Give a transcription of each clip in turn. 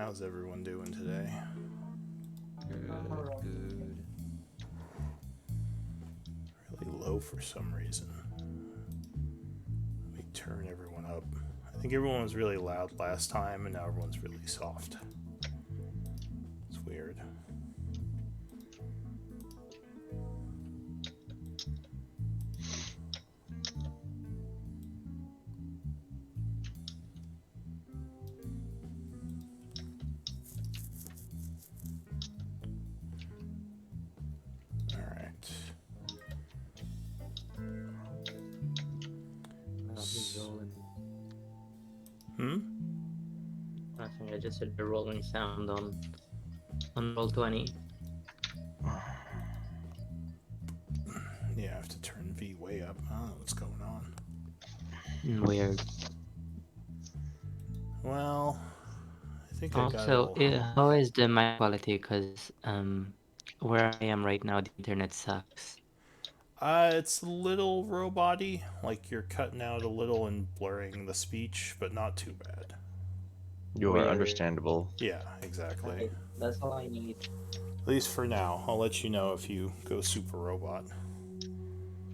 How's everyone doing today? Good. Really low for some reason. Let me turn everyone up. I think everyone was really loud last time, and now everyone's really soft. It's weird. He's rolling. Hmm? Nothing. I just heard the rolling sound on roll 20. Yeah, I have to turn V way up. I don't know what's going on. Weird. Well, I think I got Also, it. how is the mic quality? Because where I am right now, the internet sucks. It's a little robot-y, like you're cutting out a little and blurring the speech, but not too bad. You are understandable. Yeah, exactly. Right. That's all I need. At least for now. I'll let you know if you go super robot.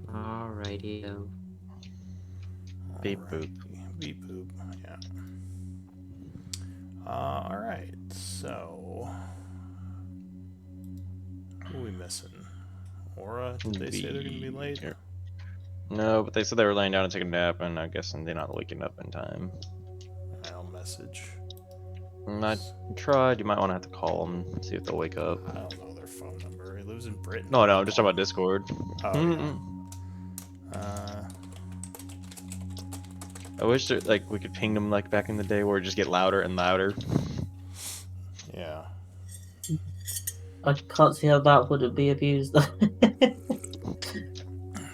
Alrighty, though. Beep boop. Beep boop, yeah. Alright, so... Who are we missing? Aura? Did they say they're gonna be late? No, but they said they were laying down and taking a nap, and I guess they're not waking up in time. I'll message. I tried. You might want to have to call them, see if they'll wake up. I don't know their phone number. He lives in Britain. No, I'm just talking about Discord. Oh, yeah. I wish that, like, we could ping them like back in the day, where it just get louder and louder. Yeah. I can't see how that wouldn't be abused.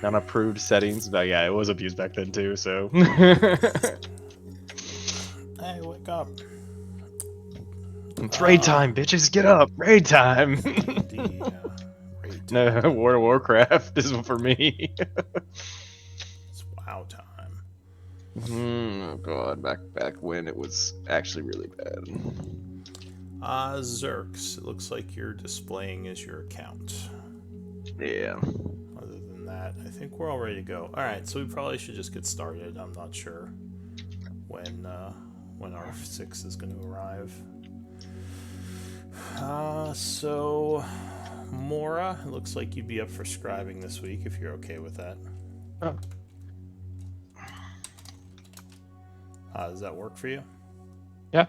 Unapproved settings, but yeah, it was abused back then too. So. Hey, wake up! It's raid time, bitches! Get up! Raid time! Raid time. No, World of Warcraft is for me. It's WoW time. Oh god, back when it was actually really bad. Zerks, it looks like you're displaying as your account. Yeah. Other than that, I think we're all ready to go. Alright, so we probably should just get started. I'm not sure when R6 is going to arrive. So, Mora, it looks like you'd be up for scribing this week if you're okay with that. Oh. Does that work for you? Yeah.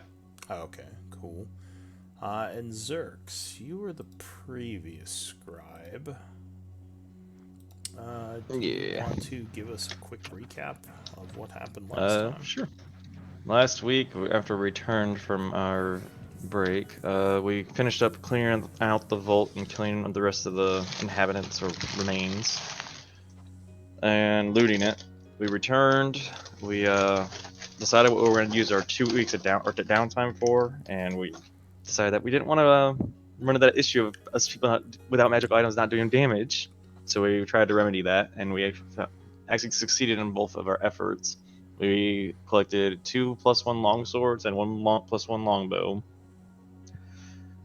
Oh, okay, cool. And Zerks, you were the previous scribe. Do you want to give us a quick recap of what happened last time? Sure. Last week, after we returned from our break, we finished up clearing out the vault and killing the rest of the inhabitants or remains, and looting it. We returned. We decided what we were going to use our 2 weeks of downtime for, and we decided that we didn't want to run into that issue of us people without magical items not doing damage. So we tried to remedy that, and we actually succeeded in both of our efforts. We collected 2 +1 longswords and 1 +1 longbow.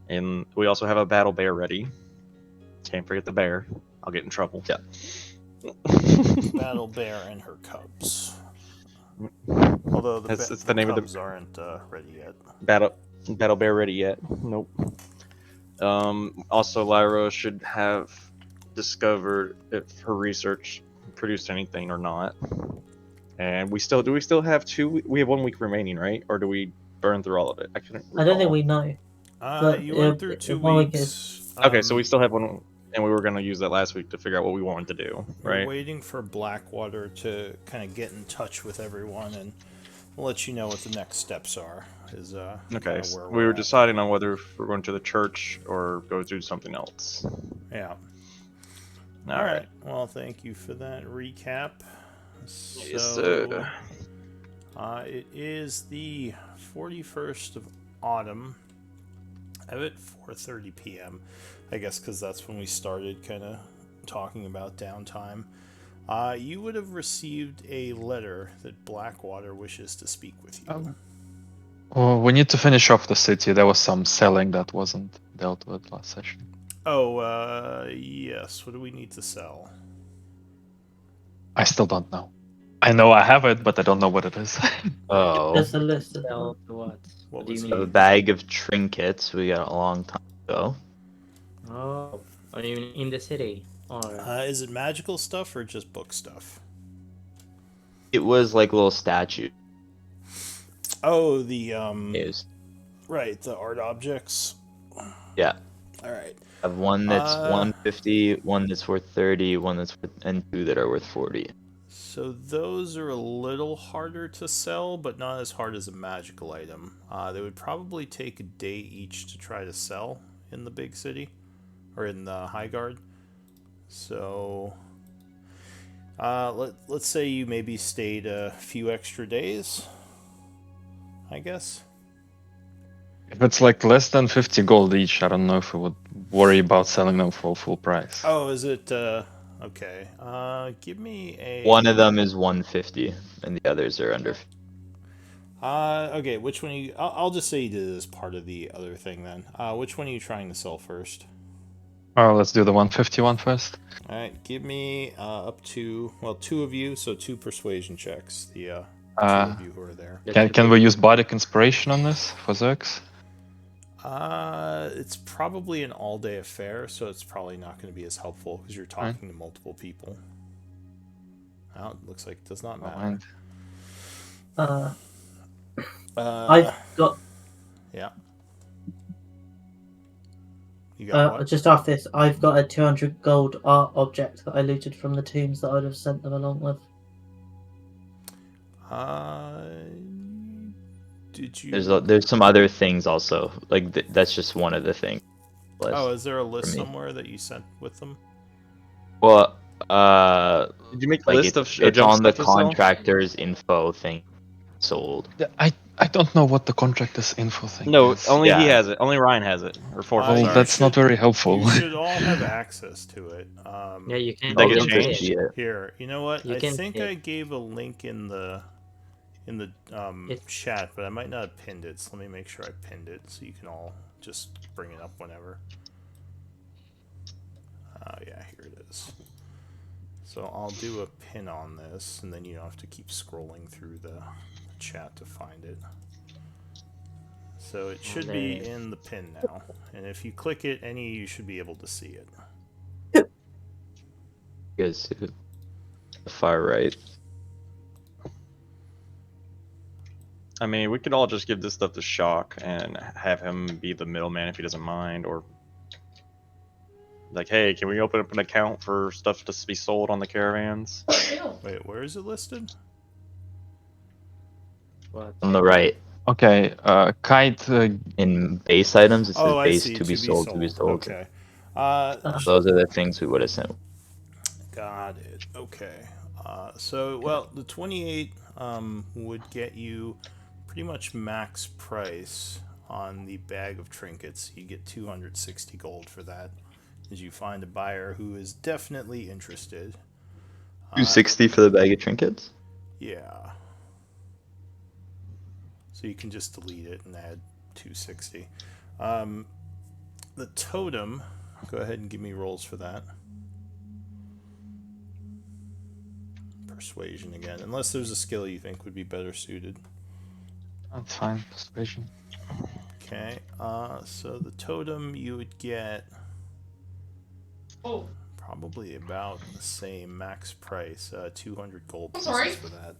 And we also have a battle bear ready. Can't forget the bear. I'll get in trouble. Yeah. Battle bear and her cubs. Although the name cubs of the aren't ready yet. Battle bear ready yet? Nope. Also, Lyra should have discovered if her research produced anything or not. And we still have 2. We have 1 week remaining, right? Or do we burn through all of it? I couldn't recall. I don't think we know. You went through 2 weeks. Okay, so we still have 1, and we were going to use that last week to figure out what we wanted to do, right? We're waiting for Blackwater to kind of get in touch with everyone, and we'll let you know what the next steps are. Okay, so we were deciding on whether we're going to the church or go do something else. Yeah. All right. Well, thank you for that recap. Yes, sir. It is the 41st of autumn. I have it 4:30 p.m. I guess because that's when we started kind of talking about downtime. You would have received a letter that Blackwater wishes to speak with you. Oh, we need to finish off the city. There was some selling that wasn't dealt with last session. Oh, yes. What do we need to sell? I still don't know. I know I have it, but I don't know what it is. Oh, There's a list of Sell them. to what? What do you was mean? a bag of trinkets we got a long time ago. Oh, are you in the city? Or Is it magical stuff or just book stuff? It was like little statue Oh, the news. right, the art objects. Yeah. All right. I have one that's Uh, 150, one that's worth 30, one that's worth, and two that are worth 40. So those are a little harder to sell, but not as hard as a magical item. They would probably take a day each to try to sell in the big city, or in the High Guard. So, let's say you maybe stayed a few extra days, I guess. If it's like less than 50 gold each, I don't know if we would worry about selling them for full price. Oh, is it, okay. Give me a... One of them is 150, and the others are under. Okay, which one are you... I'll just say you did it as part of the other thing then. Which one are you trying to sell first? Oh, let's do the 150 one first. Alright, give me up to, well, two of you, so 2 persuasion checks. The two of you who are there. Can we use bardic inspiration on this for Zerx? It's probably an all-day affair, so it's probably not going to be as helpful because you're talking to multiple people. Oh, it looks like it does not matter. I've got. Yeah. You got what? Just after this, I've got a 200 gold art object that I looted from the tombs that I'd have sent them along with. Did you? There's some other things also. Like that's just one of the things. Oh, is there a list somewhere that you sent with them? Well, Did you make like it's on the contractors info thing sold. I don't know what the contractor's info thing No, is. only he Yeah. has it. Only Ryan has it. Or four. Well, Well, that's not very helpful. You should all have access to it. yeah, you can. They I'll can just change. see it. Here, you know what? You I can think pick. I gave a link in the chat, but I might not have pinned it. So let me make sure I pinned it so you can all just bring it up whenever. Yeah, here it is. So I'll do a pin on this, and then you don't have to keep scrolling through the chat to find it. So it should be in the pin now, and if you click it, you should be able to see it. You guys see it? The far right. I mean, we could all just give this stuff to Shock and have him be the middleman if he doesn't mind, or like, hey, can we open up an account for stuff to be sold on the caravans? Wait, where is it listed? What? On the right. Okay, kite. In base items, it says Oh, I base see. to be sold, to be sold. Okay. Those are the things we would have sent. Got it. Okay. So, well, the 28 would get you pretty much max price on the bag of trinkets. You get 260 gold for that, as you find a buyer who is definitely interested. 260 for the bag of trinkets? Yeah. So you can just delete it and add 260. The totem, go ahead and give me rolls for that. Persuasion again, unless there's a skill you think would be better suited. That's fine. Persuasion. Okay, so the totem you would get probably about the same max price, 200 gold pieces for that.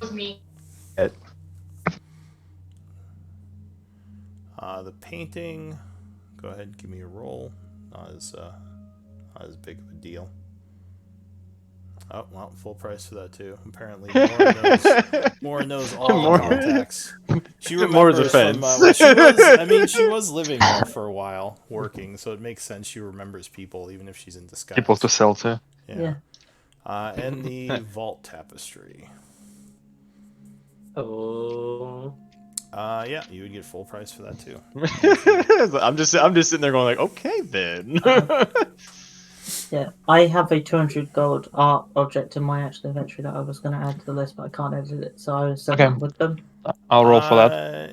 Was me. The painting, go ahead and give me a roll. Not as big of a deal. Oh, well, full price for that too. Apparently, Maura knows all the contacts. She Mora's remembers offense. she was living there for a while, working, so it makes sense she remembers people, even if she's in disguise. People to sell to. Yeah. And the vault tapestry. Oh. Yeah, you would get full price for that too. I'm just sitting there going like, okay then. Yeah, I have a 200 gold art object in my actual inventory that I was going to add to the list, but I can't edit it, so I was sent Okay. them with them. I'll roll for that.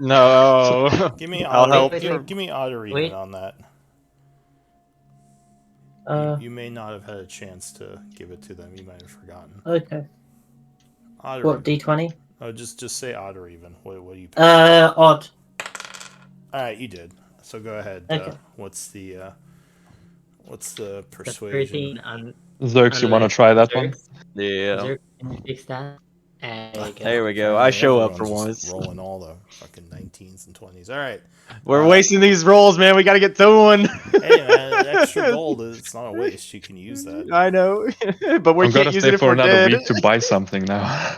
No. Give me I'll odd. help. Give me odd or even Wait. on that. You may not have had a chance to give it to them. You might have forgotten. Okay. Odd or What, even? D20? Oh, just say odd or even. What do you pick? Odd. All right, you did. So go ahead. Okay. What's the That's persuasion? 13 on Zerx, you want to unless try that one? Yeah. Zerk can you fix that. There you go. There we go. I show up for Everyone's just once. rolling all the fucking 19s and 20s. All right. We're wasting these rolls, man. We gotta get to one. Hey man, extra gold is not a waste. You can use that. I know, but we I'm can't gonna use stay it if for we're another dead. week to buy something now.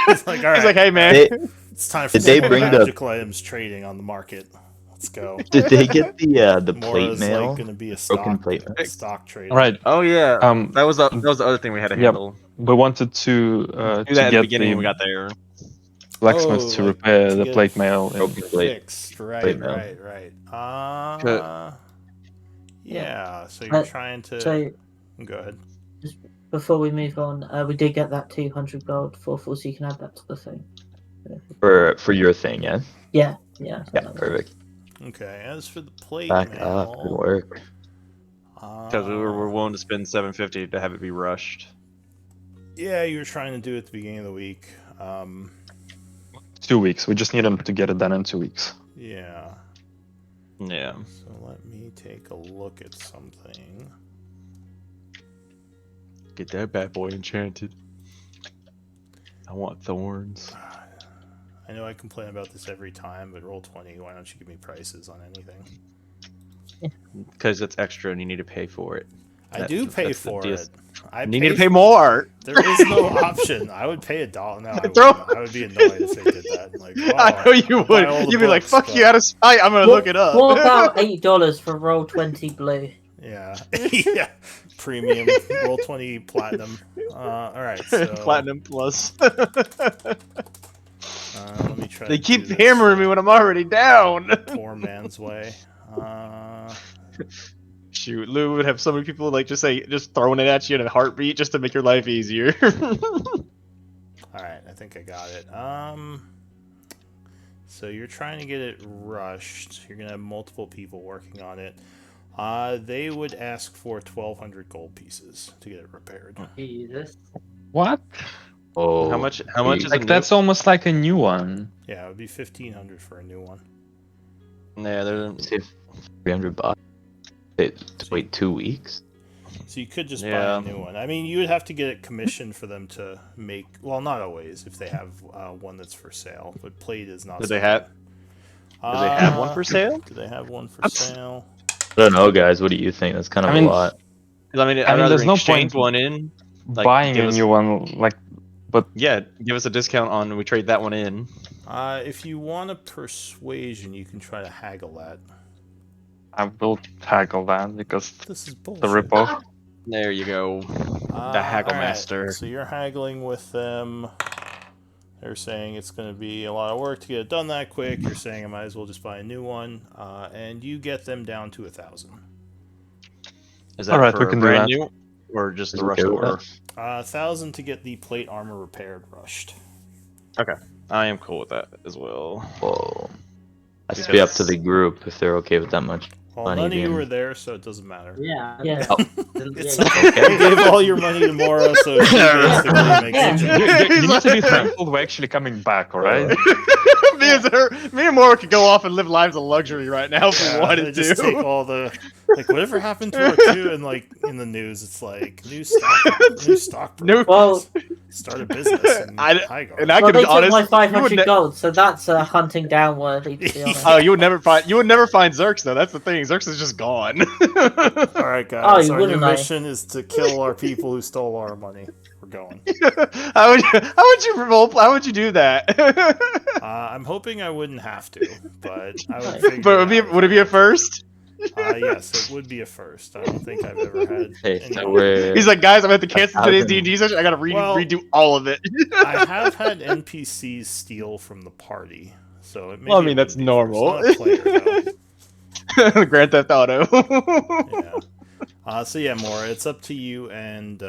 It's like, all right, He's like, hey man. They, it's time for Did they some more bring the- magical items trading on the market. Let's go. did they get the plate Mora's mail? like gonna be a Broken stock plate mail? trader. All right. Oh yeah. That was the Yep. other thing we had to Yep. handle. We wanted to Do that get at the beginning when we the got there. blacksmith to like, repair to the get plate mail. Broken plate. Fixed, right, Plate mail. right. Yeah. So you're trying to So, go ahead. before we move on, we did get that 200 gold for full, so you can add that to the thing. For your thing, yeah? Yeah. Yeah, that perfect. Okay. As for the plate Back mail, up, good work. Because we were willing to spend 750 to have it be rushed. Yeah, you were trying to do it at the beginning of the week. 2 weeks. We just need them to get it done in 2 weeks. Yeah. Yeah. So let me take a look at something. Get that bad boy enchanted. I want thorns. I know I complain about this every time, but Roll20, why don't you give me prices on anything? Because it's extra and you need to pay for it. I do pay that's the for deal. it. I You need to pay for- more. There is no option. I would pay $1. No, I would be annoyed if they did that. Like, I know you I'll buy all would. the You'd be like, books, fuck but- you out of spite. I'm going to look it up. What about $8 for roll 20 blue? Yeah. Yeah. Premium. Roll20 platinum. Alright, so... Platinum plus. let me try They to keep do this, hammering me when I'm already down. poor man's way. Shoot, Lou would have so many people like just throwing it at you in a heartbeat just to make your life easier. Alright, I think I got it. So you're trying to get it rushed. You're gonna have multiple people working on it. They would ask for 1,200 gold pieces to get it repaired. Jesus. What? Oh, How much is Like a that's almost like a new one. Yeah, it would be 1,500 for a new one. Yeah, they're save $300. Wait 2 weeks? So you could just buy Yeah. a new one. I mean, you would have to get it commissioned for them to make. Well, not always if they have one that's for sale. But plate is not. Do they have one for sale? Do they have one for sale? I don't know, guys. What do you think? That's kind of I mean, a lot. 'Cause I mean, I'd I mean, rather there's no exchange point one in. Like, Buying give a us- new one, like, Yeah, give us a discount on we trade that one in. If you want a persuasion, you can try to haggle that. I will tackle that because This is bullshit. the ripoff. There you go. The haggle alright, master. So you're haggling with them. They're saying it's going to be a lot of work to get it done that quick. You're saying I might as well just buy a new one, and you get them down to 1,000. Is that Alright, for we a can do brand that. new or just Is the it rush okay with order? 1,000 to get the plate armor repaired rushed. I am cool with that as well. Whoa. That's be up to the group if they're okay with that much. Well, Money none of you being- were there, so it doesn't matter. Yeah. Yeah. Oh. It's Yeah, you gave all your money to Mora, so she basically makes Yeah. a You, joke. you need to be thankful we're actually coming back, alright? me and Mora could go off and live lives of luxury right now if we They wanted just take to. all the whatever happened to her too, and like in the news, it's like new stock New- brokers, start a business. In I- Highgarden. and I Well, could they be took honest. my you would 500 ne- gold, so that's hunting down worthy, to be honest. Oh, you would never find Zerx though. That's the thing. Zerx is just gone. All right, Oh, guys. you Our new wouldn't know. mission is to kill our people who stole our money. We're going. How would you do that? I'm hoping I wouldn't have to, but I would. Figure But would it be a first? Yes, it would be a first. I don't think I've ever had. Hey, any- so we're... He's like, guys, I'm at to cancel today's 1,000. D&D session. I gotta Well- redo all of it. I have had NPCs steal from the party, so it. Well, I maybe mean, it that's would be normal. first. Not a player, though. Grand Theft Auto. Yeah. So yeah, Mora, it's up to you and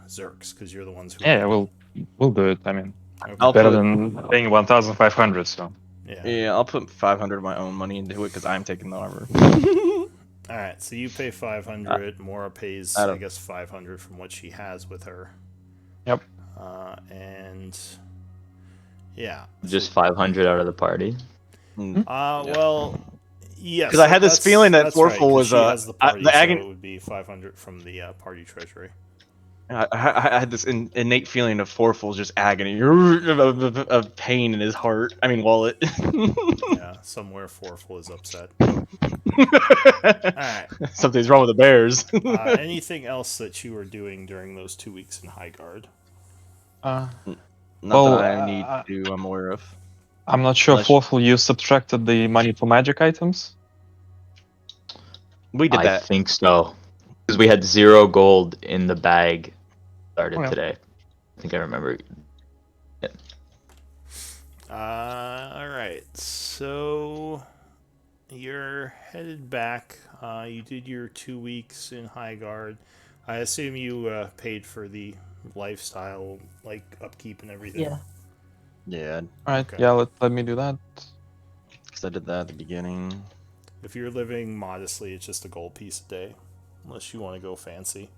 Zerx because you're the ones who. Yeah, we'll do it. I mean, Okay. I'll better put- than paying 1,500. So Yeah, I'll put 500 of my own money into it because I'm taking the armor. All right, so you pay 500. Mora pays, I I don't- guess, 500 from what she has with her. Yep. And yeah, Just 500 out of the party. well, yes. Because I had this feeling that that's right, Forful 'cause was she has the party, the so agony. it would be 500 from the party treasury. I had this innate feeling of Forful's just agony, of pain in his heart. I mean, wallet. Yeah, somewhere Forful is upset. All right. Something's wrong with the bears. Anything else that you were doing during those 2 weeks in High Guard? Uh, Not Well, that I need to do, I'm aware of. I'm not sure, Unless- Forful, you subtracted the money for magic items? We did I that. think so. Because we had 0 gold in the bag started Okay. today. I think I remember. All right. So you're headed back. You did your 2 weeks in High Guard. I assume you paid for the lifestyle, like upkeep and everything. Yeah. Yeah, Alright, Okay. yeah, let me do that. because I did that at the beginning. If you're living modestly, it's just a gold piece a day, unless you want to go fancy.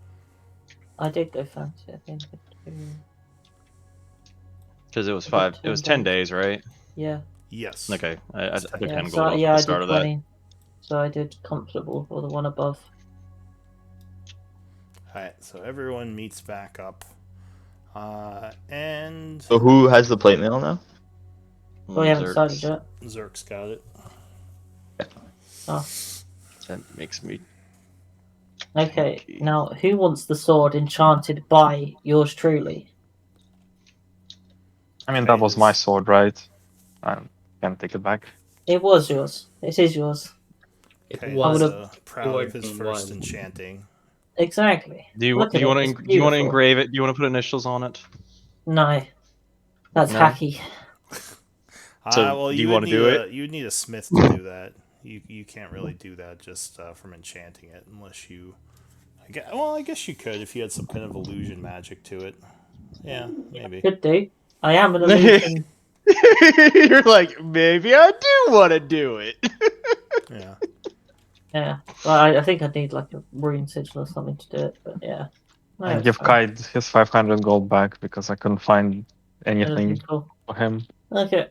I did go fancy, I think. Because it was I got 5. It was 10 days, right? Yeah. Yes. Okay, I It's took 10. 10 Yeah, gold off yeah, the I start did of that. 20. So I did comfortable for the one above. All right. So everyone meets back up, and So who has the plate mail now? Oh, we haven't Zerks. decided yet. Zerk's got it. Oh. That makes me. Okay, now who wants the sword enchanted by yours truly? I mean, that was Phase. my sword, right? I can't take it back. It was yours. It is yours. It Kay was is, would've- proud of his sword first one. enchanting. Exactly. Do you Look do at you it, want it's to do you want to beautiful. engrave it? Do you want to put initials on it? No. That's No? hacky. So, Well, do you you would wanna need do a, it? you would need a smith to do that. You can't really do that just from enchanting it unless you. I guess you could if you had some kind of illusion magic to it. Yeah, maybe. Could do. I am an illusion. You're like, maybe I do want to do it. Yeah. Yeah. Well, I think I'd need like a rune sigil or something to do it, but yeah. No, I it's give fine. Kaid his 500 gold back because I couldn't find That'd be anything cool. for him. Okay.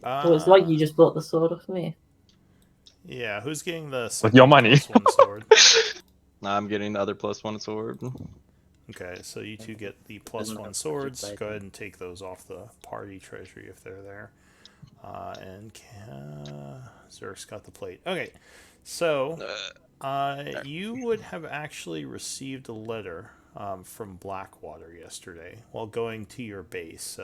Uh, Well, it's like you just bought the sword off me. Yeah, who's getting the With your money. +1 sword? I'm getting the other +1 sword. Okay, so you two get the +1 swords. Go ahead and take those off the party treasury if they're there. And Zerk's got the plate. Okay, so you would have actually received a letter from Blackwater yesterday while going to your base.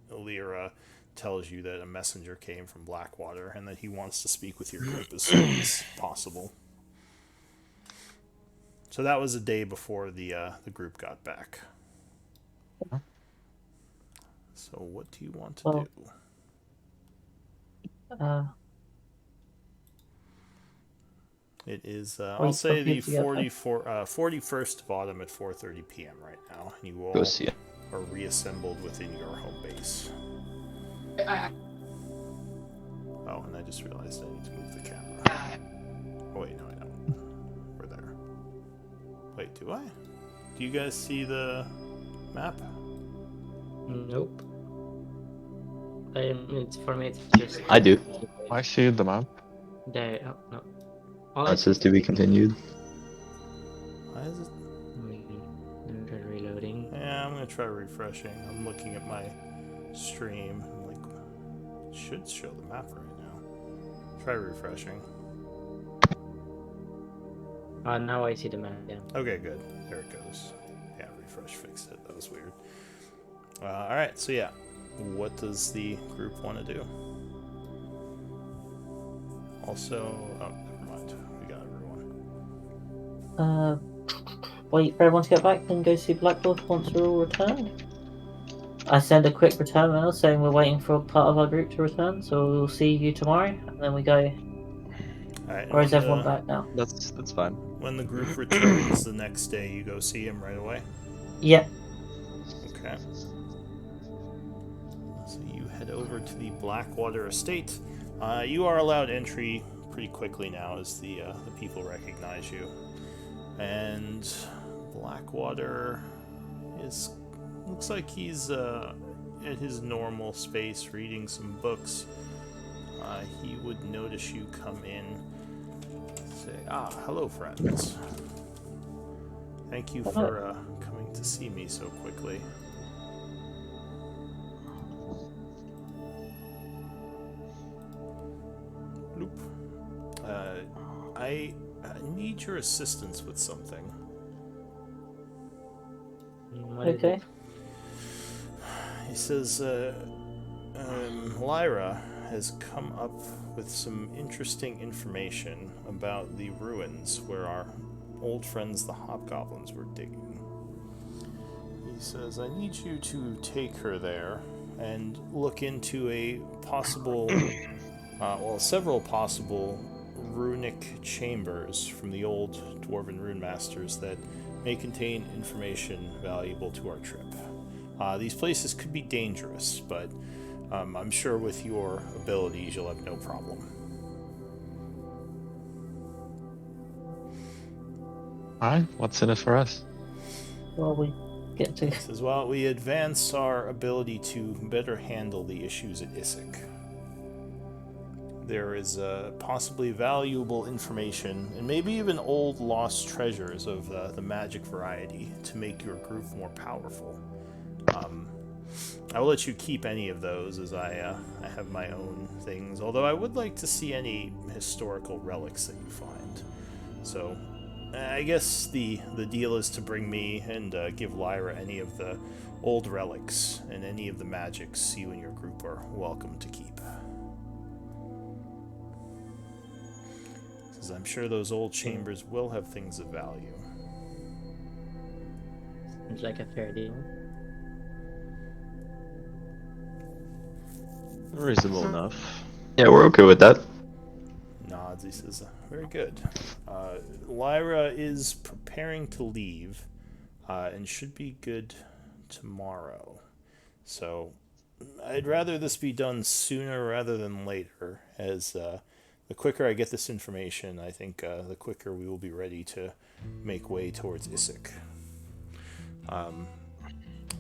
Lyra tells you that a messenger came from Blackwater and that he wants to speak with your group as soon as possible. So that was a day before the group got back. So what do you want to do? It is, I'll say the 41st of autumn at 4:30 p.m. right now. And you Go all see it. are reassembled within your home base. Oh, and I just realized I need to move the camera. Oh, wait, no, I don't. We're there. Wait, do I? Do you guys see the map? Nope. It's for me. It's just I do. I see the map. there. Oh, no. All It says to be continued. Why is it? I'm reloading. Yeah, I'm gonna try refreshing. I'm looking at my stream. I'm like, it should show the map right now. Try refreshing. Now I see the map. Yeah. Okay, good. There it goes. Yeah, refresh fixed it. That was weird. Alright, so yeah. What does the group want to do? Also, oh, never mind. We got everyone. Wait for everyone to get back and go see Blackwater once we're all returned. I send a quick return mail saying we're waiting for part of our group to return, so we'll see you tomorrow, and then we go. Alright, Or is everyone back now? That's fine. when the group returns the next day, you go see him right away? Yeah. Okay. So you head head over to the Blackwater estate. You are allowed entry pretty quickly now as the people recognize you. And Blackwater looks like he's at his normal space reading some books. He would notice you come in. Say, hello, friends. Thank you for coming to see me so quickly. Bloop. I need your assistance with something. What is Okay. it? He says, Lyra has come up with some interesting information about the ruins where our old friends the hobgoblins were digging. He says, I need you to take her there and look into a possible, several possible runic chambers from the old dwarven rune masters that may contain information valuable to our trip. These places could be dangerous, but I'm sure with your abilities you'll have no problem. Alright, what's in it for us? Well, we get to. He says, well, we advance our ability to better handle the issues at Issyk. There is possibly valuable information and maybe even old lost treasures of the magic variety to make your group more powerful. I will let you keep any of those as I have my own things, although I would like to see any historical relics that you find. So I guess the deal is to bring me and give Lyra any of the old relics and any of the magics you and your group are welcome to keep. Says, I'm sure those old chambers will have things of value. Seems like a fair deal. Reasonable enough. Yeah, we're okay with that. Nods. He says, very good. Lyra is preparing to leave and should be good tomorrow. So I'd rather this be done sooner rather than later, as the quicker I get this information, I think the quicker we will be ready to make way towards Issyk.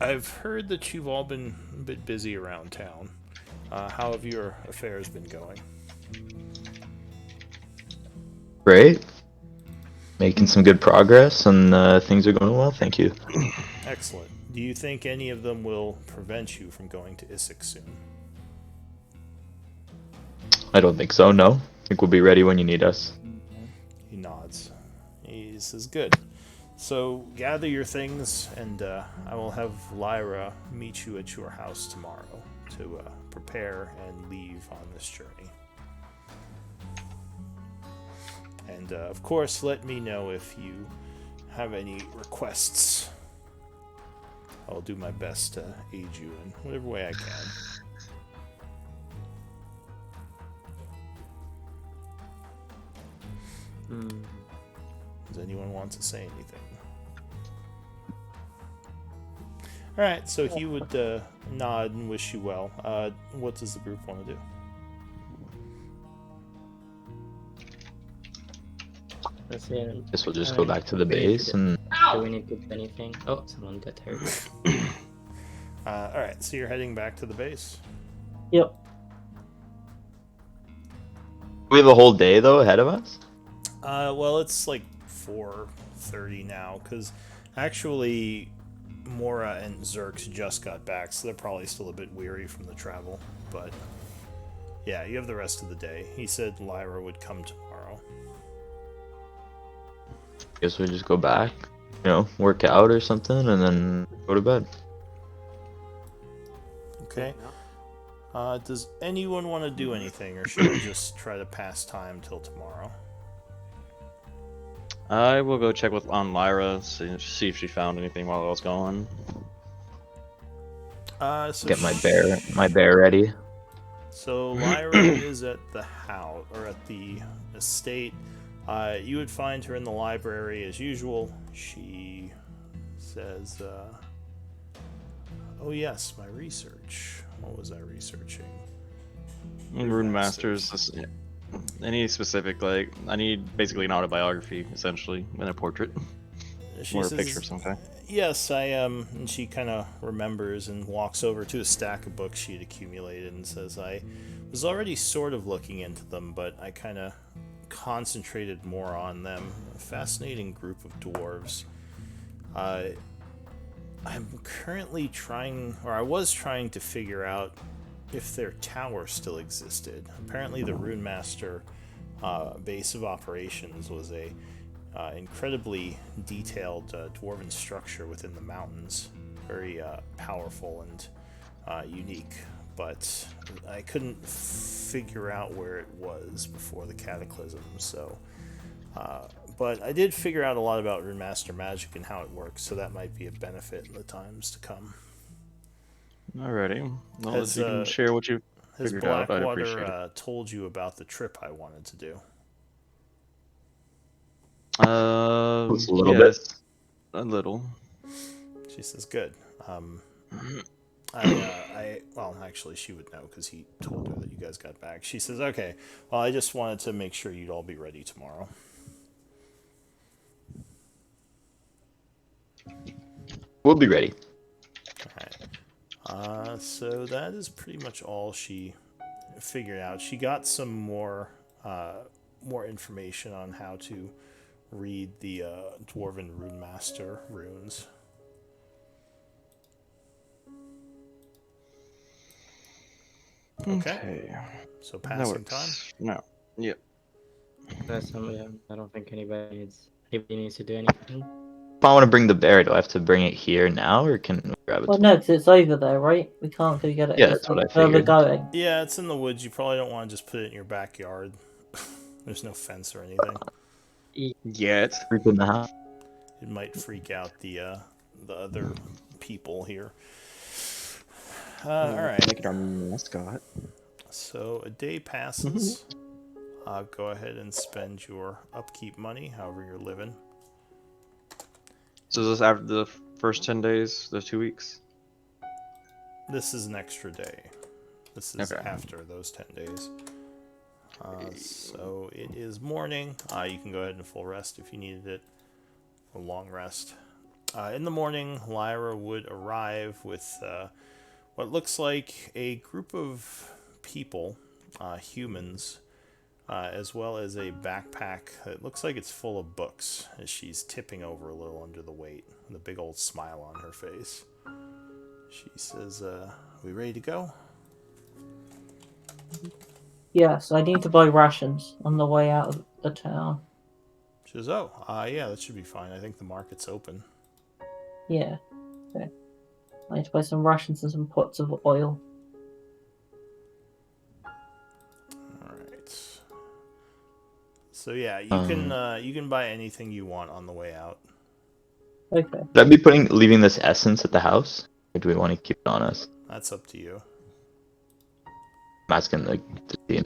I've heard that you've all been a bit busy around town. How have your affairs been going? Great. Making some good progress, and things are going well, thank you. Excellent. Do you think any of them will prevent you from going to Issyk soon? I don't think so, no. I think we'll be ready when you need us. He nods. He says, good. So gather your things, and I will have Lyra meet you at your house tomorrow to prepare and leave on this journey. And of course, let me know if you have any requests. I'll do my best to aid you in whatever way I can. Does anyone want to say anything? Alright, so he would nod and wish you well. What does the group want to do? Let's see. Guess we'll just go back to the base and... Do we need to do anything? Oh, someone got hurt. Alright, so you're heading back to the base? Yep. We have a whole day, though, ahead of us? Well, it's like 4:30 now, because actually Mora and Zerx just got back, so they're probably still a bit weary from the travel. But yeah, you have the rest of the day. He said Lyra would come tomorrow. Guess we just go back, work out or something, and then go to bed. Okay. Does anyone want to do anything, or should we just try to pass time till tomorrow? I will go check on Lyra, see if she found anything while I was gone. So Get my bear ready. So Lyra is at the house, or at the estate. You would find her in the library as usual. She says, Oh yes, my research. What was I researching? Rune Masters. Any specific, like, I need basically an autobiography, essentially, and a portrait. She Or a says, picture of some kind. Yes, I am. And she kind of remembers and walks over to a stack of books she had accumulated and says, I was already sort of looking into them, but I kind of concentrated more on them. A fascinating group of dwarves. I'm currently trying, or I was trying to figure out if their tower still existed. Apparently the Rune Master base of operations was a incredibly detailed dwarven structure within the mountains. Very powerful and unique, but I couldn't figure out where it was before the cataclysm, so... but I did figure out a lot about Rune Master magic and how it works, so that might be a benefit in the times to come. Alrighty. Well, Has, if you can share what you Has figured out, I'd appreciate Blackwater told you about the trip I wanted to do? it. A little bit. Yes. A little. She says, good. Well, actually, she would know because he told her that you guys got back. She says, okay, well, I just wanted to make sure you'd all be ready tomorrow. We'll be ready. Alright. So that is pretty much all she figured out. She got some more information on how to read the Dwarven Rune Master runes. Okay. So passing time? No. Yep. I don't think anybody needs to do anything. If I want to bring the bear, do I have to bring it here now, or can we grab it? Well, no, because it's over there, right? We can't go get it. Yeah, It's that's what I where we're figured. going. Yeah, it's in the woods. You probably don't want to just put it in your backyard. There's no fence or anything. Yet. Creep in the house. It might freak out the other people here. All right. Make it our mascot. So a day passes. Go ahead and spend your upkeep money, however you're living. So is this after the first 10 days, the 2 weeks? This is an extra day. This is Okay. after those 10 days. So it is morning. You can go ahead and full rest if you needed it. A long rest. In the morning, Lyra would arrive with what looks like a group of people, humans, as well as a backpack that looks like it's full of books as she's tipping over a little under the weight with a big old smile on her face. She says, we ready to go? Yes, I need to buy rations on the way out of the town. She says, oh, yeah, that should be fine. I think the market's open. Yeah. Okay. I need to buy some rations and some pots of oil. Alright. So yeah, you can buy anything you want on the way out. Okay. Should I be leaving this essence at the house, or do we want to keep it on us? That's up to you. I'm asking the team.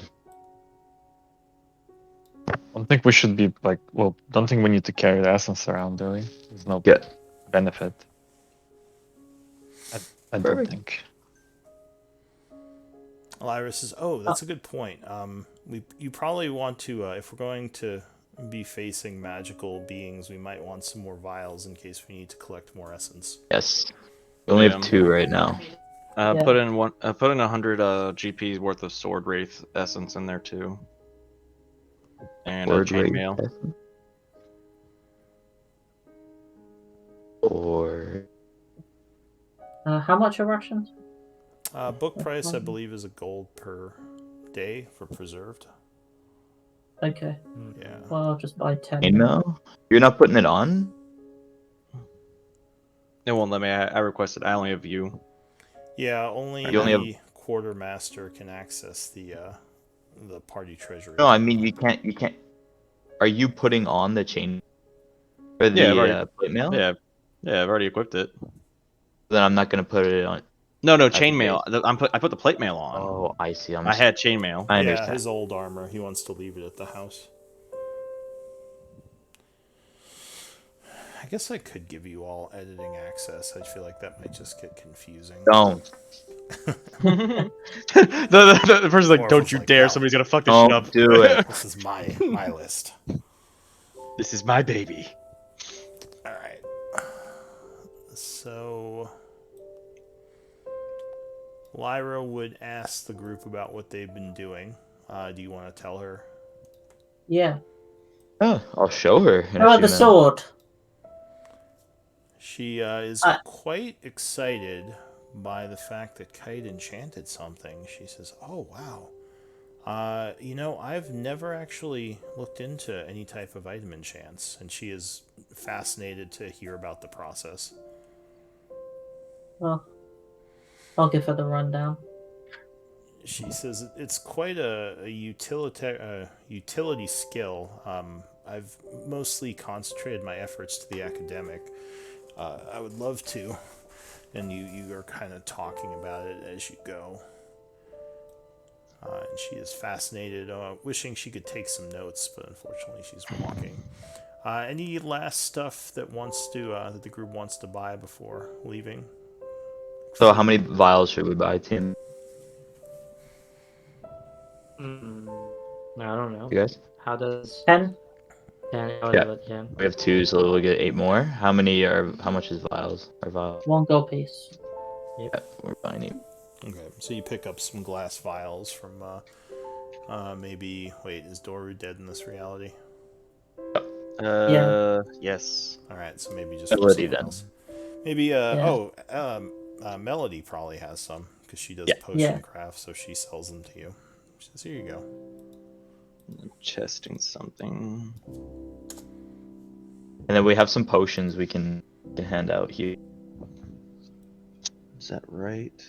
I don't think we should be like. Well, don't think we need to carry the essence around, do we? There's no Yeah. benefit. I don't Perfect. think. Lyra says, oh, that's a good point. You probably want to, if we're going to be facing magical beings, we might want some more vials in case we need to collect more essence. Yes. We only Yeah. have 2 right now. Yeah. Put in 100 GPs worth of sword wraith essence in there too. And Word chainmail. rate essence. Or How much are rations? Book price, I believe, is a gold per day for preserved. Okay. Yeah. Well, I'll just buy 10. chainmail? You're not putting it on? It won't let me. I requested. I only have view. Yeah, only You only the quartermaster can access the party treasury. No, I mean you can't. Are you putting on the chain or the Yeah, I've already- plate mail? Yeah, I've already equipped it. Then I'm not gonna put it on. No, That's chainmail. I put the plate mail on. Oh, I see. I had chainmail. I Yeah, understand. his old armor. He wants to leave it at the house. guess I could give you all editing access. I feel like that might just get confusing. Don't. The person's like, Orf don't was you like, dare! "No, Somebody's gonna fuck this shit Don't up. do it. This is my list." This is my baby. All right. So Lyra would ask the group about what they've been doing. Do you want to tell her? Yeah. Oh, I'll show her in How a about few the minutes. sword? She is I- quite excited by the fact that Kite enchanted something. She says, "Oh, wow. I've never actually looked into any type of item enchants," and she is fascinated to hear about the process. Well, I'll give her the rundown. She says it's quite a utility skill. I've mostly concentrated my efforts to the academic. I would love to, and you are kind of talking about it as you go. And she is fascinated, wishing she could take some notes, but unfortunately she's walking. Any last stuff that that the group wants to buy before leaving? So how many vials should we buy, team? I don't know. You guys? How does 10? 10? Yeah. Yeah. We have 2, so we'll get 8 more. How much is vials? Or vials? 1 gold piece. Yeah, we're buying 8. Okay, so you pick up some glass vials from maybe. Wait, is Doru dead in this reality? Yes. All right, so maybe just Melody some then. vials. Maybe. Yeah. Melody probably has some because she does Yeah. potion Yeah. craft, so she sells them to you. She says, "Here you go." Chesting something. And then we have some potions we can hand out here. Is that right?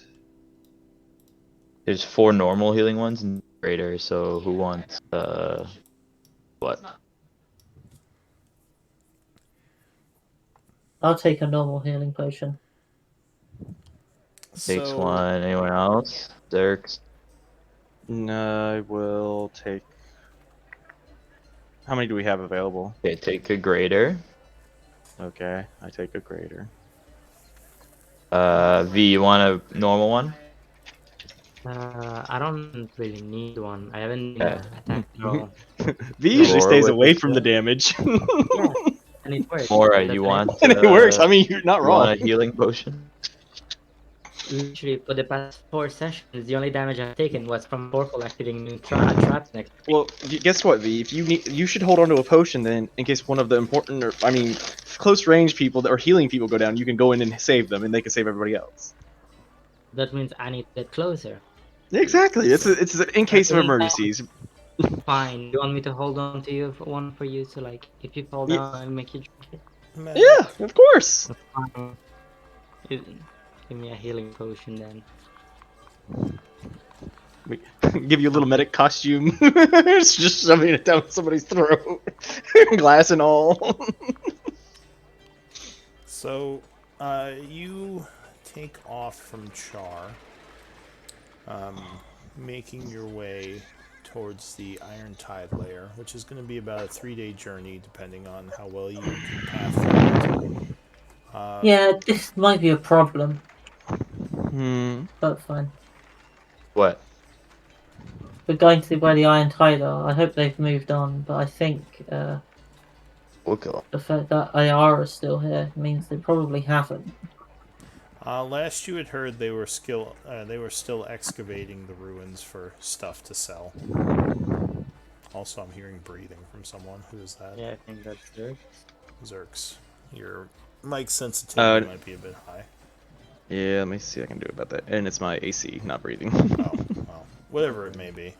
There's 4 normal healing ones and greater, so who wants what? I'll take a normal healing potion. Takes So, one. Anyone else? Zerks. No, I will take. How many do we have available? Okay, take a greater. Okay, I take a greater. V, you want a normal one? I don't really need one. I haven't been Okay. attacked at all. V usually Roar stays with away it, from the damage. Yeah, and it works. Mora, That's you why- want? And it works. I mean, you're not you wrong. want a healing potion? Literally, for the past 4 sessions, the only damage I've taken was from Orphle activating traps next. Well, guess what, V? If you should hold on to a potion then, in case one of the important, or I mean, close range people or healing people go down. You can go in and save them, and they can save everybody else. That means I need to get closer. Exactly. It's in case of emergencies. Fine. You want me to hold on to you for one for you, so like if you fall Yeah. down, I'll make you drink it. Yeah, of course. That's fine. Give me a healing potion then. We give you a little medic costume. It's just shoving it down somebody's throat, glass and all. So, you take off from Chaur, making your way towards the Iron Tide layer, which is going to be about a 3-day journey, depending on how well you can path through it. Yeah, this might be a problem, but fine. What? We're going to where the Iron Tide are. I hope they've moved on, but I think We'll kill the fact that Ayara's still here means they probably haven't. Last you had heard, they were still excavating the ruins for stuff to sell. Also, I'm hearing breathing from someone. Who is that? Yeah, I think that's good. Zerks. Your mic sensitivity might be a bit high. Yeah, let me see what I can do about that. And it's my AC not breathing. Oh, well, whatever it may be.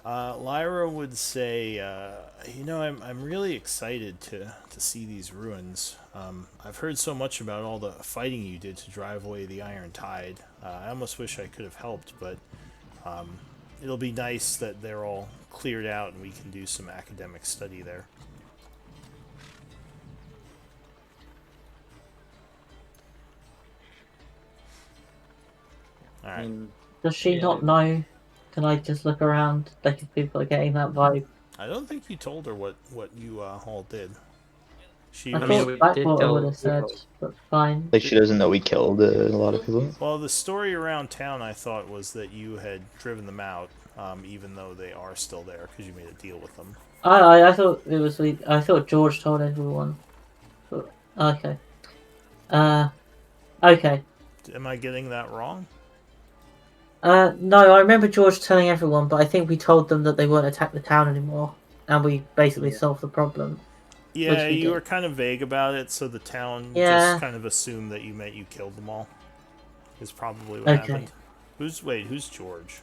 Lyra would say, I'm really excited to see these ruins. I've heard so much about all the fighting you did to drive away the Iron Tide. I almost wish I could have helped, but it'll be nice that they're all cleared out and we can do some academic study there. Alright. Does she not know? Can I just look around? Like if people are getting that vibe. I don't think you told her what you all did. She I was, thought we did Blackwater tell would have said, people. but fine. Like she doesn't know we killed a lot of people. well, the story around town I thought was that you had driven them out, even though they are still there because you made a deal with them. I thought it was I thought George told everyone. But, okay. Okay. Am I getting that wrong? No, I remember George telling everyone, but I think we told them that they won't attack the town anymore, and we basically solved the problem. Yeah, we you did. were kind of vague about it, so the town Yeah. just kind of assumed that you meant you killed them all. Is probably what Okay. happened. Who's George?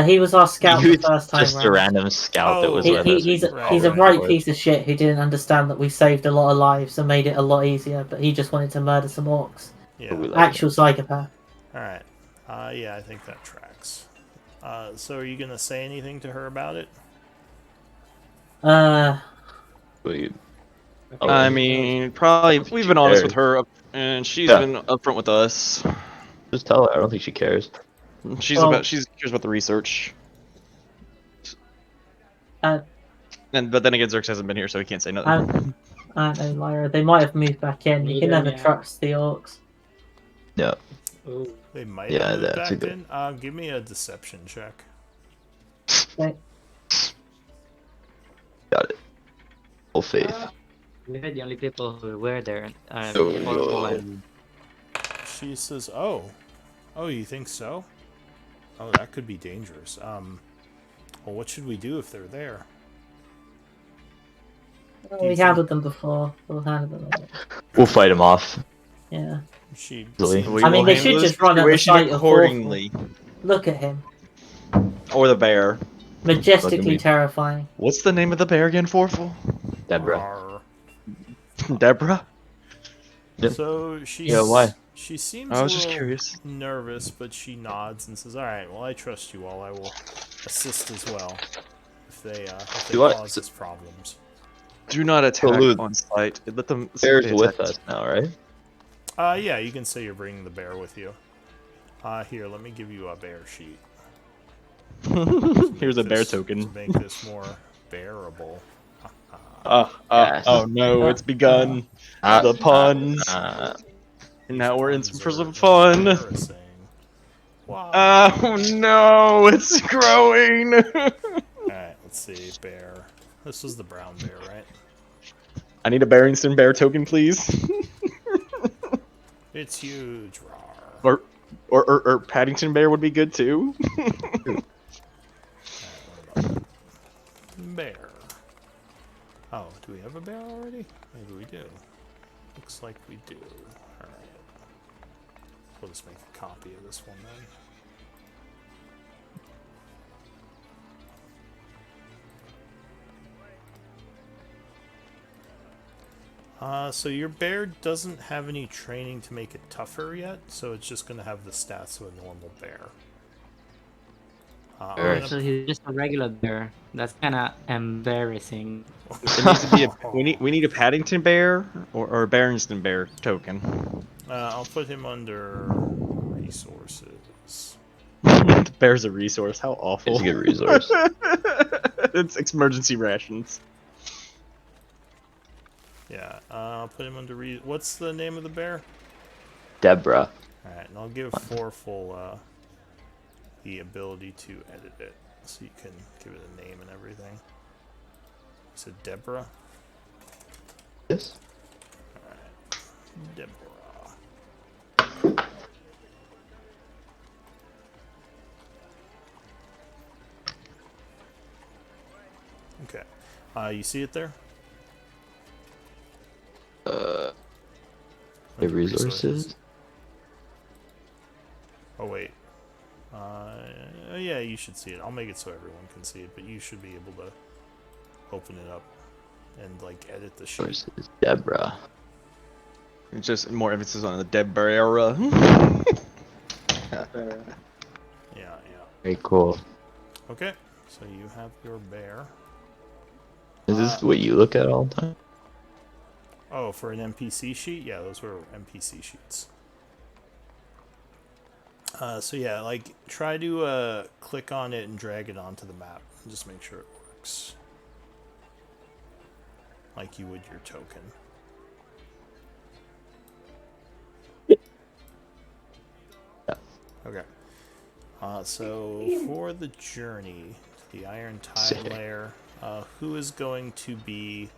He was our scout He the was first time just a round. random scout that was Oh, with us. He's Right, a right. bright piece of shit who didn't understand that we saved a lot of lives and made it a lot easier, but he just wanted to murder some orcs. Yeah. We let Actual psychopath. All right. Yeah, I think that tracks. So are you gonna say anything to her about it? Wait. I mean, probably we've been honest with her, and she's Yeah. been upfront with us. Just tell her. I don't think she cares. She's Well- she's curious about the research. Uh, But then again, Zerx hasn't been here, so he can't say nothing. I don't know, Lyra. They might have moved back in. You can Neither, never yeah. trust the orcs. Yeah. Ooh. They might Yeah, have moved that's a back good- in. Give me a deception check. Okay. Got it. Full faith. We're the only people who were there. Oh, Corporal no. and She says, "Oh, you think so? Oh, that could be dangerous. Well, what should we do if they're there?" Well, we handled them before. We'll handle them again. We'll fight him off. Yeah. She Easily. seems I mean, they will should handle just run at the the situation sight of accordingly. Look at him. Or the bear. Majestically me. terrifying. What's the name of the bear again, Forful? Deborah. Rawr. Deborah? Yep. So she Yeah, why? She seems I was a just little curious. nervous, but she nods and says, "All right, well, I trust you all. I will assist as well if they Do I- cause us problems." Do not attack Salute. on sight. Let them. Bear's somebody with attack us now, right? Yeah, you can say you're bringing the bear with you. Here, let me give you a bear sheet. Here's a bear This- token. to make this more bearable. Yes. Oh no, it's begun. The puns. And now we're in for some fun. Embarrassing. Wow. Oh no, it's growing. Alright, let's see. Bear. This was the brown bear, right? I need a Barrington bear token, please. It's huge. Rawr. Or Paddington bear would be good too. Bear. Oh, do we have a bear already? Maybe we do. Looks like we do. Alright. We'll just make a copy of this one then. So your bear doesn't have any training to make it tougher yet, so it's just going to have the stats of a normal bear. I'm Alright. gonna- so he's just a regular bear. That's kind of embarrassing. It needs to be we need a Paddington bear or a Barrington bear token. I'll put him under resources. The bear's a resource. How awful. It's a good resource. It's emergency rations. Yeah, I'll put him under what's the name of the bear? Deborah. Alright, and I'll give Forful the ability to edit it, so you can give it a name and everything. You said Deborah? Yes. Alright, Deborah. Okay, you see it there? The Under resources. Oh wait. Yeah, you should see it. I'll make it so everyone can see it, but you should be able to open it up and like edit the sheet. Resources. Deborah. It's just more emphasis on the Deborah. Yeah, yeah. Very cool. Okay, so you have your bear. Is this what you look at all the time? Oh, for an NPC sheet? Yeah, those were NPC sheets. So yeah, like try to click on it and drag it onto the map and just make sure it works. like you would your token. Okay. So for the journey to the Iron Tide Sick. Lair, who is going to be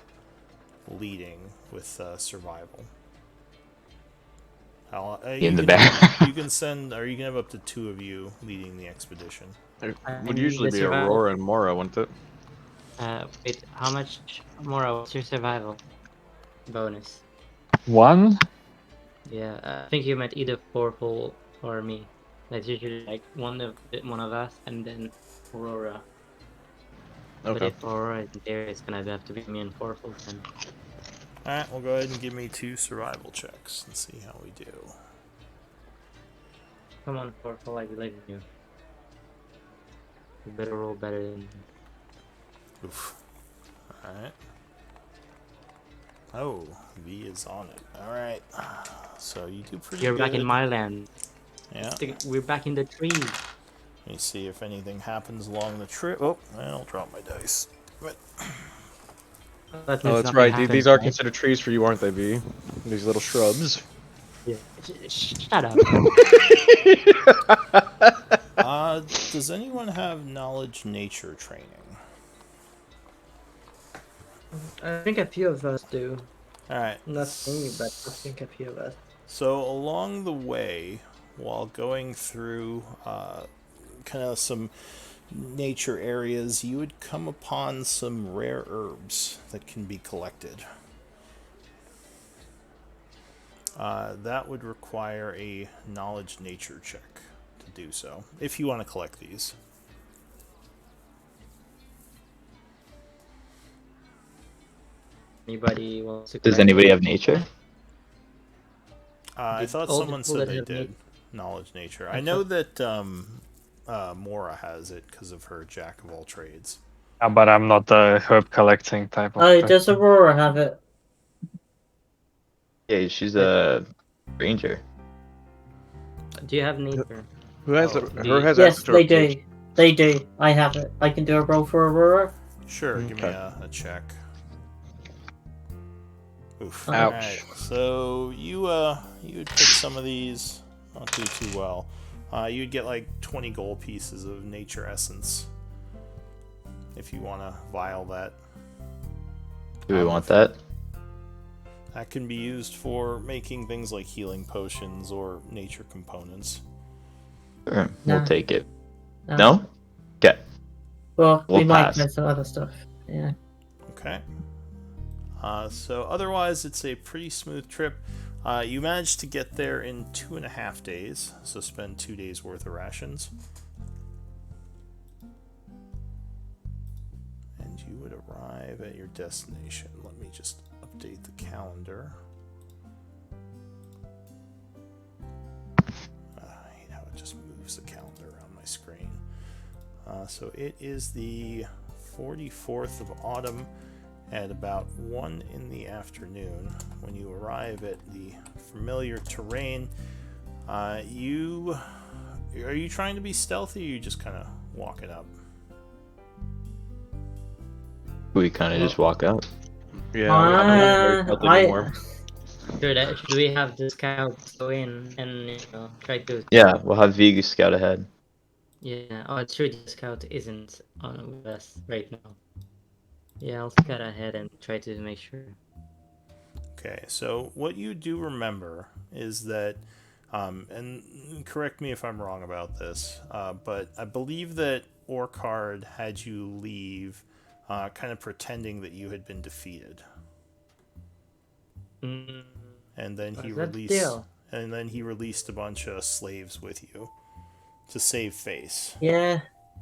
leading with survival? In the back. You can send, or you can have up to 2 of you leading the expedition. It I would need usually the be survival. Aurora and Mora, wouldn't it? Wait, how much more? What's your survival bonus? 1? Yeah, I think you meant either Forful or me. That's usually like one of us, and then Aurora. But Okay. if Aurora isn't there, it's gonna have to be me and Forful then. Alright, well go ahead and give me 2 survival checks and see how we do. Come on, Forful, I believe in you. You better roll better than me. Oof. Alright. Oh, V is on it. Alright. So you do pretty You're good. back in my land. Yeah. We're back in the trees. Let me see if anything happens along the trip. Oh, I'll drop my dice. But That Oh, means that's nothing right. happens, These are right? considered trees for you, aren't they, V? These little shrubs. Yeah. Shut up. does anyone have knowledge nature training? I think a few of us do. Alright. Not me, but I think a few of us. So along the way, while going through kind of some nature areas, you would come upon some rare herbs that can be collected. That would require a knowledge nature check to do so, if you want to collect these. Anybody wants to Does correct anybody me? have nature? I Did thought all the someone people said that they have did. Knowledge nature. I I know that Mora has it because of her jack of all trades. But I'm not a herb collecting type of Oh, does person. Aurora have it? Yeah, she's a ranger. Do you have nature? Who has Oh, it? do Her you- has Yes, access to they her page. do. They do. I have it. I can do a roll for Aurora. Sure, give me Okay. a check. Oof. Ouch. Alright, so you would pick some of these, not do too well. You'd get like 20 gold pieces of nature essence if you want to vial that. Do we want that? That can be used for making things like healing potions or nature components. Sure, No. we'll take it. No? Okay. Well, we We'll might pass. find some other stuff. Yeah. Okay. So otherwise, it's a pretty smooth trip. You managed to get there in 2.5 days, so spend 2 days worth of rations. And you would arrive at your destination. Let me just update the calendar. I hate how it just moves the calendar around my screen. So it is the 44th of autumn at about 1 in the afternoon. When you arrive at the familiar terrain, are you trying to be stealthy, or are you just kind of walking up? We kind of just walk out. Yeah, I'm not very stealthy anymore. Should we have the scouts go in and try to? Yeah, we'll have Vega scout ahead. Yeah. Oh, it's true. The scout isn't on with us right now. Yeah, I'll scout ahead and try to make sure. Okay, so what you do remember is that, and correct me if I'm wrong about this, but I believe that Orcard had you leave, kind of pretending that you had been defeated, Mm, and then he What's that released, deal? and then he released a bunch of slaves with you to save face. Yeah.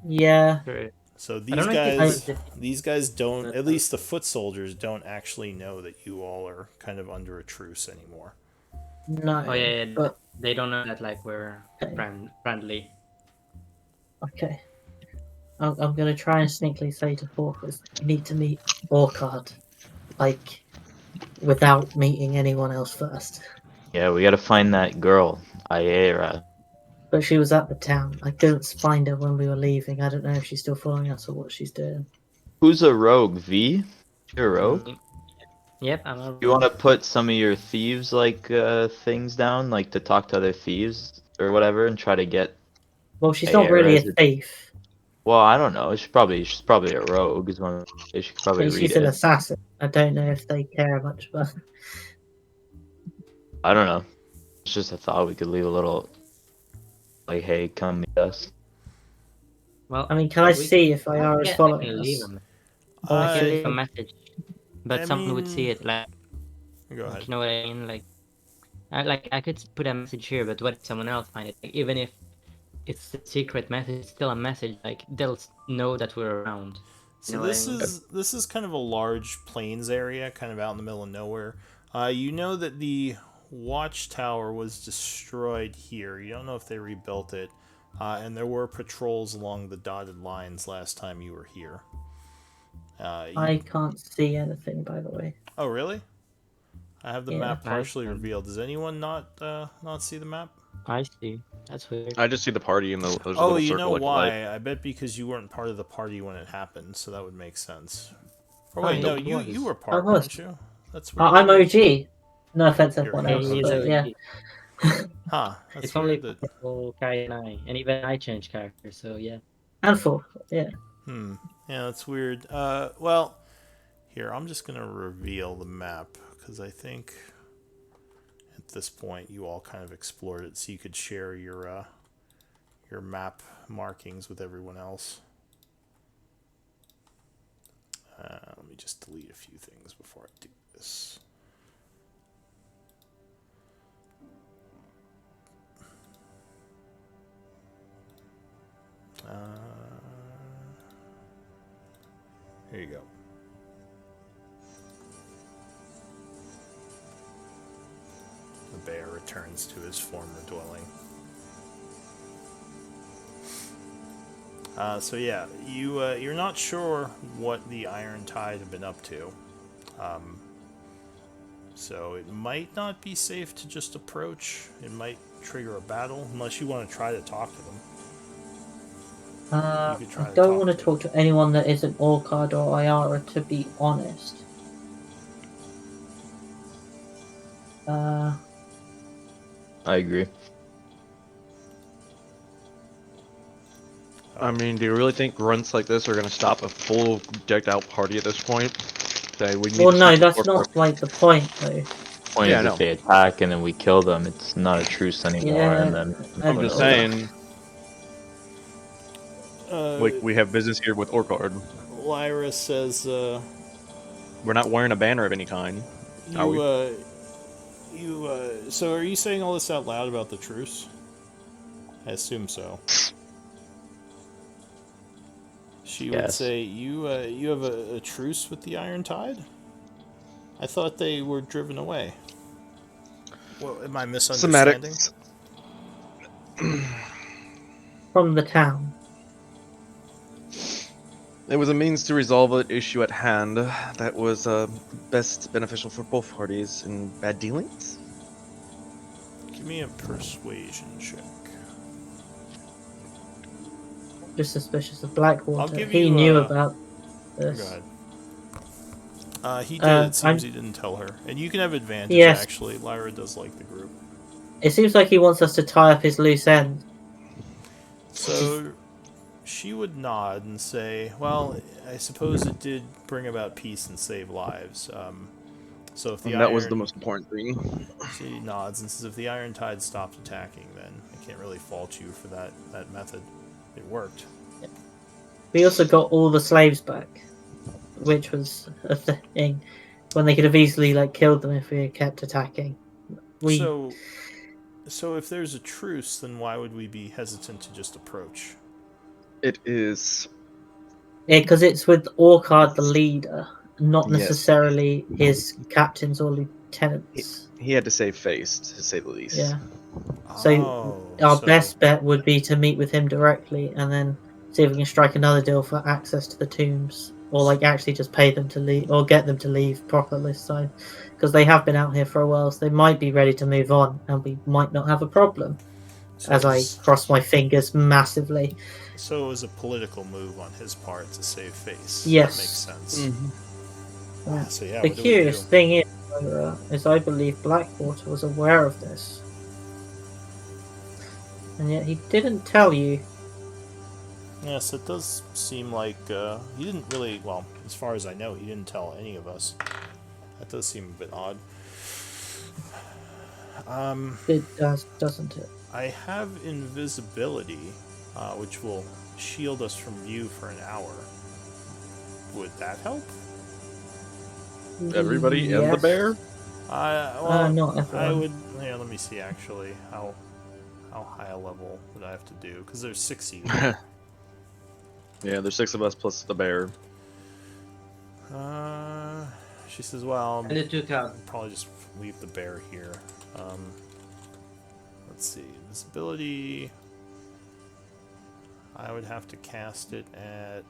Yeah. sure. So I these don't know if guys, he- these guys don't, at least the foot soldiers don't actually know that you all are kind of under a truce anymore. No. Oh yeah, But they don't know that like we're Okay. friendly. okay. I'm gonna try and sneakily say to Porkers, you need to meet Orcard, like, without meeting anyone else first. Yeah, we gotta find that girl, Aera. But she was at the town. I couldn't find her when we were leaving. I don't know if she's still following us or what she's doing. Who's a rogue? V? You're a rogue? Mm, Yep, I'm a You want to put some of your thieves like things down, like to talk to other thieves or whatever, and try to get. Well, she's Hey, not really a Erez, thief. well, I don't know. She's probably a rogue. Is one. She could probably But read she's an it. assassin. I don't know if they care much about. I don't know. It's just a thought we could leave a little. Like, hey, come meet us. Well, I mean, can I we see if I Ayara is can following leave us? a Oh, I I can can leave a leave. message, but I someone would see mean- it. Like, Go ahead. you know what I mean? Like I could put a message here, but what if someone else find it? Like, even if it's a secret message, it's still a message. Like they'll know that we're around. So You know what I this mean? this is kind of a large plains area, kind of out in the middle of nowhere. You know that the watchtower was destroyed here. You don't know if they rebuilt it, and there were patrols along the dotted lines last time you were here. I can't see anything, by the way. Oh, really? I have the Yeah. map partially I- revealed. Does anyone not see the map? I see. That's weird. I just see the party and there's a Oh, little you circle know like a light. why? I bet because you weren't part of the party when it happened, so that would make sense. Or Oh, wait, no, it you was. were part, was. weren't you? That's weird. I'm OG. No offense, You're everyone Hey, else, he's but yeah. Huh? That's It's only weird. That... for Kai and I, and even I changed characters. So yeah. And 4, yeah. Yeah, that's weird. Well, here I'm just gonna reveal the map because I think at this point you all kind of explored it, so you could share your map markings with everyone else. Let me just delete a few things before I do this. Here you go. The bear returns to his former dwelling. So yeah, you're not sure what the Iron Tide have been up to. So it might not be safe to just approach. It might trigger a battle unless you want to try to talk to them. I You could try to don't talk want to to talk to anyone that isn't Orcard or Ayara, to be honest. I agree. I mean, do you really think grunts like this are going to stop a full decked out party at this point? That we need Well, to no, sneak that's before- not like the point, though. Point Yeah, is I know. if they attack and then we kill them, it's not a truce anymore. Yeah, And then I I'm don't just know. saying, we have business here with Orcard. Lyra says, We're not wearing a banner of any kind. Are we? So are you saying all this out loud about the truce? I assume so. She would Yes. say, you have a truce with the Iron Tide? I thought they were driven away. Well, am I misunderstanding? Somatics. From the town. It was a means to resolve an issue at hand that was best beneficial for both parties in bad dealings. Give me a persuasion check. Just suspicious of Blackwater. give He you, knew about this. Go ahead. He did. It seems I'm- he didn't tell her. And you can have advantage, Yes. actually. Lyra does like the group. It seems like he wants us to tie up his loose end. So she would nod and say, well, I suppose it did bring about peace and save lives. So if the And that was the Iron- most important thing. She nods and says, if the Iron Tide stopped attacking, then I can't really fault you for that method. It worked. We also got all the slaves back, which was a thing. When they could have easily killed them if we had kept attacking. So if there's a truce, then why would we be hesitant to just approach? It is. Yeah, because it's with Orcard the leader, not Yes. necessarily his captains or lieutenants. He had to save face, to say the least. Yeah. So our best bet would be to meet with him directly and then see if we can strike another deal for access to the tombs, or actually just pay them to leave, or get them to leave proper this time, because they have been out here for a while, so they might be ready to move on, and we might not have a problem. As I cross my fingers massively. So it was a political move on his part to save face. Yes. That makes sense. So yeah, The what do we curious do? thing is I believe Blackwater was aware of this, and yet he didn't tell you. Yes, it does seem like he didn't really. Well, as far as I know, he didn't tell any of us. That does seem a bit odd. It does, doesn't it? I have invisibility, which will shield us from view for an hour. Would that help? Everybody and the Yes. bear? Well, Not I everyone. would. Yeah, let me see. Actually, how high a level would I have to do? Because there's 60. Yeah, there's 6 of us plus the bear. She says, "Well, And the 2 cub. probably just leave the bear here." Let's see, visibility. I would have to cast it at.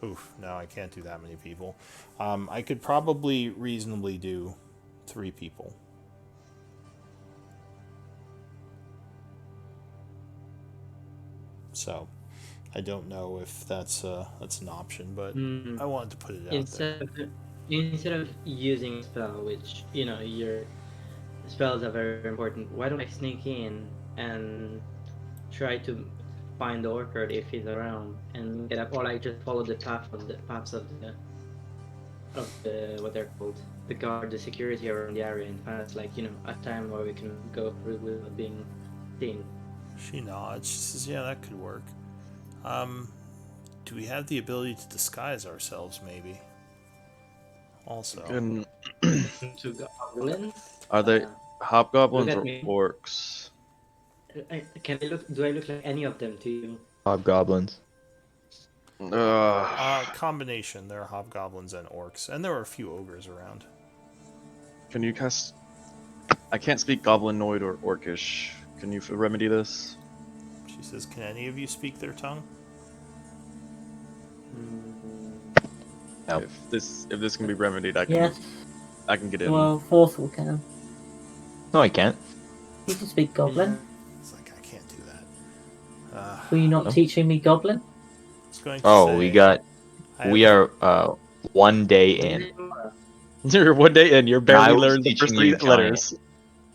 Oof, no, I can't do that many people. I could probably reasonably do 3 people. So, I don't know if that's an option, but I wanted to put it out there. Instead of using a spell, which your spells are very important, why don't I sneak in and try to find the orchard if he's around and get up, or like just follow the paths of the what they're called, the guard, the security around the area, and find us like a time where we can go through without being seen. She nods. She says, "Yeah, that could work." Do we have the ability to disguise ourselves, maybe? Also, And To goblins. are they hobgoblins Look or at me. orcs? Can I look? Do I look like any of them to you? Hobgoblins. combination. There are hobgoblins and orcs, and there are a few ogres around. Can you cast... I can't speak goblinoid or orcish. Can you remedy this? She says, "Can any of you speak their tongue?" No. If this can be remedied, I can Yes. I can get in. Well, Forceful can. No, I can't. You can speak Goblin. It's like, I can't do that. Were you not No. teaching me Goblin? I was going to Oh, say, we are 1 day in. You're 1 day in. You're I barely was learned the first teaching 3 you giant. letters.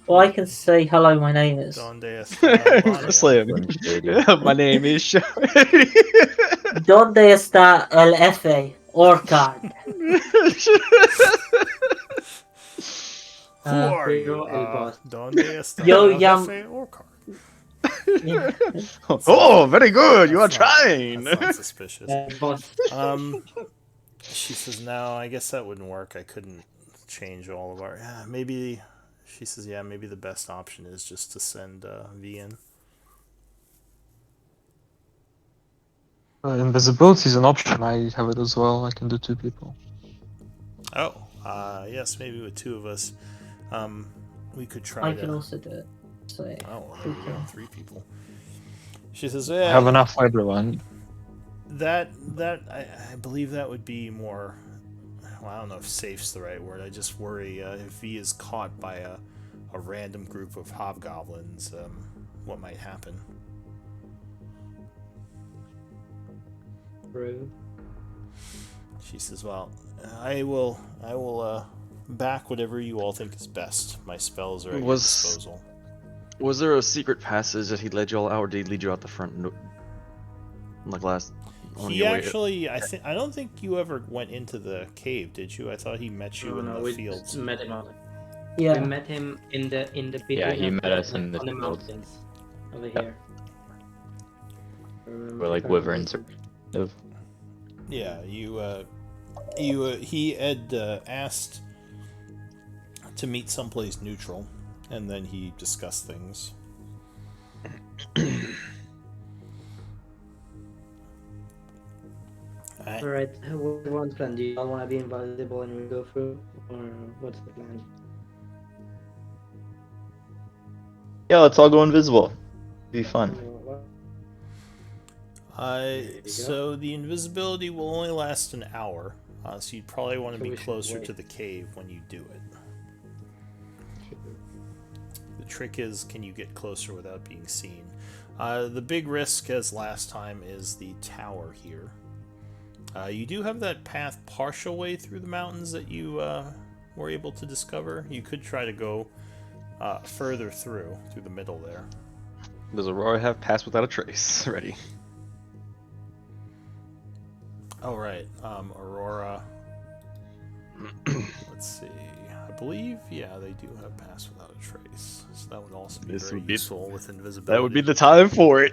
Well, I can say hello. My name is. Donde Slim. Slim Shady. My name is ¿Dónde está el F? Orchard. Who are you? Pedro el boss. Donde está Yo el llamo- jefe Orcar? Yeah. Oh, very good. You are That's not- trying. That's not suspicious. Boss. She says, "No, I guess that wouldn't work. I couldn't change all of our. Yeah, maybe." She says, "Yeah, maybe the best option is just to send V in." Invisibility is an option. I have it as well. I can do 2 people. Oh, yes, maybe with 2 of us, we could try I to. can also do it. So. Oh, there we go, 3 people. She says, I "Yeah, have enough for everyone. that I believe that would be more. Well, I don't know if safe's the right word. I just worry if V is caught by a random group of hobgoblins, what might happen." Bro. She says, "Well, I will back whatever you all think is best. My spells are at your disposal." Was there a secret passage that he led you all out, or did he lead you out the front? Like last. on He your way- actually, I don't think you ever went into the cave, did you? I thought he met you in the we fields. met him on. Yeah. We met him in the Yeah, he beginning met of us in the on the fields. mountains over Yep. here. We're like wyverns. Yeah, he had asked to meet someplace neutral, and then he discussed things. Alright, what's the plan? Do you all want to be invisible and we go through? Or what's the plan? Yeah, let's all go invisible. Be fun. So the invisibility will only last an hour, so you'd probably want to So be we should closer wait. to the cave when you do it. The trick is, can you get closer without being seen? The big risk, as last time, is the tower here. You do have that path partial way through the mountains that you were able to discover. You could try to go further through the middle there. Does Aurora have Pass Without a Trace ready? Oh, right. Aurora. Let's see. I believe, yeah, they do have Pass Without a Trace. So that would also be This very would be- useful with invisibility. That would be the time for it.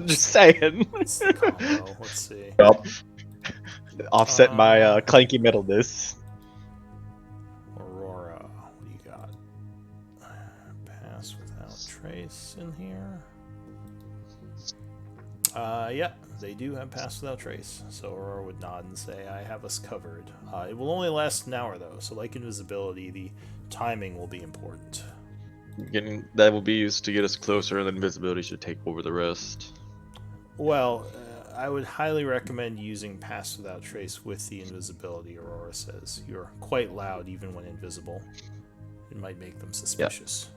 Just saying. What's the combo? Let's see. Offset my clanky metalness. Aurora. What do you got? Pass Without Trace in here. Yeah, they do have Pass Without Trace. So Aurora would nod and say, I have us covered. It will only last an hour, though. So like invisibility, the timing will be important. That will be used to get us closer, and then invisibility should take over the rest. Well, I would highly recommend using Pass Without Trace with the invisibility, Aurora says. You're quite loud even when invisible. It might make them suspicious.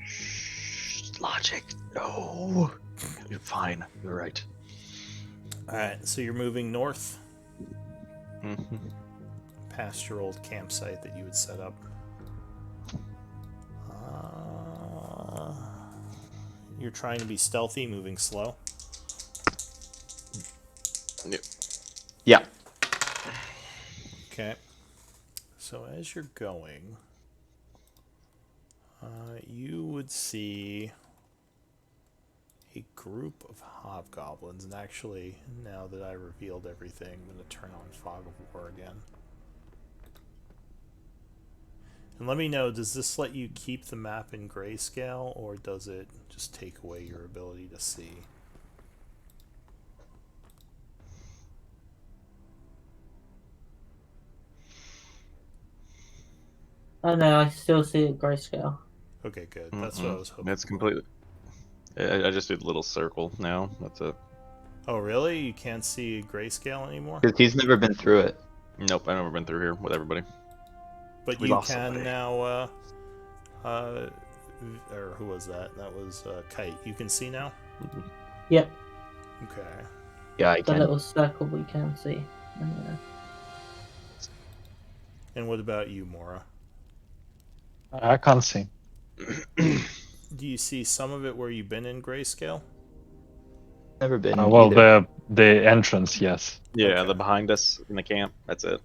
Shh, logic. No. You're fine. You're right. Alright, so you're moving north Mm-hmm. past your old campsite that you had set up. You're trying to be stealthy, moving slow. Yeah. Okay. So as you're going, you would see a group of hobgoblins. And actually, now that I revealed everything, I'm going to turn on Fog of War again. And let me know, does this let you keep the map in grayscale, or does it just take away your ability to see? Oh no, I still see it grayscale. Okay, good. That's what I was hoping. That's for. completely. I just do the little circle now. That's it. Oh, really? You can't see grayscale anymore? Because he's never been through it. Nope, I've never been through here with everybody. But We you lost can somebody. now, or who was that? That was Kite. You can see now? Yep, Okay. Yeah, I the can. little circle we can see. Yeah. And what about you, Mora? I can't see. Do you see some of it where you've been in grayscale? Never been Well, either. the entrance, yes. Yeah, Okay. the behind us in the camp. That's it.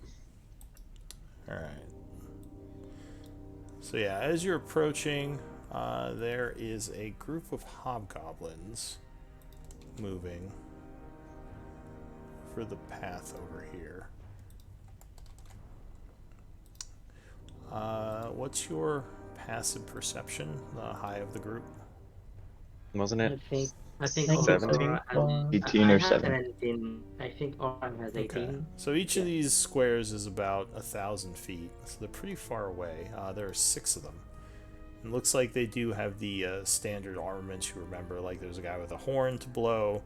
Alright. So yeah, as you're approaching, there is a group of hobgoblins moving for the path over here. What's your passive perception, the high of the group? Wasn't it? I think Thank you, 17? Aurora has 18 I or have 7. 17. I think Aurora has 18. Okay. So each of these squares is about 1,000 feet, so they're pretty far away. There are 6 of them. It looks like they do have the standard armaments you remember, like there's a guy with a horn to blow,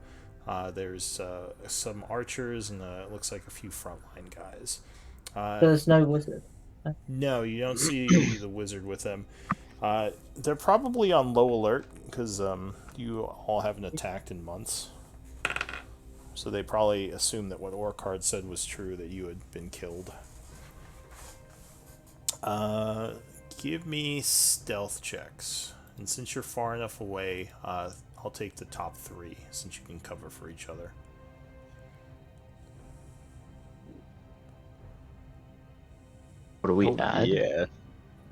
there's some archers, and it looks like a few frontline guys. There's no wizard. No, you don't see the wizard with them. They're probably on low alert, because you all haven't attacked in months. So they probably assumed that what Orcard said was true, that you had been killed. Give me stealth checks. And since you're far enough away, I'll take the top 3, since you can cover for each other. What do we add? Yeah.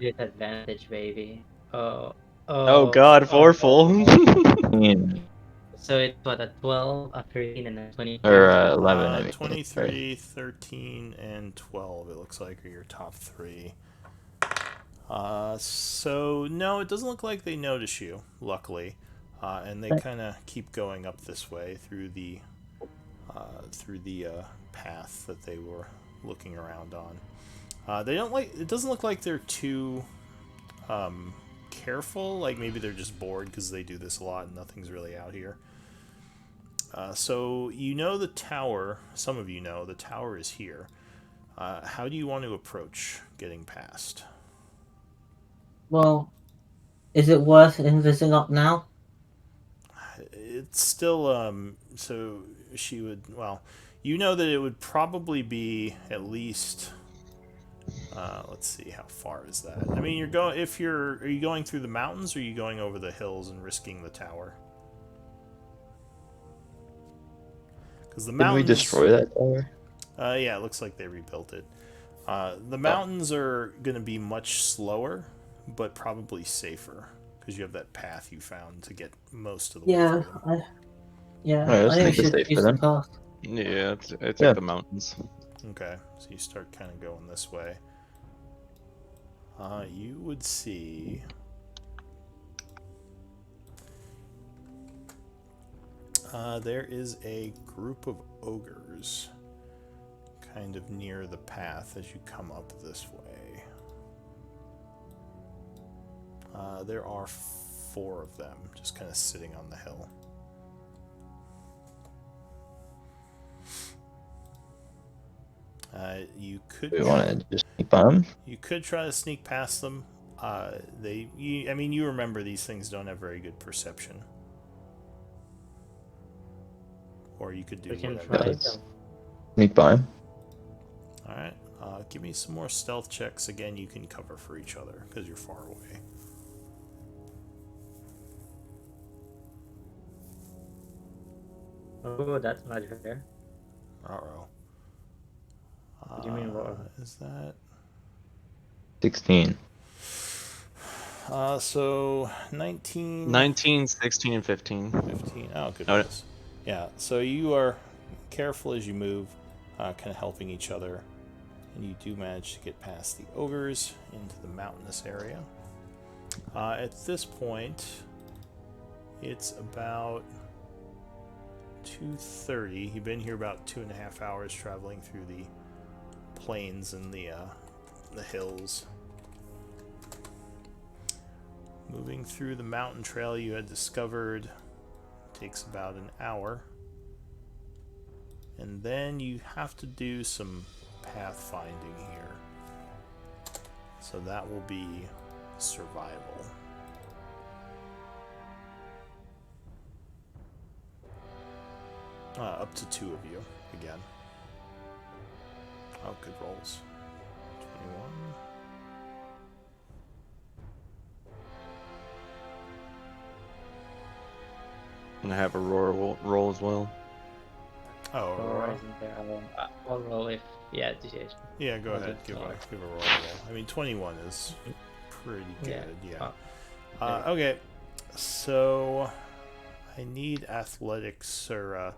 Disadvantage, baby. Oh God, Forful. So it's what, a 12, a 13, and a 22? Or 11, I mean. 23, 13, and 12, it looks like, are your top 3. So, no, it doesn't look like they notice you, luckily. And they kind of keep going up this way through the path that they were looking around on. They don't like. It doesn't look like they're too careful. Like maybe they're just bored because they do this a lot and nothing's really out here. So you know the tower. Some of you know the tower is here. How do you want to approach getting past? Well, Is it worth invising up now? It's still so she would, well, you know that it would probably be at least let's see, how far is that? I mean, are you going through the mountains, or are you going over the hills and risking the tower? Because the Didn't mountains, we destroy that tower? yeah, it looks like they rebuilt it. The mountains are going to be much slower, but probably safer, because you have that path you found to get most of the way Yeah, through them. Alright, let's I think we make it should safer use the then. path. Yeah, it's Yeah. like the mountains. Okay, so you start kind of going this way. You would see there is a group of ogres kind of near the path as you come up this way. There are 4 of them just kind of sitting on the hill. You could We want to just sneak by them? You could try to sneak past them. I mean, you remember these things don't have very good perception. Or you could do We can whatever. try. Let's sneak by them. Alright, give me some more stealth checks. Again, you can cover for each other, because you're far away. Oh, that's much better. Uh-oh. What do you mean, what? Is that... 16. So 19... 19, 16, and 15. 15. Oh, Oh, goodness. Yeah, so you are careful as you move, kind of helping each other, and you do manage to get past the ogres into the mountainous area. At this point, it's about 2:30. You've been here about 2.5 hours traveling through the plains and the hills. Moving through the mountain trail you had discovered takes about an hour. And then you have to do some pathfinding here. So that will be survival. Up to 2 of you again. Oh, good rolls. 21. And I have Aurora roll as well. Oh, Aurora. Isn't there? I'll roll if association. Yeah, go I'll ahead. do Give Aurora. a roll. I mean, 21 is pretty good. Yeah. Yeah. Okay. So I need athletics, or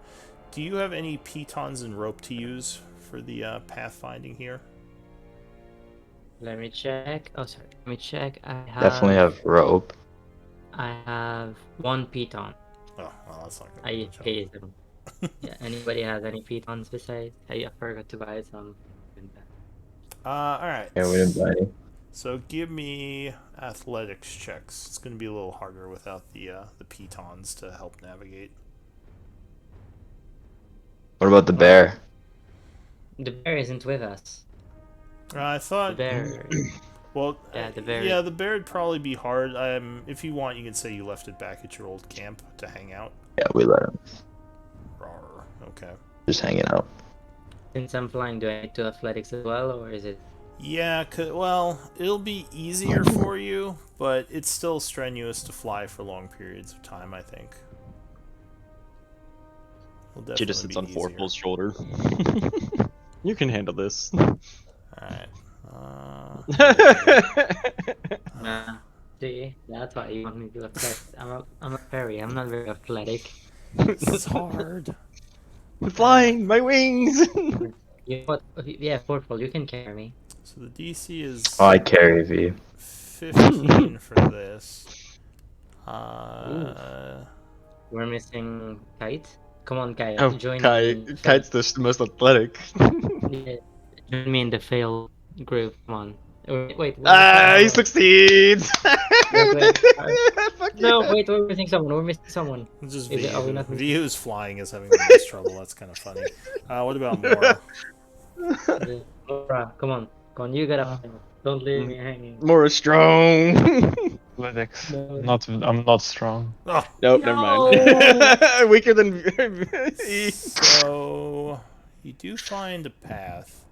do you have any pitons and rope to use for the pathfinding here? Let me check. Oh, sorry. Let me check. I have Definitely have rope. I have 1 piton. Oh, well, that's not I good. hate them. Yeah. Anybody has any pitons besides? I forgot to buy some. All right. Yeah, we didn't buy any. So give me athletics checks. It's going to be a little harder without the pitons to help navigate. What about the bear? The bear isn't with us. I The thought. bear. Well, Yeah, the bear. Yeah, the bear would probably be hard. If you want, you can say you left it back at your old camp to hang out. Yeah, we let him. Rawr. Okay. Just hanging out. Since I'm flying, do I need to athletics as well, or is it? Yeah, well, it'll be easier for you, but it's still strenuous to fly for long periods of time, I think. It'll She just definitely sits on be easier. Forpal's shoulder. You can handle this. Alright. Nah. See, that's why you want me to athletics. I'm a fairy. I'm not very athletic. It's hard. I'm flying, my wings. You know what? Yeah, Fortful, you can carry me. So the DC is Oh, I carry V. 15 for this. We're missing Kite. Come on, Kite. Oh, Join Kai, me. Kite's the most athletic. Yeah, join me in the fail group. Come on. Wait. He succeeds. Wait. Fuck No, yeah. wait. We're missing someone. We're missing someone. It's just Is it- are we View. not- View's flying is having the most trouble. That's kind of funny. What about Mora? Laura, come on. You gotta. Don't leave me hanging. More strong. Athletics. No. I'm not strong. Oh, Nope, never mind. Weaker than. so you do find a path.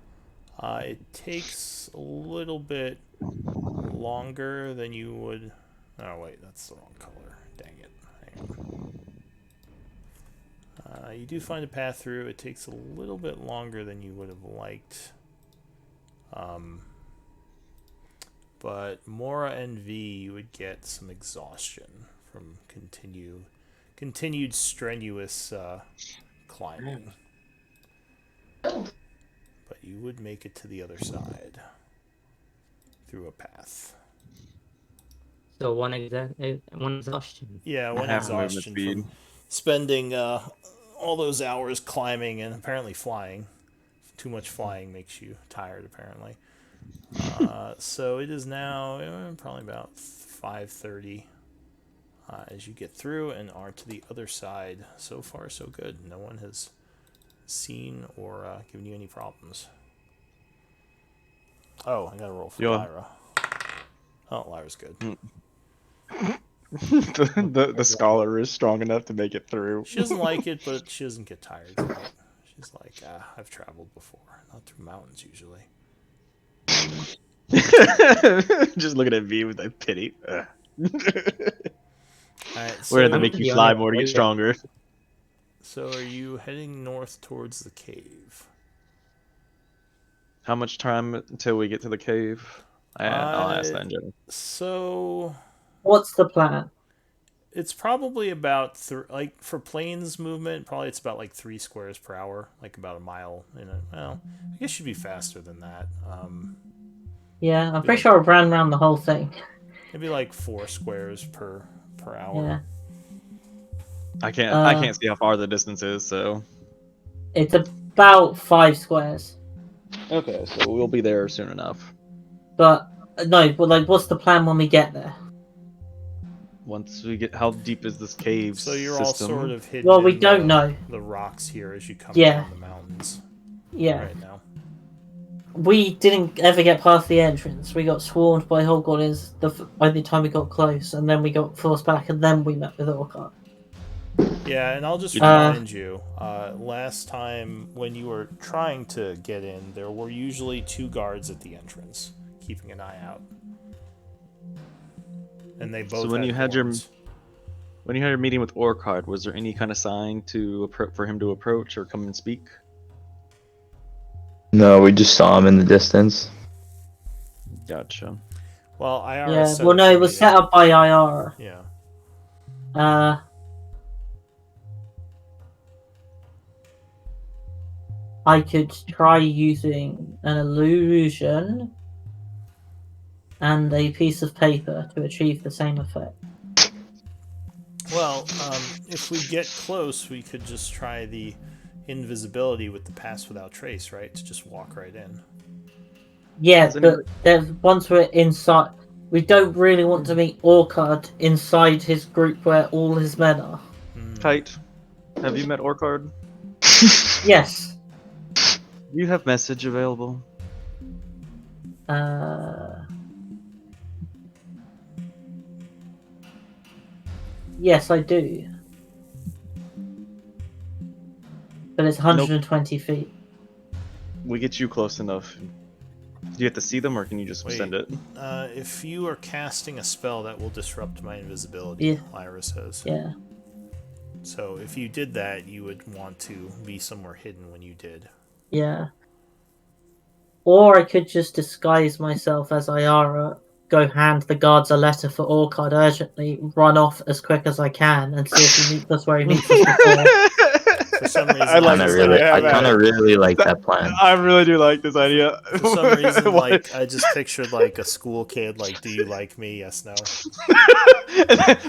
It takes a little bit longer than you would. Oh wait, that's the wrong color. Dang it. Hang on. You do find a path through. It takes a little bit longer than you would have liked. But Mora and V, you would get some exhaustion from continued strenuous climbing. But you would make it to the other side through a path. So one exhaustion. Yeah, one Half movement exhaustion speed. from spending all those hours climbing and apparently flying. Too much flying makes you tired, apparently. So it is now probably about 5:30 as you get through and are to the other side. So far, so good. No one has seen or given you any problems. Oh, I gotta roll for Lyra. Oh, Lyra's good. the scholar is strong enough to make it through. She doesn't like it, but she doesn't get tired from it. She's like, I've traveled before. Not through mountains, usually. Just looking at V with that pity. Alright, We're gonna so, make you fly more to get stronger. so are you heading north towards the cave? How much time until we get to the cave? I'll ask that in general. So What's the plan? it's probably about like for planes movement, probably it's about like 3 squares per hour, like about a mile in a. Well, I guess you'd be faster than that. Yeah, I'm pretty sure I ran around the whole thing. Maybe like 4 squares per hour. Yeah. I can't see how far the distance is, so. It's about 5 squares. Okay, so we'll be there soon enough. But like, what's the plan when we get there? Once we get, how deep is this cave So you're system? all sort of hidden. Well, we in don't know. the rocks here as you come Yeah. down the mountains. Yeah. Right now. We didn't ever get past the entrance. We got swarmed by hobgoblins by the time we got close, and then we got forced back, and then we met with Orcard. Yeah, and I'll just remind you, last time when you were trying to get in, there were usually 2 guards at the entrance, keeping an eye out. And they both. So when had you had horns. your meeting with Orcard, was there any kind of sign for him to approach or come and speak? No, we just saw him in the distance. Gotcha. Well, IR. Yeah, well, no, it was set up by IR. Yeah. I could try using an illusion and a piece of paper to achieve the same effect. Well, if we get close, we could just try the invisibility with the pass without trace, right? To just walk right in. Yeah, Does but once we're inside, we don't really want to meet Orcard inside his group where all his men are. Kite, have you met Orcard? Yes. Do you have message available? Yes, I do. But it's 120 feet. We get you close enough. Do you have to see them, or can you just Wait. send it? If you are casting a spell, that will disrupt my invisibility, Yeah. Lyra says. Yeah. So if you did that, you would want to be somewhere hidden when you did. Yeah. Or I could just disguise myself as Ayara, go hand the guards a letter for Orcard urgently, run off as quick as I can, and see if he meets us where he meets us before. For some reason, I like I this really, idea. I kind of really like that plan. I really do like this idea. For some reason, Why- like I just pictured like a school kid, like, "Do you like me? Yes, no."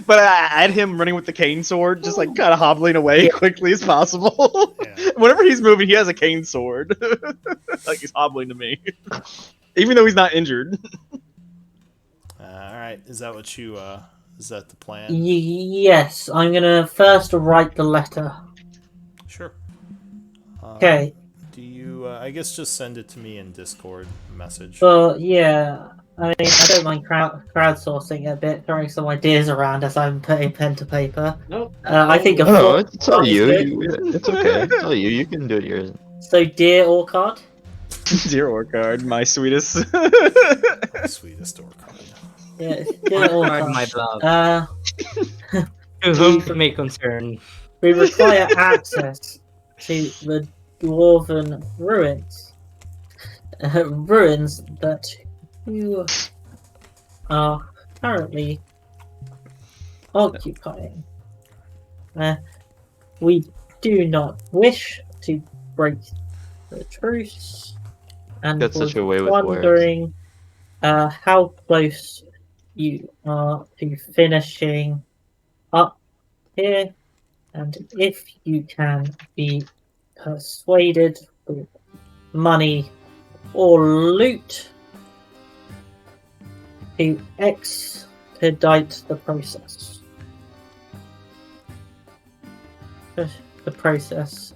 But I had him running with the cane sword, just like kind of hobbling away quickly as possible. Yeah. Whenever he's moving, he has a cane sword, like he's hobbling to me, even though he's not injured. All right, is that what you? Is that the plan? Yes, I'm gonna first write the letter. Sure. Okay. Do you? I guess just send it to me in Discord message. But yeah, I mean, I don't mind crowdsourcing a bit, throwing some ideas around as I'm putting pen to paper. Nope. I think a No, fort it's all is you. good. It's okay. It's all you. You can do it yours. So, dear Orcard, Dear Orcard, my sweetest. My sweetest Orcard. yeah, dear Orcard, my Orcard, love. To whom it may concern. we require access to the dwarven ruins. Ruins that you are currently occupying. We do not wish to break the truce, and Got such was a way with words. wondering how close you are to finishing up here, and if you can be persuaded with money or loot to expedite the process. The process.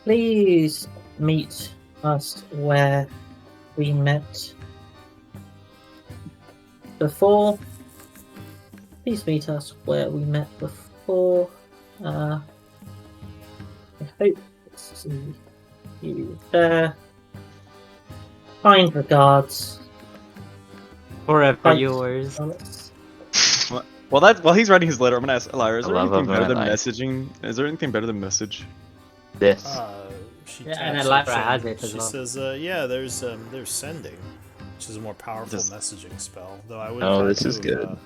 Please meet us where we met before. Please meet us where we met before. I hope to see you there. Kind regards. Forever Thanks. yours. Alex. While he's writing his letter, I'm gonna ask Lyra, is The there love anything of better my than life. messaging? Is there anything better than message? This. She Yeah, and taps Lyra her has chin. it as She well. says, "Yeah, there's sending, which is a more powerful This- messaging spell. Though I would Oh, have this to is have, good.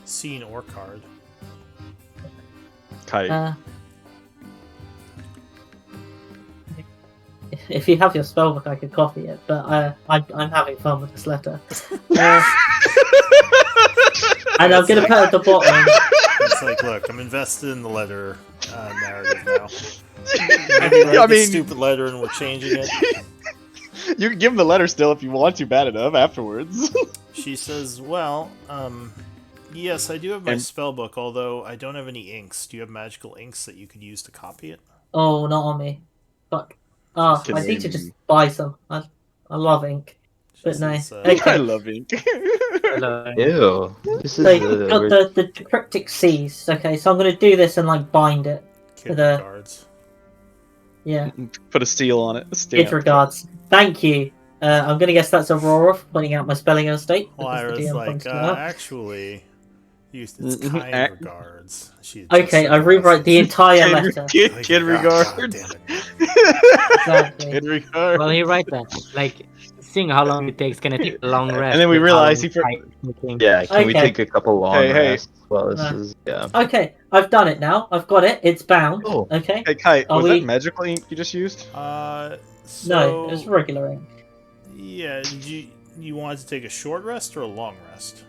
Seen Orcard. Kite. If you have your spellbook, I could copy it, but I'm having fun with this letter. And I'm going to put at the bottom. It's like, look, I'm invested in the letter narrative now. Maybe write I this mean- stupid letter and we're changing it. You can give him the letter still if you want to bad enough afterwards. She says, "Well, yes, I do have my And- spellbook, although I don't have any inks. Do you have magical inks that you could use to copy it?" Oh, not on me. Fuck. Oh, Can I need to we- just buy some. I love ink. She But no. says, Okay. I love ink. Hello. Ew. This is So you've got weird. the cryptic C's. Okay, so I'm going to do this and like bind it. Kid the- regards. Yeah. Put a seal on it. A Kid stamp. regards. Thank you. I'm going to guess that's Aurora for pointing out my spelling mistake. because the Lyra's DM like, pointed it out. actually, it's kind Ac- regards. She had just Okay, said I rewrite the entire Kid, letter. kid, Like, kid God regards. damn it. Exactly. Kid regards. Well, he writes that. Like, seeing how long it takes, gonna take a long rest. And then we with how realize long he for- it's taking. Yeah, can we Okay. take a couple long Hey, hey. rests? Well, this Uh, is yeah. Okay, I've done it now. I've got it. It's bound. Oh. Okay. Hey, Kite, Are was we- that magical ink you just used? So, No, it was regular ink. yeah, you wanted to take a short rest or a long rest?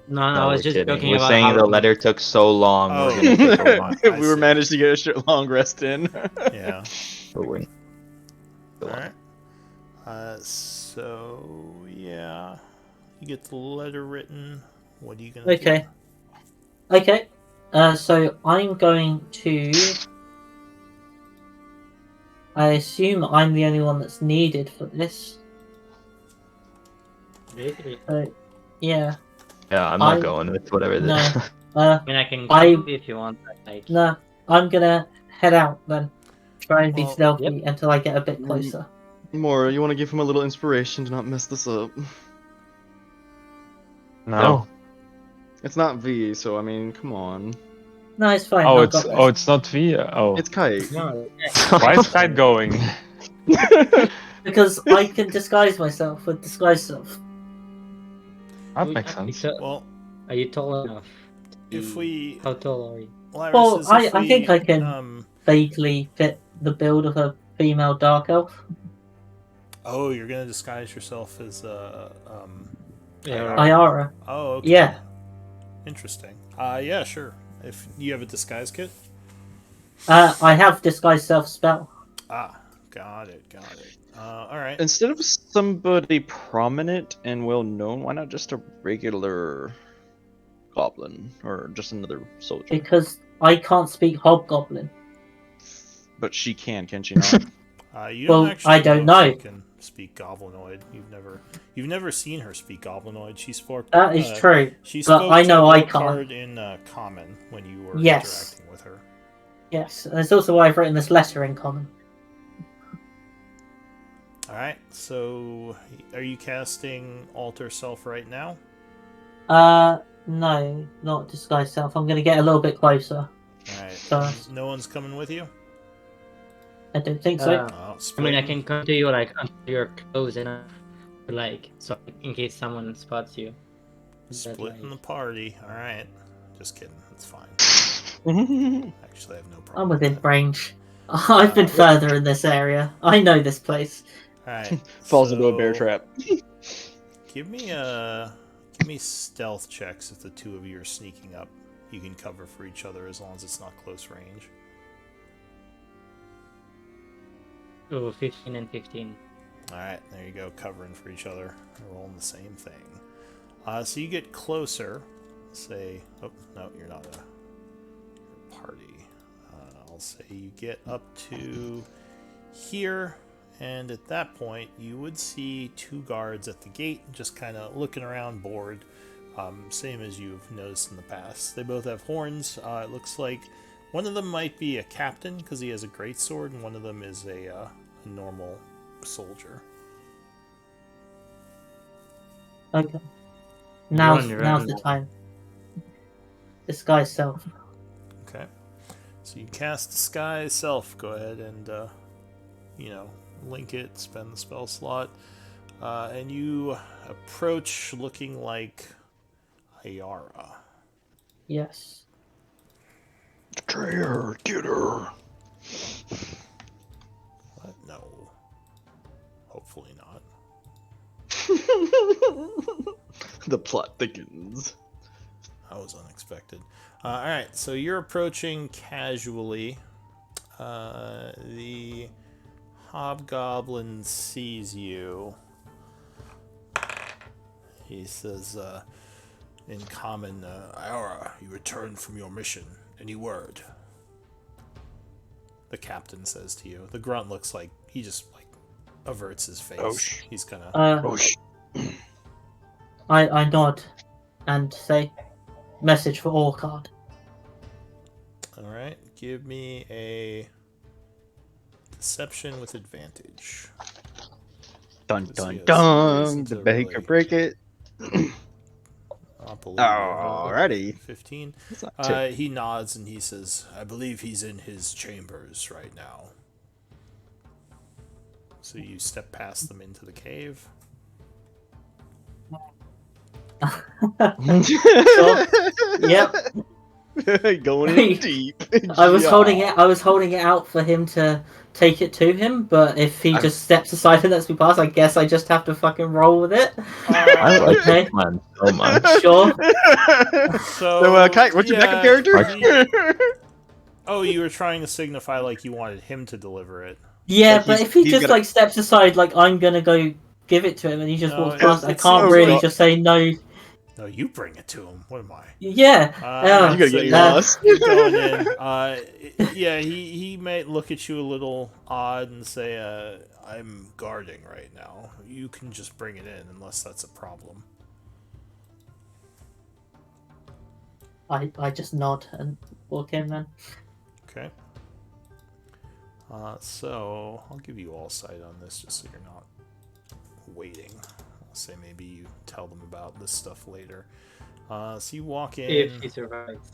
No, No, I was we're just kidding. joking We're about saying how the long- letter took so long. Oh. We're gonna take a long. I We were see. managed to get a long rest in. Yeah. But wait. Go on. Alright. So, yeah. You get the letter written. What are you going to do? Okay. Okay. So I'm going to. I assume I'm the only one that's needed for this. Basically, Yeah. Yeah, I'm I'm- not going with whatever No. this. Uh, I mean, I can I- copy if you want. But, like, no. I'm gonna head out then. Try and be Well, stealthy until I get a bit closer. Mora, you want to give him a little inspiration to not mess this up? No. It's not V, so I mean, come on. No, it's fine. Oh, I've it's got this. it's not V. Oh, It's Kite. no, why is Kite going? Because I can disguise myself with disguise self. That makes sense. So, Well, are you tall enough? if we... How tall are you? Lyra Well, says I if think we, I can- Vaguely fit the build of a female dark elf. Oh, you're going to disguise yourself as Yeah. Iara. Oh, okay. Yeah. Interesting. Yeah, sure. If you have a disguise kit? I have disguise self spell. Ah, got it. Alright. Instead of somebody prominent and well known, why not just a regular goblin or just another soldier? Because I can't speak hobgoblin. But she can she not? You Well, don't actually I don't know if know. she can speak Goblinoid. You've never seen her speak Goblinoid. She spoke. That is true. She But spoke I to know I Orcard can't. in Common when you were Yes. interacting with her. Yes, and it's also why I've written this letter in common. All right. So, are you casting Alter Self right now? No, not disguise self. I'm going to get a little bit closer. All right. First. No one's coming with you. I don't think so. Oh, I mean, I splitting. can come to you like until you're close enough, like so in case someone spots you. Splitting the party. All right. Just kidding. It's fine. Actually, I have no problem. I'm within with that. range. I've been further in this area. I know this place. All right. Falls into a bear so trap. Give me stealth checks if the two of you are sneaking up. You can cover for each other as long as it's not close range. Oh, 15 and 15. Alright, there you go, covering for each other. We're rolling the same thing. So you get closer. Say, oh, no, you're not a party. I'll say you get up to here, and at that point, you would see two guards at the gate, just kind of looking around bored. Same as you've noticed in the past. They both have horns. It looks like one of them might be a captain because he has a great sword, and one of them is a normal soldier. Okay. Now's Run. the time. Disguise self. Okay. So you cast Disguise Self. Go ahead and, link it, spend the spell slot. And you approach looking like Ayara. Yes. Betrayer, get her. But no. Hopefully not. The plot thickens. That was unexpected. Alright, so you're approaching casually. The hobgoblin sees you. He says, in common, Ayara, you returned from your mission. Any word? The captain says to you. The grunt looks like he just averts his face. He's kind of. I nod and say, message for Orcard. All right, give me a deception with advantage. Dun Let's dun see, this dun. isn't The a bank really- could break it. I'll believe you. Alrighty. 15. That's not too- He nods and he says, I believe he's in his chambers right now. So you step past them into the cave. Yep. Going in deep. I was Yeah. holding it out for him to take it to him, but if he I'm- just steps aside and lets me pass, I guess I just have to fucking roll with it. I like Okay. this man so much. Sure. So, Kite, what's your backup character? Oh, you were trying to signify like you wanted him to deliver it. Yeah, Like, but he's- if he he's just gonna- steps aside, like I'm gonna go give it to him, and he just No, walks past, I it can't seems really like- just say no. No, you bring it to him. What am I? Yeah. You gotta get you're- lost. You're going in. Yeah, he might look at you a little odd and say, I'm guarding right now. You can just bring it in unless that's a problem. I just nod and walk in then. Okay. So I'll give you all sight on this just so you're not waiting. I'll say maybe you tell them about this stuff later. So you walk in. If he survives.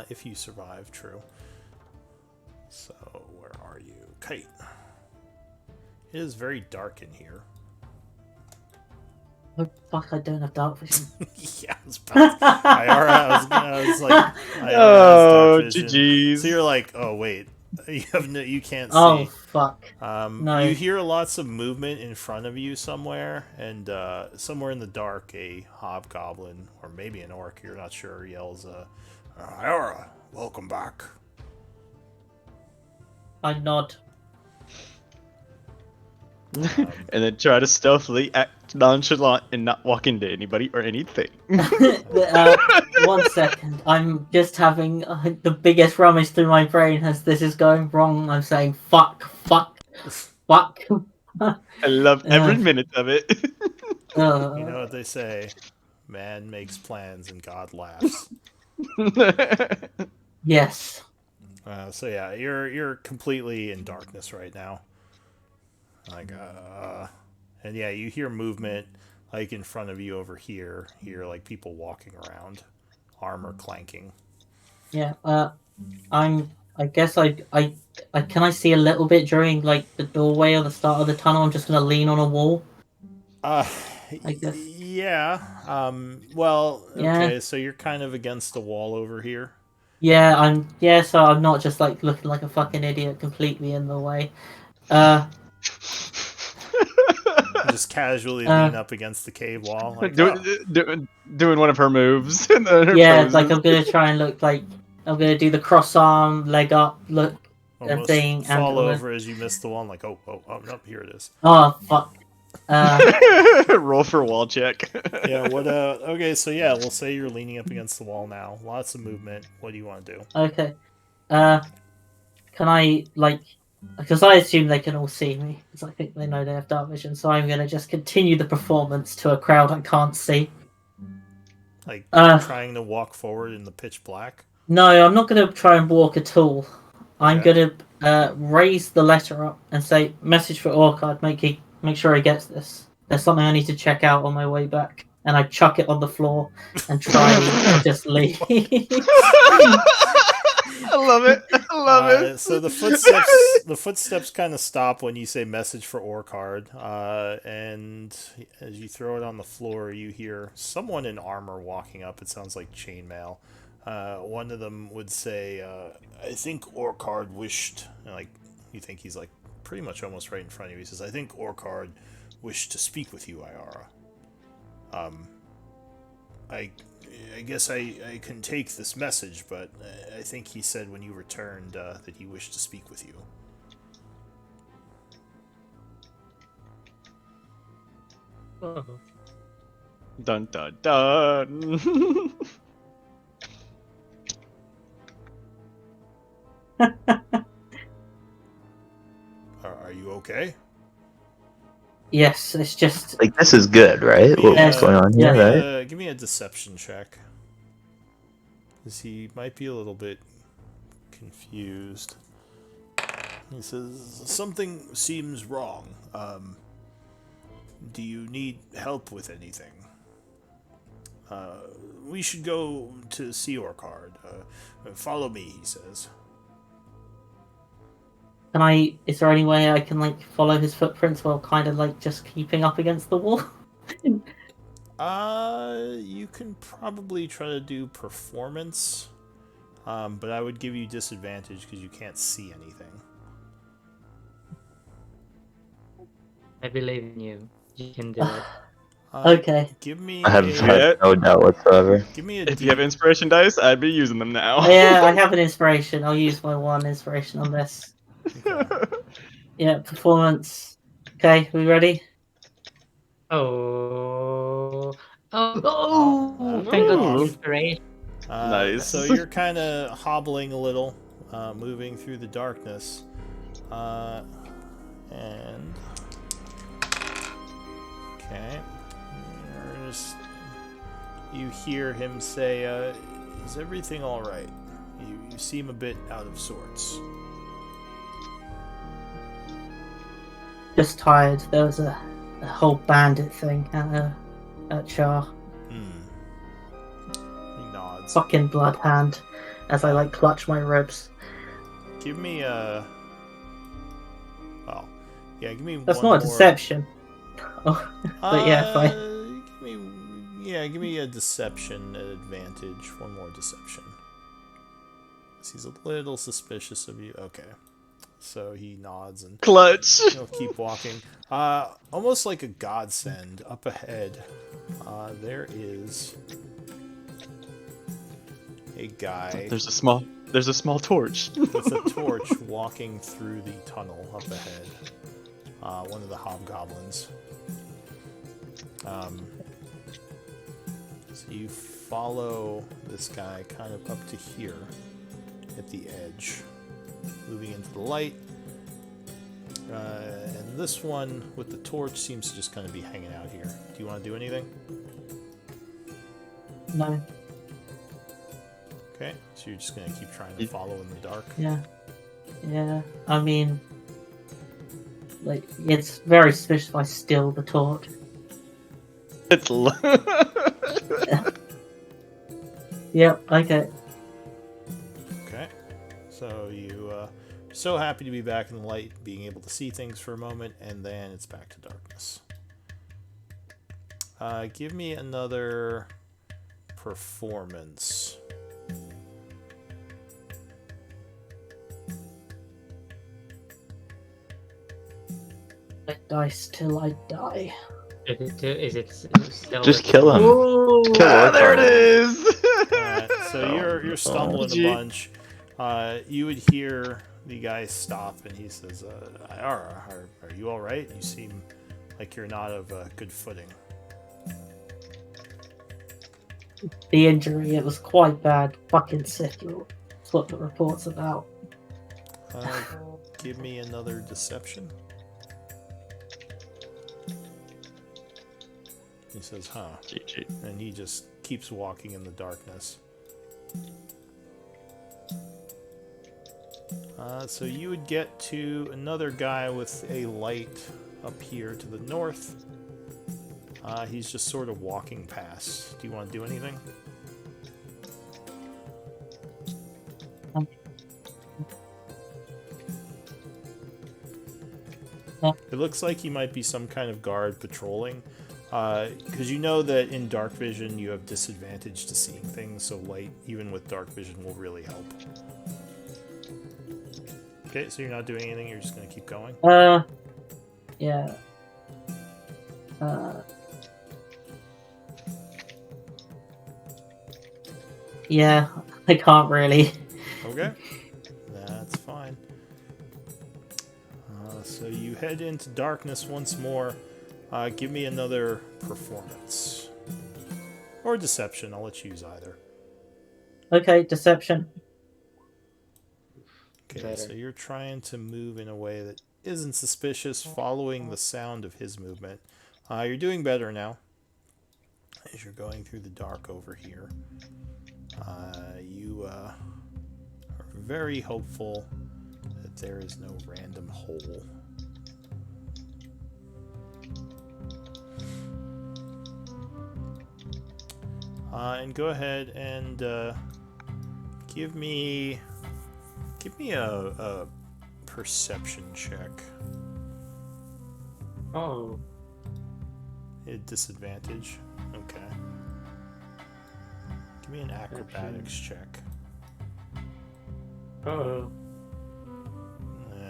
If you survive, true. So, where are you? Kite. It is very dark in here. Oh fuck! I don't have dark vision. Yeah, I was about to, I was like, IR has Oh, dark vision. GG's. So you're like, oh wait, you can't see. Oh fuck! No. You hear lots of movement in front of you somewhere, and somewhere in the dark, a hobgoblin or maybe an orc, you're not sure, yells, Iora, welcome back. I nod. And then try to stealthily act nonchalant and not walk into anybody or anything. 1 second. I'm just having the biggest rummage through my brain as this is going wrong. I'm saying fuck, fuck, fuck. I love every minute of it. You know what they say: man makes plans and God laughs. Yes. So yeah, you're completely in darkness right now. Like, and yeah, you hear movement like in front of you over here. Hear like people walking around, armor clanking. Yeah. I guess I can I see a little bit during like the doorway or the start of the tunnel. I'm just gonna lean on a wall. I guess. Yeah. Well, Yeah. okay. So you're kind of against the wall over here. Yeah. So I'm not just like looking like a fucking idiot completely in the way. You just casually lean up against the cave wall. Like, doing one of her moves. Yeah, like I'm gonna try and look like I'm gonna do the cross arm, leg up, look, almost thing, fall and over as you miss the wall. Like, oh, no, here it is. oh fuck. Roll for wall check. Yeah. What? Okay. So yeah, we'll say you're leaning up against the wall now. Lots of movement. What do you want to do? Okay. Can I like? Because I assume they can all see me, because I think they know they have dark vision. So I'm gonna just continue the performance to a crowd I can't see. Like trying to walk forward in the pitch black. No, I'm not gonna try and walk at all. I'm gonna raise the letter up and say, "Message for Orchard. Make sure he gets this. There's something I need to check out on my way back." And I chuck it on the floor and try to just leave. I love it. I love it. So the footsteps kind of stop when you say "message for Orchard," and as you throw it on the floor, you hear someone in armor walking up. It sounds like chainmail. One of them would say, "I think Orchard wished," and like you think he's like pretty much almost right in front of you. He says, "I think Orchard wished to speak with you, Iara. I guess I can take this message, but I think he said when you returned that he wished to speak with you." Dun dun dun. Are you okay? Yes, it's just Like, this is good, right? What's going on here, right? Give me a deception check. Because he might be a little bit confused. He says, "Something seems wrong. Do you need help with anything? We should go to see Orchard. Follow me," he says. Can I? Is there any way I can like follow his footprints while kind of like just keeping up against the wall? You can probably try to do performance, but I would give you disadvantage because you can't see anything. I believe in you. You can do it. Okay. Give me. I have no doubt whatsoever. Give me a. If you have inspiration dice, I'd be using them now. Yeah, I have an inspiration. I'll use my one inspiration on this. Yeah, performance. Okay, we ready? Oh, Oh, thank God off. for inspiration. Nice. So you're kind of hobbling a little, moving through the darkness, and okay, you hear him say, "Is everything all right? You seem a bit out of sorts." Just tired. There was a whole bandit thing at Chaur. He nods. Fucking blood hand. As I like clutch my ribs. Give me a. Well, yeah, give me. That's one not a more. Deception. Oh, but yeah, fine. Give me a deception advantage. One more deception. He's a little suspicious of you. Okay. So he nods and Clutch. he'll keep walking. Almost like a godsend. Up ahead, there is a guy There's a small torch. with a torch walking through the tunnel up ahead. one of the hobgoblins. So you follow this guy kind of up to here at the edge, moving into the light. And this one with the torch seems to just kind of be hanging out here. Do you want to do anything? No. Okay, so you're just going to keep trying to follow in the dark? Yeah. Yeah. I mean, like, it's very suspicious if I steal the torch. It's Yep, okay. Okay, so you so happy to be back in the light, being able to see things for a moment, and then it's back to darkness. Give me another performance. I dice till I die. Is it still Just kill him. Ooh. Kill there it Orphan. is. Alright, so you're stumbling a Gee. bunch. You would hear the guy stop, and he says, are you alright? You seem like you're not of good footing. The injury, it was quite bad. Fucking sick. That's what the report's about. Give me another deception. He says, huh. GG. And he just keeps walking in the darkness. So you would get to another guy with a light up here to the north. He's just sort of walking past. Do you want to do anything? It looks like he might be some kind of guard patrolling. Because you know that in dark vision you have disadvantage to seeing things, so light, even with dark vision, will really help. Okay, so you're not doing anything, you're just going to keep going? Yeah. Yeah, I can't really. Okay, that's fine. So you head into darkness once more. Give me another performance. Or deception, I'll let you use either. Okay, deception. Okay, so you're trying to move in a way that isn't suspicious, following the sound of his movement. You're doing better now, as you're going through the dark over here. You are very hopeful that there is no random hole. And go ahead and give me a perception check. Oh, At disadvantage. Okay. Give me an acrobatics check. oh.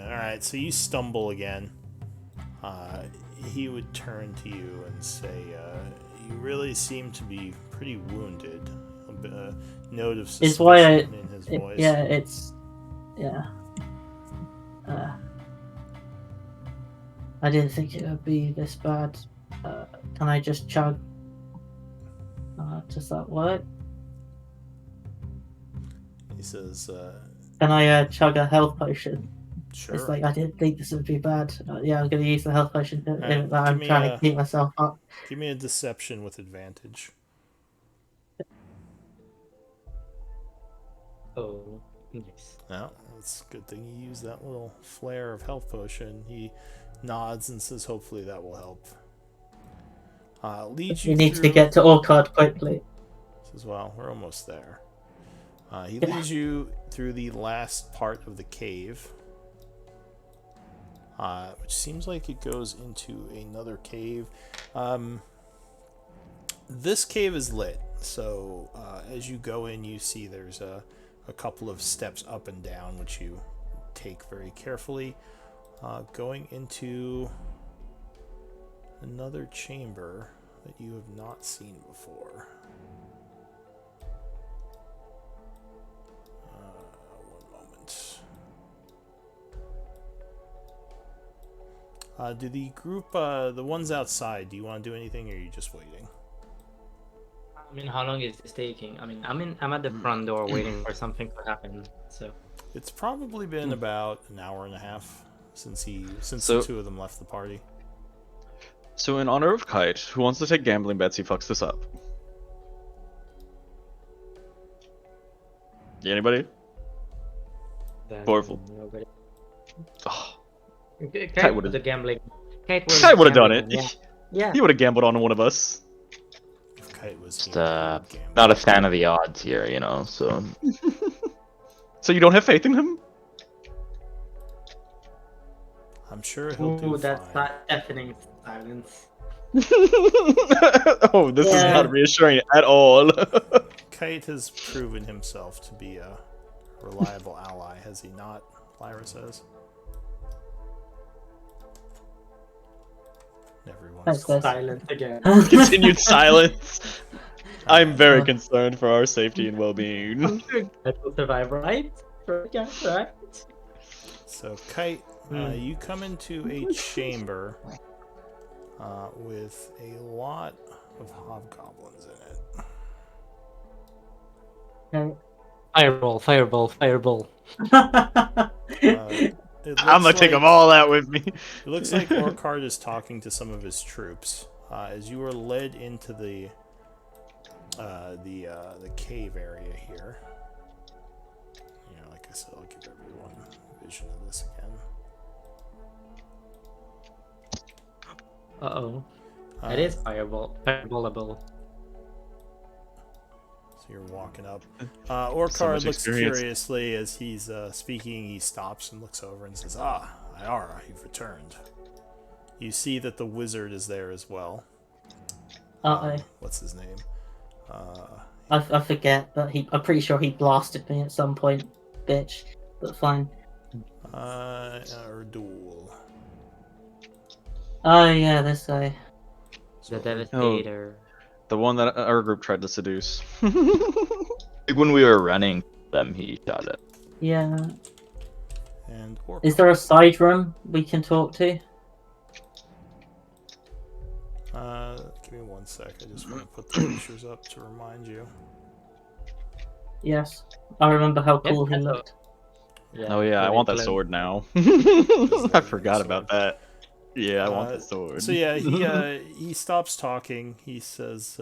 Alright, so you stumble again. He would turn to you and say, you really seem to be pretty wounded. A note of It's why suspicion in his voice. yeah, it's yeah. I didn't think it would be this bad. Can I just chug? Does that work? He says, Can I chug a health potion? sure. It's like I didn't think this would be bad. Yeah, I'm gonna use the health potion. Alright, I'm give me trying a- to keep myself up. Give me a deception with advantage. Oh, nice. No, it's a good thing you use that little flare of health potion. He nods and says, hopefully that will help. Leads you We need through... to get to Orchard quickly. Says, well, we're almost there. He leads you through the last part of the cave, which seems like it goes into another cave. This cave is lit, so as you go in, you see there's a couple of steps up and down, which you take very carefully. Going into another chamber that you have not seen before. One moment. Do the group, the ones outside, do you want to do anything, or are you just waiting? I mean, how long is this taking? I mean, I'm at the front door waiting for something to happen. So It's probably been about an hour and a half since So- the two of them left the party. So in honor of Kite, who wants to take gambling bets? He fucks this up. Anybody? then Powerful. nobody. Oh, Kite would've- was the gambling. Kite would have done it. gambling, Yeah. He would have gambled on one of us. If Kite was Just, here, he would gamble. not a fan of the odds here, you know. So So you don't have faith in him? I'm sure he'll do Ooh, that's fine. not deafening silence. Oh, this is Yeah. not reassuring at all. Kite has proven himself to be a reliable ally, has he not? Lyra says. Everyone's Thanks, guys. Silence again. Continued silence. I'm very Oh. concerned for our safety and well-being. I'm sure Kite will survive, right? Yeah, right. So, Kite, you come into a chamber with a lot of hobgoblins in it. Okay. Fireball, fireball, fireball. I'm gonna take them all out with me. It looks like Orcard is talking to some of his troops as you are led into the cave area here. You know, like I said, I'll give everyone a vision of this again. Uh-oh. It is fireballable. So you're walking up. So Orcard much looks experience. curiously as he's speaking. He stops and looks over and says, "Ah, Iara, you've returned." You see that the wizard is there as well. What's his name? I forget, but I'm pretty sure he blasted me at some point, bitch. But fine. Erdul. Oh yeah, this guy. The Devastator. The one that our group tried to seduce. like when we were running them, he shot it. Yeah. And Orcard. Is there a side room we can talk to? Give me 1 sec. I just want to put the pictures up to remind you. Yes. I remember how cool he that's looked. Oh yeah, I really want that close. sword now. that I your forgot about sword? that. Yeah, I want Uh, the sword. So yeah, he stops talking. He says,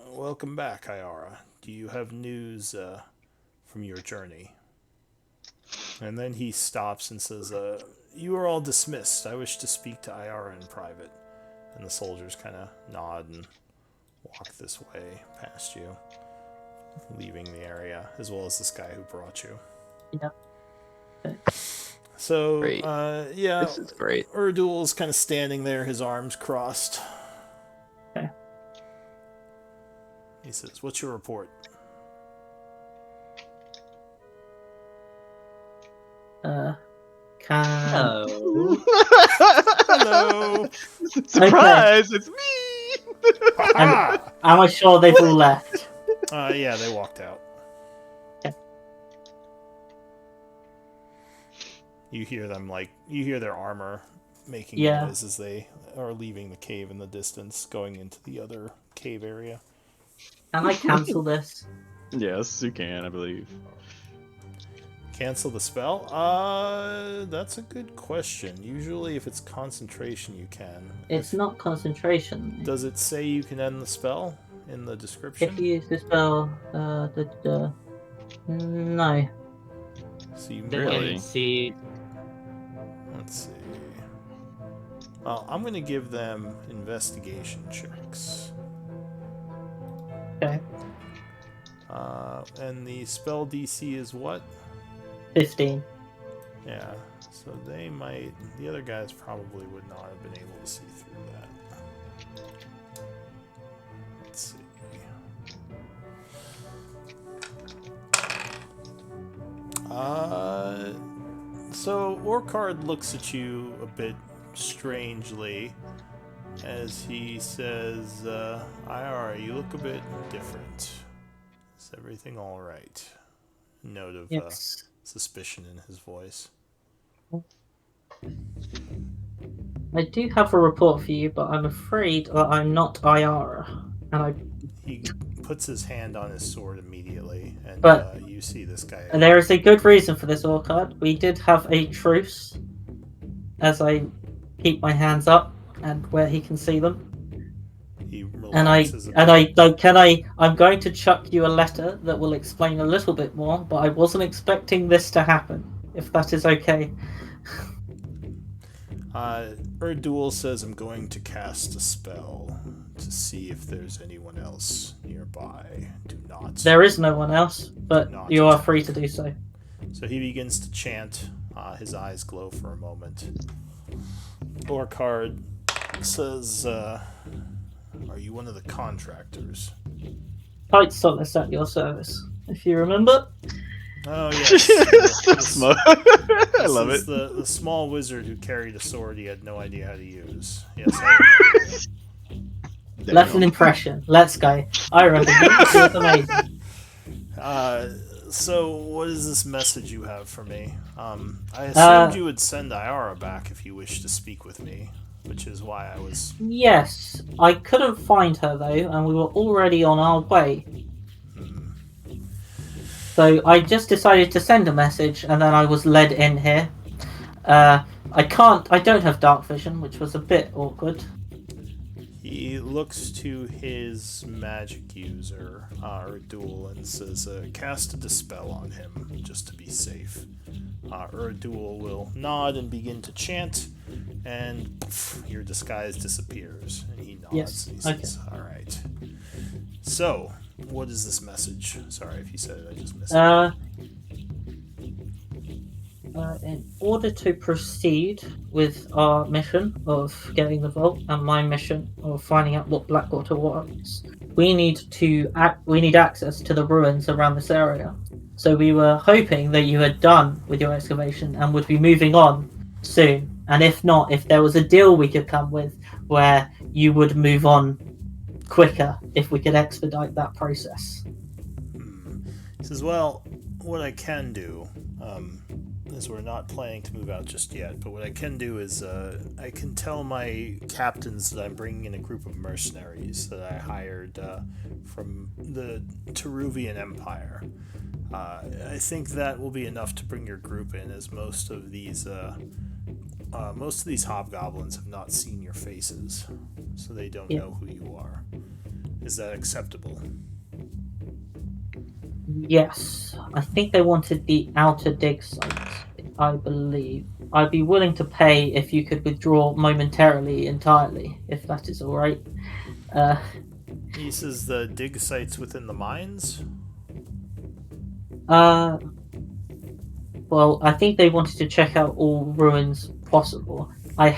"Welcome back, Iara. Do you have news from your journey?" And then he stops and says, "You are all dismissed. I wish to speak to Iara in private." And the soldiers kind of nod and walk this way past you, leaving the area, as well as this guy who brought you. Yeah. So, Great. yeah, This is great. Erdul's kind of standing there, his arms crossed. Okay. He says, "What's your report?" Can Oh. Hello. Surprise! It's me. Ha-ha! am I sure they've all left? Yeah, they walked out. Okay. You hear them you hear their armor making Yeah. noise as they are leaving the cave in the distance, going into the other cave area. Can I cancel this? Yes, you can, I believe. Cancel the spell? That's a good question. Usually, if it's concentration, you can. It's not concentration. Does it say you can end the spell in the description? If you use the spell, no. So you Then Really? can see. Let's see. Well, I'm going to give them investigation checks. Okay. And the spell DC is what? 15. Yeah. So they might. The other guys probably would not have been able to see through that. Let's see. So Orcard looks at you a bit strangely as he says, "Iara, you look a bit different. Is everything all right?" Note of Yes. suspicion in his voice. I do have a report for you, but I'm afraid that I'm not IR, He puts his hand on his sword immediately, and But- you see this guy. there is a good reason for this, Orchard. We did have a truce, as I keep my hands up and where he can see them. He And relaxes a bit. I'm going to chuck you a letter that will explain a little bit more, but I wasn't expecting this to happen, if that is okay. Erdul says I'm going to cast a spell to see if there's anyone else nearby. Do not. There is no one else, but Not you are attack. free to do so. So he begins to chant. His eyes glow for a moment. Orcard says, "Are you one of the contractors?" Tight solace at your service, if you remember. Oh yes. So smug. I love This it. is the small wizard who carried a sword he had no idea how to use. Yes, I remember. Left an impression. Let's go. I remember you. It was amazing. So what is this message you have for me? I assumed you would send Iara back if you wished to speak with me, which is why I was... Yes, I couldn't find her though, and we were already on our way. So I just decided to send a message, and then I was led in here. I don't have dark vision, which was a bit awkward. He looks to his magic user, Erdul, and says, cast a dispel on him, just to be safe. Erdul will nod and begin to chant, and your disguise disappears. And he nods, Yes, and he says, alright. So, what is this message? Sorry if you said it, I just missed it. In order to proceed with our mission of getting the vault and my mission of finding out what Blackwater wants, we need access to the ruins around this area. So we were hoping that you had done with your excavation and would be moving on soon. And if not, if there was a deal we could come with where you would move on quicker if we could expedite that process. He says, well, what I can do, is we're not planning to move out just yet, but what I can do is I can tell my captains that I'm bringing in a group of mercenaries that I hired from the Teruvian Empire. I think that will be enough to bring your group in, as most of these hobgoblins have not seen your faces, so they don't know who you are. Is that acceptable? Yes, I think they wanted the outer dig site, I believe. I'd be willing to pay if you could withdraw momentarily entirely, if that is alright. He says the dig sites within the mines? Well, I think they wanted to check out all ruins possible. I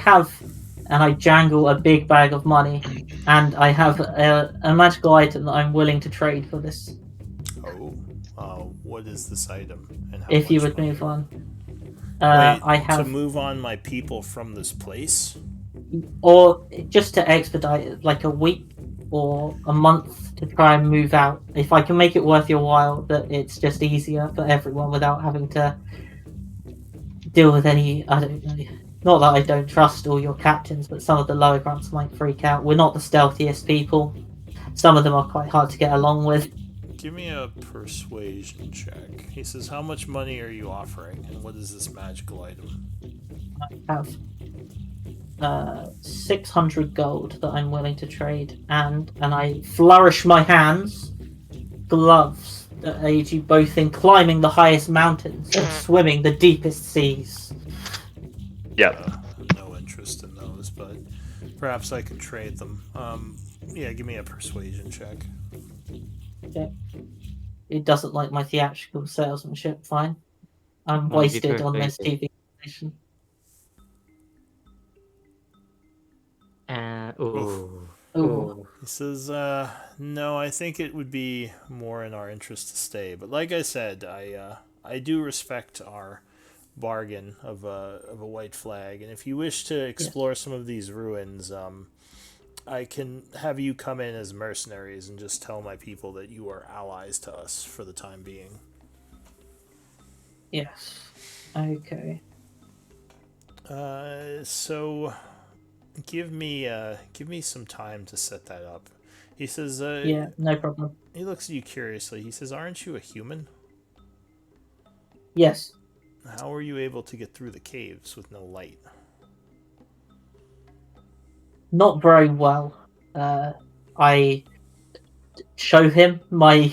jangle a big bag of money, and I have a magical item that I'm willing to trade for this. Oh, what is this item? And how If you much would money? move on. Wait, to move on my people from this place? Or just to expedite it, like a week or a month to try and move out. If I can make it worth your while, that it's just easier for everyone without having to deal with any, I don't know. Not that I don't trust all your captains, but some of the lower grunts might freak out. We're not the stealthiest people. Some of them are quite hard to get along with. Give me a persuasion check. He says, how much money are you offering, and what is this magical item? I have 600 gold that I'm willing to trade, and I flourish my hands, gloves that aid you both in climbing the highest mountains and swimming the deepest seas. Yeah. No interest in those, but perhaps I can trade them. Yeah, give me a persuasion check. Okay. It doesn't like my theatrical salesmanship, fine. I'm Well, if you wasted on this persuade TV station. Ooh. Ooh. He says, no, I think it would be more in our interest to stay. But like I said, I do respect our bargain of a white flag. And if you wish to explore some of these ruins, I can have you come in as mercenaries and just tell my people that you are allies to us for the time being. Yes. Okay. So give me some time to set that up. He says, Yeah, no problem. he looks at you curiously. He says, "Aren't you a human? Yes, How are you able to get through the caves with no light?" not very well. I show him my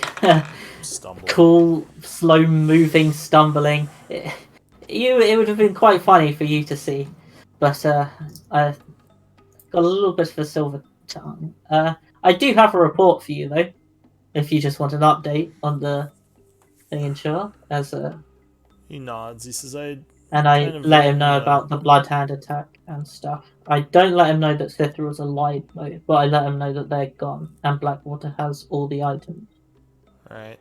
Stumbling. cool, slow-moving stumbling. It would have been quite funny for you to see, but I got a little bit of a silver tongue. I do have a report for you though, if you just want an update on the thing in Chaur, He nods. He says, "I and I kind of let him ran know about the Bloodhound attack and stuff. I don't let him know that Cithra was alive though, but I let him know that they're gone and Blackwater has all the items. All right.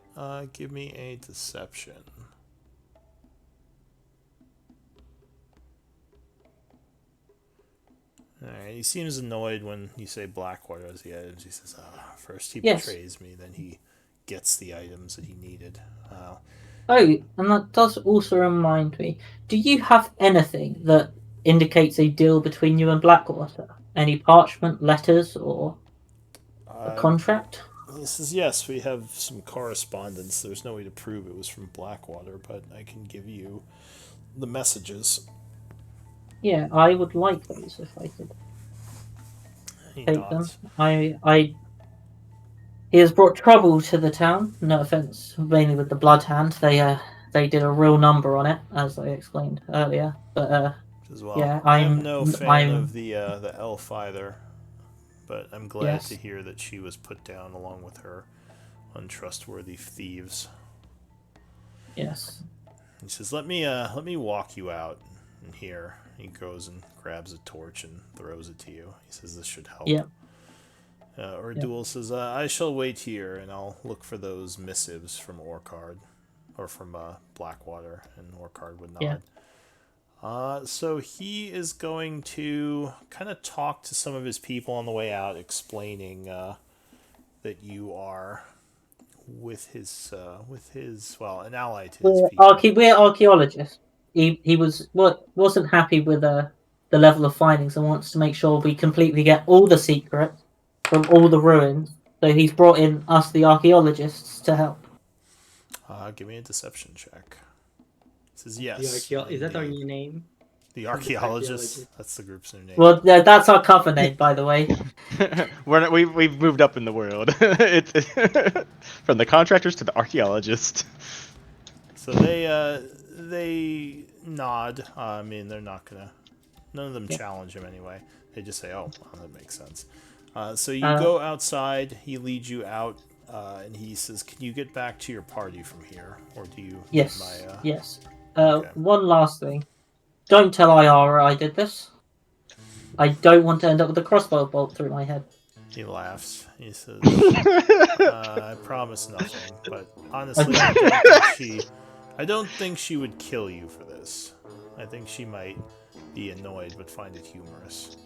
Give me a deception." Alright, he seems annoyed when you say Blackwater has the items. He says, first he Yes. betrays me, then he gets the items that he needed. Oh, and that does also remind me. Do you have anything that indicates a deal between you and Blackwater? Any parchment, letters, or a contract? He says, yes, we have some correspondence. There's no way to prove it was from Blackwater, but I can give you the messages. Yeah, I would like those if I could He take them. nods. He has brought trouble to the town. No offense, mainly with the Bloodhound. They did a real number on it, as I explained earlier. But As well. yeah, I'm no fan I'm of the elf either, but I'm glad Yes. to hear that she was put down along with her untrustworthy thieves. yes. He says, "Let me walk you out in here." He goes and grabs a torch and throws it to you. He says, "This should help." Yeah. Ordul says, "I shall wait here, and I'll look for those missives from Orcard, or from Blackwater." And Orcard would nod. Yeah. So he is going to kind of talk to some of his people on the way out, explaining that you are with his an ally to his people. We're archaeologists. He wasn't happy with the level of findings and wants to make sure we completely get all the secrets from all the ruins. So he's brought in us, the archaeologists, to help. Give me a deception check. He says, yes. Is that our indeed. new name? The archaeologists. That's the group's new name. Well, that's our cover name, by the way. We've moved up in the world. It's from the contractors to the archaeologists. So they nod. I mean, they're not gonna. None of them challenge him anyway. They just say, "Oh, well, that makes sense." So you go outside. He leads you out, and he says, "Can you get back to your party from here, or do you?" Yes. Need my, Yes. okay. One last thing. Don't tell Iara I did this. I don't want to end up with a crossbow bolt through my head. He laughs. He says, "I promise nothing, but honestly, I don't think she would kill you for this. I think she might be annoyed, but find it humorous."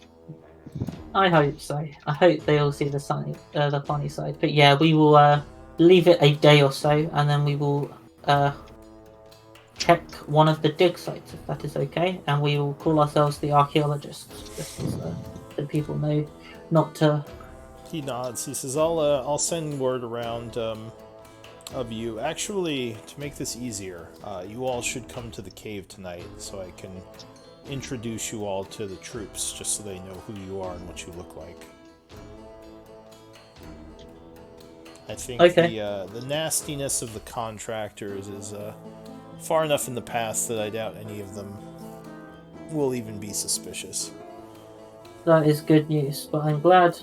I hope so. I hope they all see the funny side. But yeah, we will leave it a day or so, and then we will check one of the dig sites, if that is okay, and we will call ourselves the archaeologists, just so people know not to. He nods. He says, I'll send word around of you. Actually, to make this easier, you all should come to the cave tonight so I can introduce you all to the troops, just so they know who you are and what you look like." I think the nastiness of the contractors is far enough in the past that I doubt any of them will even be suspicious. That is good news, but I'm glad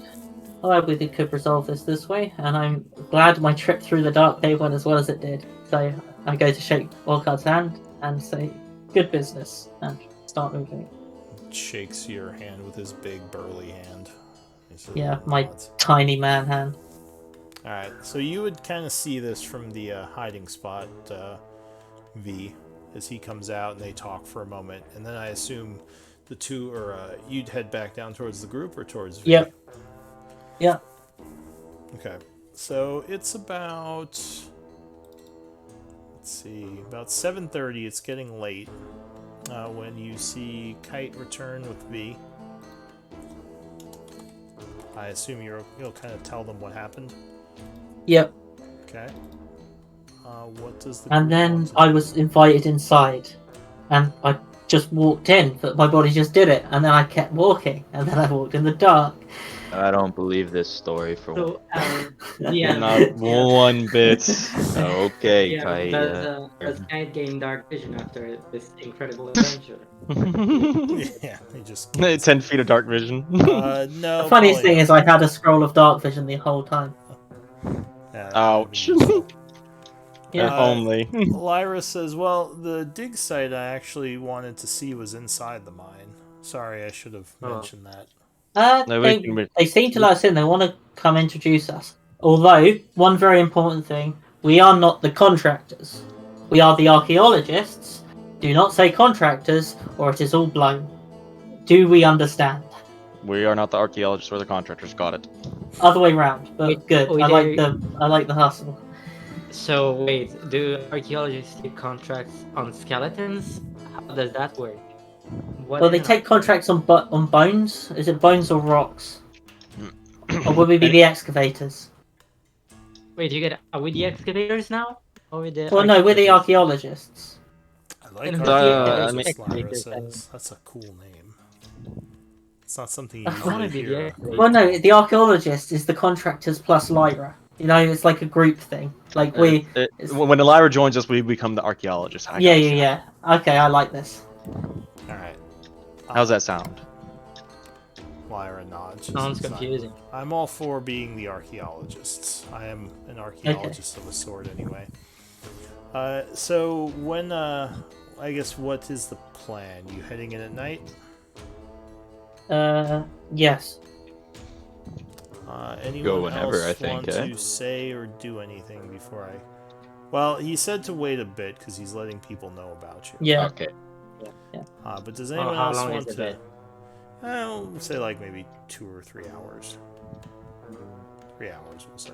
we could resolve this way, and I'm glad my trip through the Dark Cave went as well as it did. So I go to shake Orcard's hand and say, "Good business," and start moving. Shakes your hand with his big burly hand. Yeah, my tiny man hand. Alright, so you would kind of see this from the hiding spot, V, as he comes out and they talk for a moment, and then I assume the two, or you'd head back down towards the group or towards V? Yep. Yeah. Okay, so it's about, let's see, about 7:30. It's getting late when you see Kite return with V. I assume you'll kind of tell them what happened. Yep. Okay. What does the And group then want to I do? was invited inside, and I just walked in, but my body just did it, and then I kept walking, and then I walked in the dark. I don't believe this story for one. So, yeah, Not yeah, one bit. Okay, yeah. Kai. Does Knight gain dark vision after this incredible adventure? Yeah, he just. 10 feet of dark vision. The No. funniest probably thing not. is I had a scroll of dark vision the whole time. Yeah, that would be Ouch. useful. If only. Lyra says, well, the dig site I actually wanted to see was inside the mine. Sorry, I should have Oh. mentioned that. No, we can- They seem to let us in. They want to come introduce us. Although, one very important thing, we are not the contractors. We are the archaeologists. Do not say contractors, or it is all blown. Do we understand? We are not the archaeologists or the contractors. Got it. Other way round, but Wait, good. wait, I like the hustle. So wait, do archaeologists take contracts on skeletons? How does that work? What Well, is they an take contracts on bones. Is it bones or rocks? Or will we be the excavators? Wait, are we the excavators now? Or we the Well, no, we're the archaeologists? archaeologists. I like And who's the archaeologist, Lyra excavators then? says. That's a cool name. It's not something you I usually wanna be the hear. excavators. Well, no, the archaeologist is the contractors plus Lyra. You know, it's like a group thing. Like it's- When Elira joins us, we become the archaeologists. I yeah, gotcha. yeah. Okay, I like this. Alright. How's that sound? Lyra nods. She Sounds says, confusing. I'm all for being the archaeologists. I am an archaeologist of a sort, anyway. So when, I guess, what is the plan? You heading in at night? Yes. Anyone Go whenever, else I think, want eh? to say or do anything before I... Well, he said to wait a bit because he's letting people know about you. Yeah. Okay. But does Well, anyone how else long want is to... it? I'll say like maybe 2 or 3 hours. 3 hours, we'll say.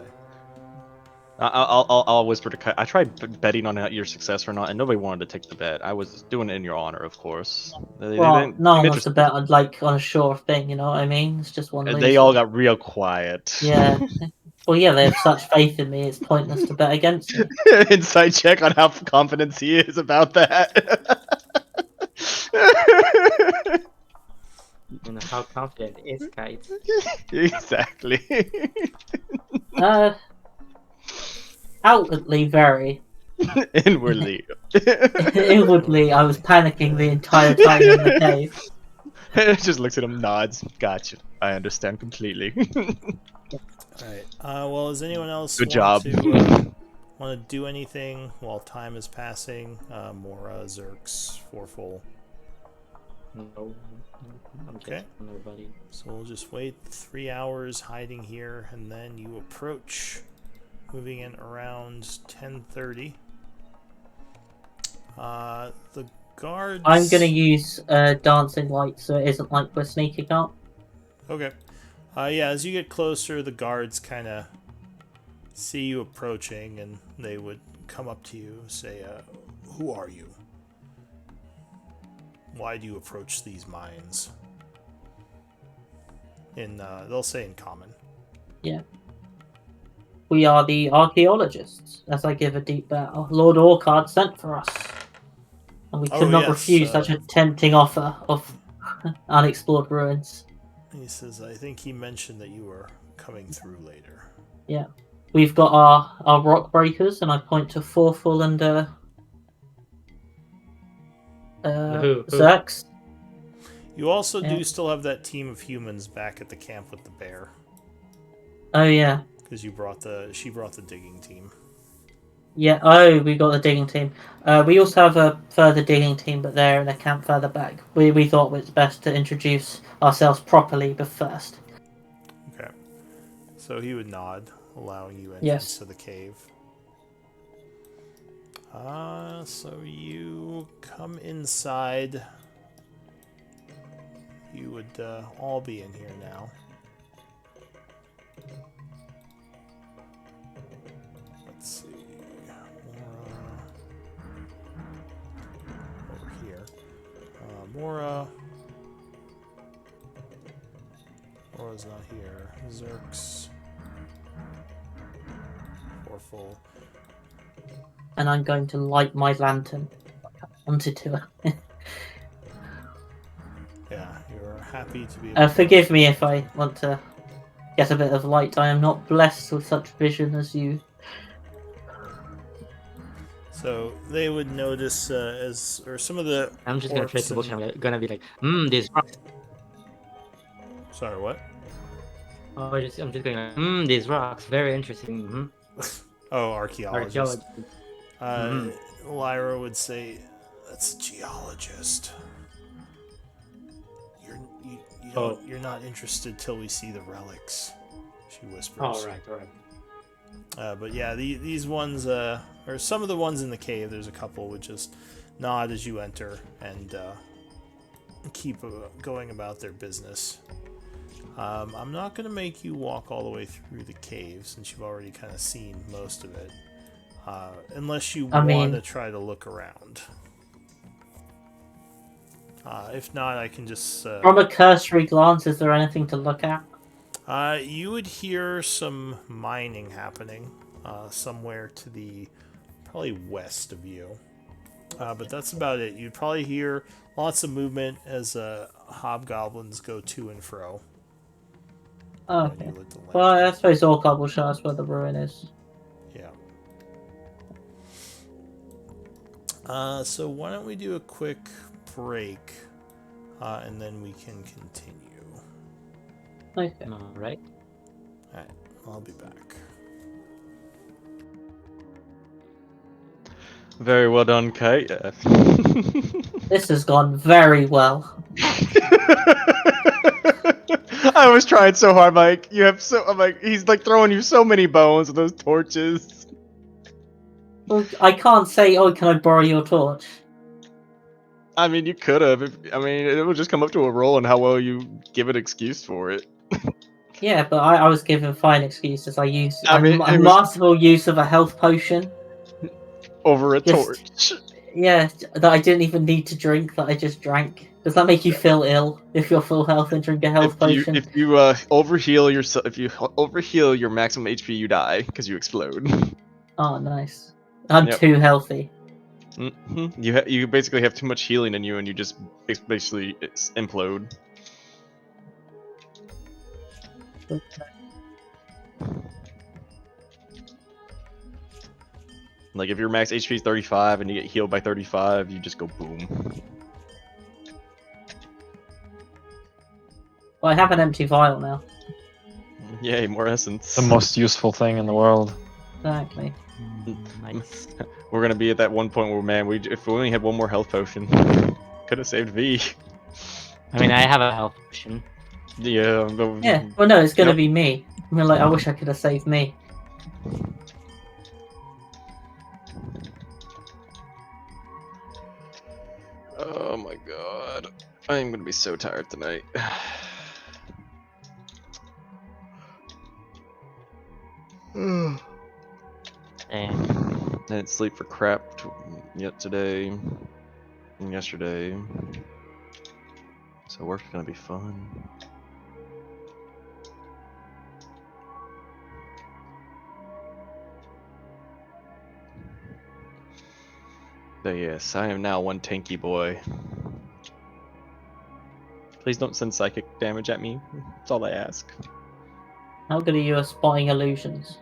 I'll whisper to Kai. I tried betting on your success or not, and nobody wanted to take the bet. I was doing it in your honor, of course. They Well, didn't no seem one wants to interested. bet on on a sure thing. You know what I mean? It's just one. And loser. they all got real quiet. Yeah. Well, yeah, they have such faith in me. It's pointless to bet against me. Inside check on how confident he is about that. And how confident is Kite? Exactly. Outwardly, very. Inwardly. Inwardly, I was panicking the entire time in the cave. Just looks at him, nods. Gotcha. I understand completely. Alright. Well, does anyone else Good job. want to do anything while time is passing? Mora, Zerx, Forful. No. I'm Okay. just nobody. So we'll just wait 3 hours hiding here, and then you approach, moving in around 10:30. The guards. I'm gonna use dancing light, so it isn't like we're sneaking up. Okay. Yeah, as you get closer, the guards kind of see you approaching, and they would come up to you, say, "Who are you? Why do you approach these mines?" They'll say in common. Yeah. We are the archaeologists. As I give a deep bow, Lord Orcard sent for us, and we could not yes, refuse such a tempting offer of unexplored ruins. He says, "I think he mentioned that you were coming through later." Yeah. We've got our rock breakers, and I point to Forful and Who? Zerx. You also Yeah. do still have that team of humans back at the camp with the bear, Oh yeah. because she brought the digging team. Yeah, oh, we got the digging team. We also have a further digging team, but they're in a camp further back. We thought it was best to introduce ourselves properly but first. Okay. So he would nod, allowing you entrance Yes. to the cave. So you come inside. You would all be in here now. Let's see. Over here. Mora Laura's not here. Zerks. 4 full. And I'm going to light my lantern onto two. Yeah, you're happy to be able to... Forgive me if I want to get a bit of light. I am not blessed with such vision as you. So they would notice or some of the I'm just gonna try orcs to bullshit. and- I'm gonna be like, these rocks. Sorry, what? I'm just going like, these rocks, very interesting. Oh, archaeologist. Archaeology. Lyra would say, "That's a geologist. You're not interested till we see the relics." She whispers. All right. But yeah, these ones, or some of the ones in the cave, there's a couple would just nod as you enter and keep going about their business. I'm not going to make you walk all the way through the cave since you've already kind of seen most of it. Unless you want to try to look around. If not, I can just... From a cursory glance, is there anything to look at? You would hear some mining happening somewhere to the probably west of you. But that's about it. You'd probably hear lots of movement as hobgoblins go to and fro. Okay. Well, I suppose all will show us where the ruin is. Yeah. So why don't we do a quick break, and then we can continue. Okay. Alright. Alright, I'll be back. Very well done, Kate. This has gone very well. I was trying so hard, Mike. I'm like, he's like throwing you so many bones with those torches. Well, I can't say, oh, can I borrow your torch? I mean, you could have. I mean, it would just come up to a roll and how well you give an excuse for it. Yeah, but I was given fine excuses. I used I mean, a masterful use of a health potion. Over a torch. Yeah, that I didn't even need to drink, that I just drank. Does that make you feel ill if you're full health and drink a health potion? If you overheal yourself, if you overheal your maximum HP, you die because you explode. Oh, nice. I'm too healthy. You basically have too much healing in you, and you just basically implode. Like if your max HP is 35 and you get healed by 35, you just go boom. Well, I have an empty vial now. Yay, more essence. The most useful thing in the world. Exactly. Nice. We're gonna be at that one point where, man, if we only had one more health potion, could have saved V. I mean, I have a health potion. Yeah. Yeah. Well, no, it's gonna be me. I mean, like, I wish I could have saved me. Oh my god. I'm gonna be so tired tonight. Damn. Didn't sleep for crap yet today and yesterday. So work's gonna be fun. But yes, I am now one tanky boy. Please don't send psychic damage at me. That's all I ask. How good are you at spotting illusions?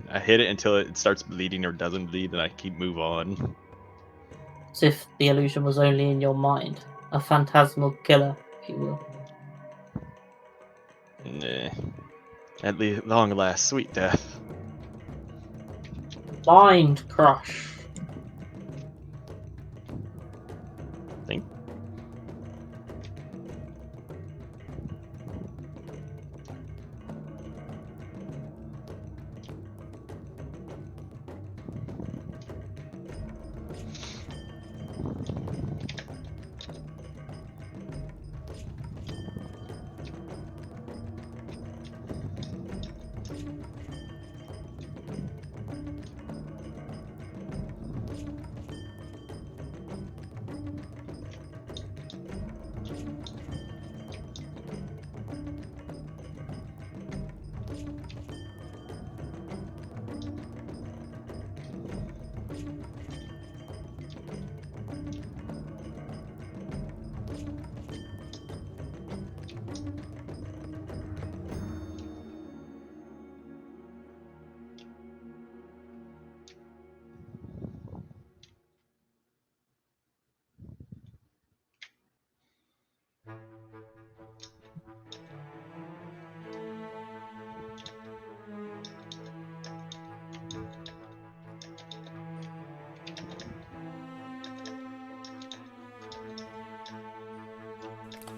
I hit it until it starts bleeding or doesn't bleed, and I move on. As if the illusion was only in your mind. A phantasmal killer, if you will. Nah. At long last, sweet death. Mind crush. Think.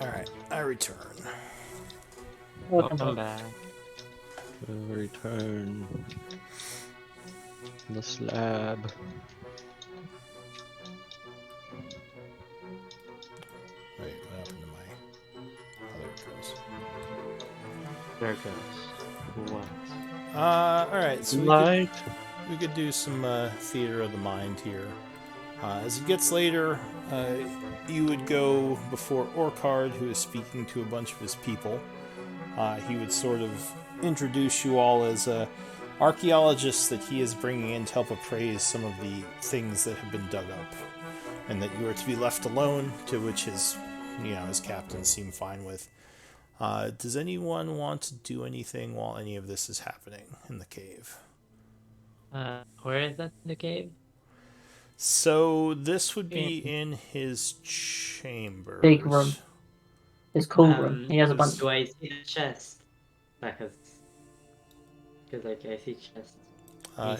Alright, I return. Welcome back. Return. The slab. Wait, what happened to my... Oh, there it goes. There it goes. What? Alright, so Light. we could do some theater of the mind here. As it gets later, you would go before Orkard, who is speaking to a bunch of his people. He would sort of introduce you all as archaeologists that he is bringing in to help appraise some of the things that have been dug up, and that you are to be left alone, to which his captains seem fine with. Does anyone want to do anything while any of this is happening in the cave? Where is that in the cave? So this would be in his chamber. Big room. His cool room. He has a bunch. Do I see the chest? Because like I see chest.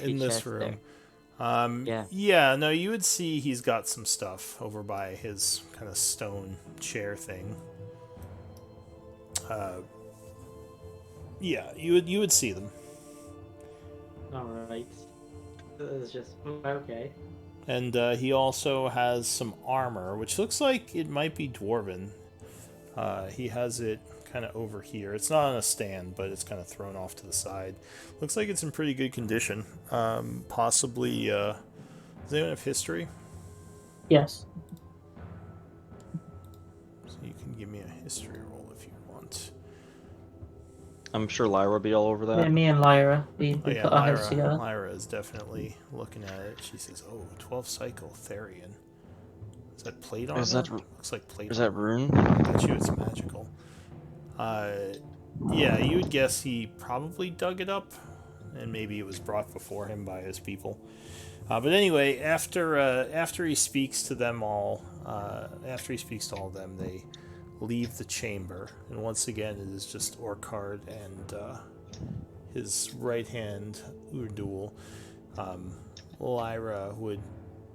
In this room. Yeah. Yeah, no, you would see he's got some stuff over by his kind of stone chair thing. Yeah, you would see them. Alright. It's just okay. And he also has some armor, which looks like it might be dwarven. He has it kind of over here. It's not on a stand, but it's kind of thrown off to the side. Looks like it's in pretty good condition. Possibly, does anyone have history? Yes. So you can give me a history roll if you want. I'm sure Lyra will be all over that. Yeah, me and Lyra, we Oh yeah, put our heads together. Lyra is definitely looking at it. She says, "Oh, 12 cycle Therian. Is that plate armor? Is that Looks like plate. Is that rune? I bet you it's magical." Yeah, you would guess he probably dug it up, and maybe it was brought before him by his people. But anyway, after he speaks to them all, after he speaks to all of them, they leave the chamber, and once again it is just Orkard and his right hand Urdul. Lyra would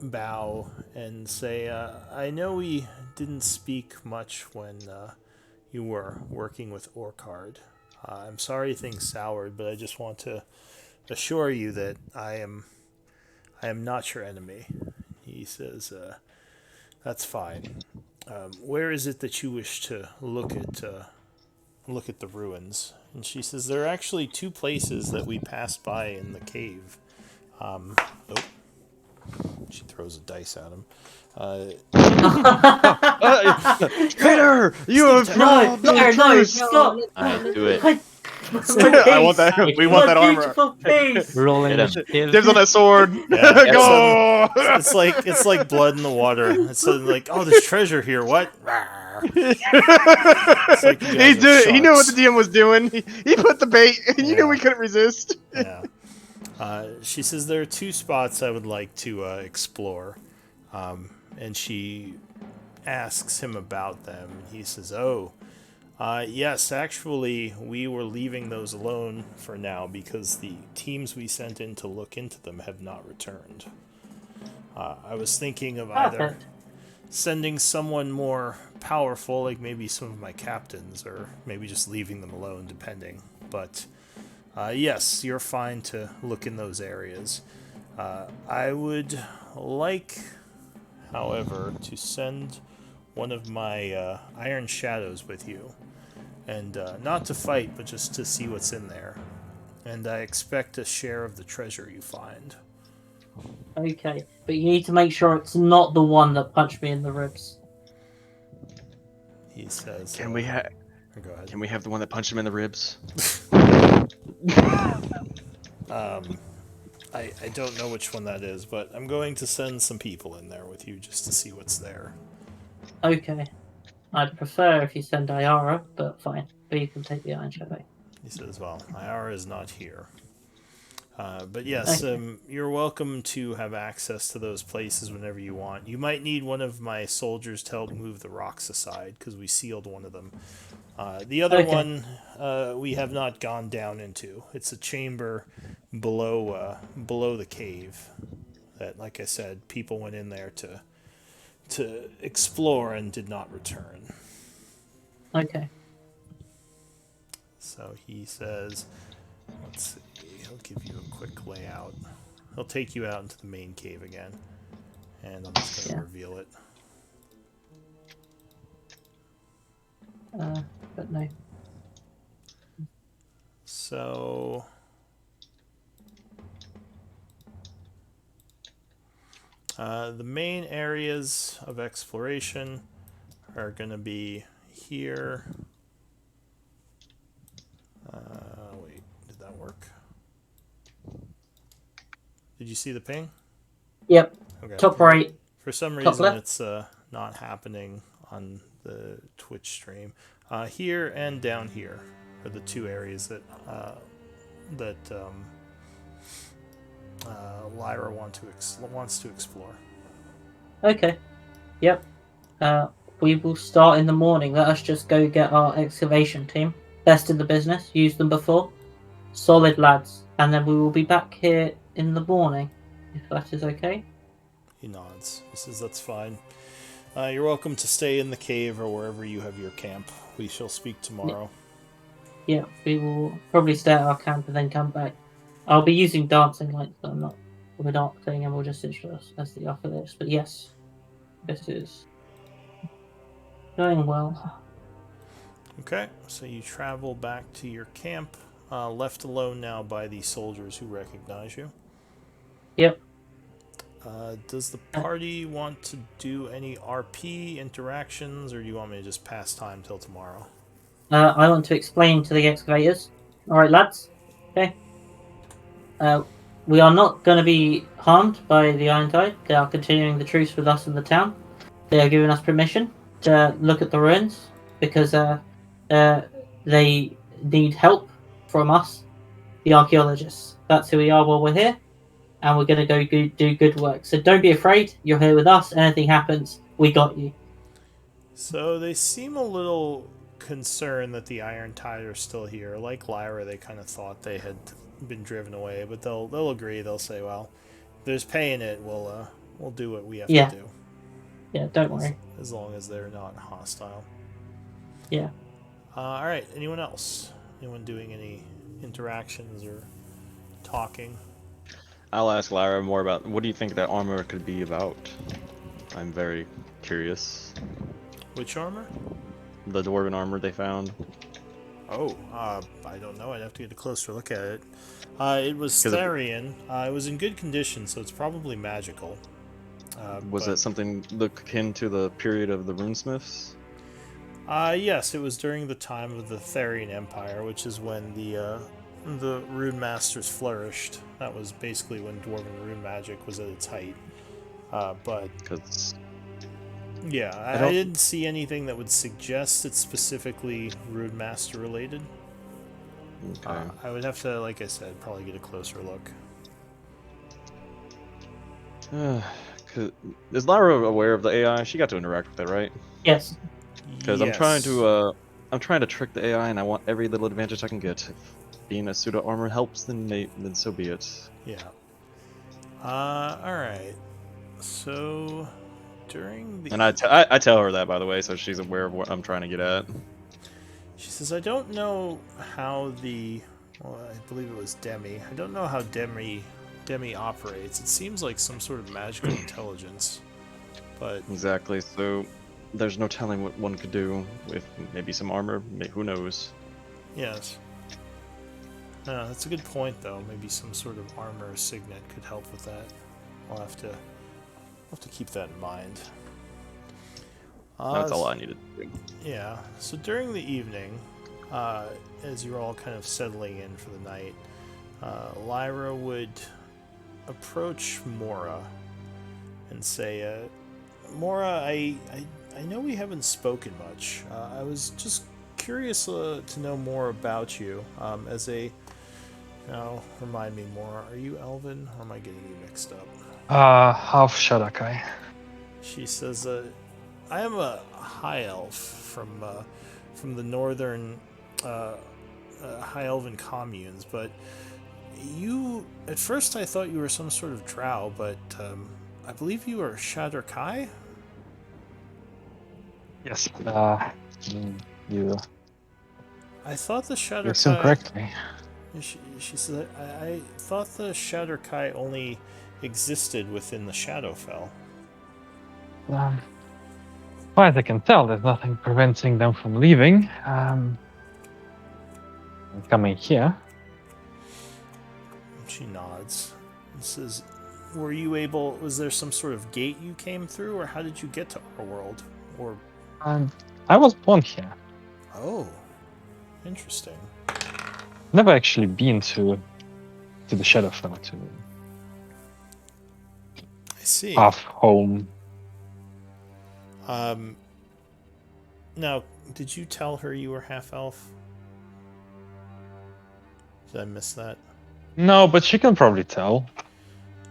bow and say, I know we didn't speak much when you were working with Orkard. I'm sorry things soured, but I just want to assure you that I am not your enemy. He says, that's fine. Where is it that you wish to look at the ruins? And she says, there are actually two places that we passed by in the cave. She throws a dice at him. Traitor! You have No, stop! Alright, do it. I want that. We want that armor. Rolling Hit him. initiative. Dibs on that sword. Yeah, Go! it's like blood in the water. It's suddenly like, oh, there's treasure here. What? It's like you guys are He knew what the sharks. DM was doing. He put the bait, and you Yeah. knew we couldn't resist. Yeah. She says there are two spots I would like to explore, and she asks him about them. He says, "Oh, yes, actually, we were leaving those alone for now because the teams we sent in to look into them have not returned. I was thinking of either Perfect. sending someone more powerful, like maybe some of my captains, or maybe just leaving them alone, depending. But yes, you're fine to look in those areas. I would like, however, to send one of my Iron Shadows with you. And not to fight, but just to see what's in there. And I expect a share of the treasure you find." Okay, but you need to make sure it's not the one that punched me in the ribs. He says, Can we have? Go ahead. Can we have the one that punched him in the ribs? I don't know which one that is, but I'm going to send some people in there with you just to see what's there. Okay. I'd prefer if you send Ayara, but fine. But you can take the Iron Shadow. He says, well, Ayara is not here. But yes, Okay. you're welcome to have access to those places whenever you want. You might need one of my soldiers to help move the rocks aside, because we sealed one of them. The other Okay. one we have not gone down into. It's a chamber below the cave that, like I said, people went in there to explore and did not return. Okay. So he says, let's see, he'll give you a quick layout. He'll take you out into the main cave again. And I'm just going to reveal it. But no. So... the main areas of exploration are going to be here. Wait, did that work? Did you see the ping? Yep. Okay. Top right. For some Top reason, left. it's not happening on the Twitch stream. Here and down here are the two areas that Lyra wants to explore. Okay. Yep. We will start in the morning. Let us just go get our excavation team. Best in the business. Used them before. Solid lads. And then we will be back here in the morning, if that is okay. He nods. He says, that's fine. You're welcome to stay in the cave or wherever you have your camp. We shall speak tomorrow. Yeah, we will probably stay at our camp and then come back. I'll be using dancing lights, but we're not saying, and we'll just introduce as the offer this. But yes, this is going well. Okay, so you travel back to your camp, left alone now by the soldiers who recognize you. Yep. Does the party want to do any RP interactions, or do you want me to just pass time till tomorrow? I want to explain to the excavators. All right, lads. Okay. We are not going to be harmed by the Iron Tide. They are continuing the truce with us in the town. They are giving us permission to look at the ruins because they need help from us, the archaeologists. That's who we are while we're here, and we're going to go do good work. So don't be afraid. You're here with us. Anything happens, we got you. So they seem a little concerned that the Iron Tide are still here. Like Lyra, they kind of thought they had been driven away, but they'll agree. They'll say, "Well, if there's pay in it, we'll do what we have to do." Yeah, don't worry. As long as they're not hostile. Yeah. All right. Anyone else? Anyone doing any interactions or talking? I'll ask Lyra more about what do you think that armor could be about? I'm very curious. Which armor? The dwarven armor they found. Oh, I don't know. I'd have to get a closer look at it. It was Therian. It was in good condition, so it's probably magical. Was it something look akin to the period of the runesmiths? Yes, it was during the time of the Therian Empire, which is when the rune masters flourished. That was basically when dwarven rune magic was at its height. But yeah, I didn't see anything that would suggest it's specifically rune master related. Okay. I would have to, like I said, probably get a closer look. Is Lyra aware of the AI? She got to interact with it, right? Yes. Because Yes. I'm trying to trick the AI, and I want every little advantage I can get. If being a pseudo armor helps, then so be it. Yeah. All right. So during the And I tell her that, by the way, so she's aware of what I'm trying to get at. She says, I don't know how I believe it was Demi. I don't know how Demi operates. It seems like some sort of magical intelligence, but Exactly. So there's no telling what one could do with maybe some armor. Who knows? yes. That's a good point, though. Maybe some sort of armor signet could help with that. I'll have to keep that in mind. That's all I needed to do. Yeah. So during the evening, as you're all kind of settling in for the night, Lyra would approach Mora and say, Mora, I know we haven't spoken much. I was just curious to know more about you. Remind me more. Are you Elven, or am I getting you mixed up? Half Shadakai. She says, I am a high elf from the northern high elven communes, but at first I thought you were some sort of drow, but I believe you are Shadar Kai? Yes. You I thought the assume Shatterkai. correctly. She said, I thought the Shatterkai only existed within the Shadowfell. As far as I can tell, there's nothing preventing them from leaving. And coming here. She nods. And says, were you able, was there some sort of gate you came through, or how did you get to our world? Or I was born here. oh, interesting. Never actually been to the Shadowfell, to I see. half home. Now, did you tell her you were half elf? Did I miss that? No, but she can probably tell.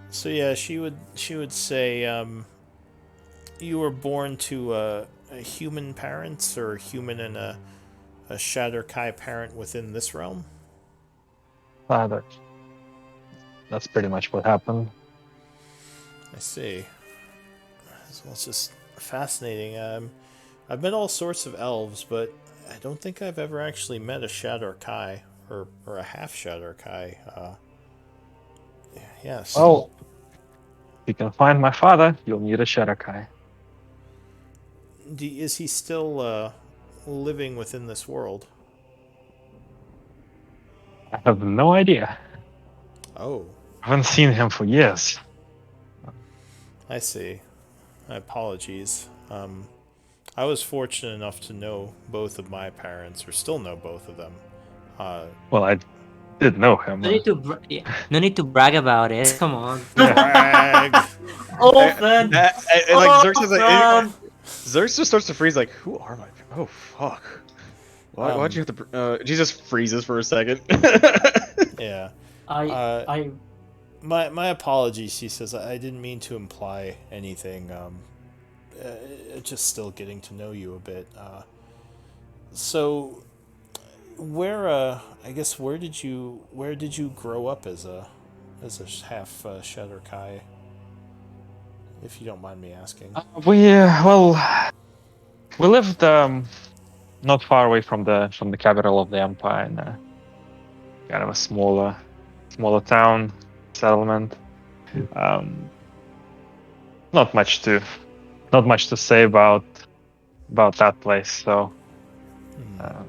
So yeah, she would say, you were born to a human parents, or a human and a Shatterkai parent within this realm? That's pretty much what happened. I see. So it's just fascinating. I've met all sorts of elves, but I don't think I've ever actually met a Shatterkai or a half Shatterkai. Yes. Well, if you can find my father, you'll need a Shadowkai. Is he still living within this world? I have no idea. Oh, I haven't seen him for years. I see. My apologies. I was fortunate enough to know both of my parents, or still know both of them. Well, I did know him. No need to no need to brag about it. Come on. Brag! Orphan. Like Orphan. Xerxes just starts to freeze. Like, who are my? Oh fuck! Why'd you have to? Jesus freezes for a second. Yeah. I My apologies, he says. I didn't mean to imply anything. Just still getting to know you a bit. So, where where did you grow up as a half Shatterkai? If you don't mind me asking. We lived not far away from the capital of the empire, in a kind of a smaller town settlement. Not much to say about that place. So, at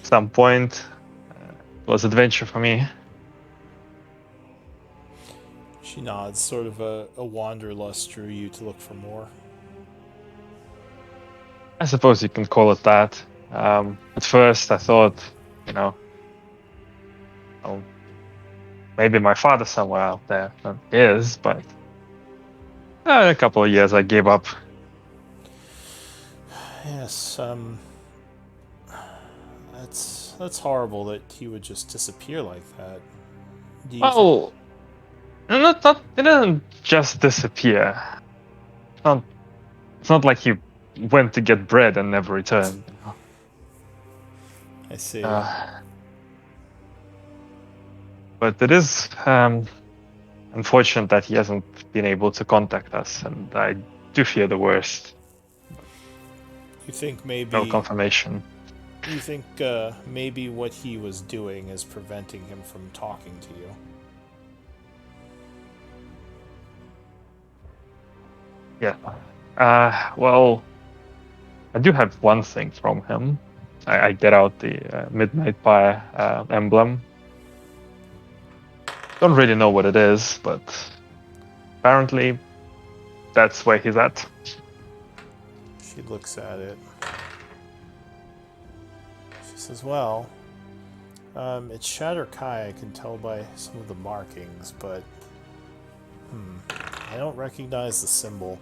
some point, it was adventure for me. She nods. Sort of a wanderlust drew you to look for more. I suppose you can call it that. At first, I thought, oh, maybe my father's somewhere out there. He is, but in a couple of years, I gave up. Yes. That's horrible that he would just disappear like that. Well, it didn't just disappear. It's not like he went to get bread and never returned. I see. But it is unfortunate that he hasn't been able to contact us, and I do fear the worst. You think maybe No confirmation. You think maybe what he was doing is preventing him from talking to you? Yeah. Well, I do have one thing from him. I get out the Midnight Pyre emblem. Don't really know what it is, but apparently that's where he's at. She looks at it. She says, well, it's Shatterkai, I can tell by some of the markings, but I don't recognize the symbol.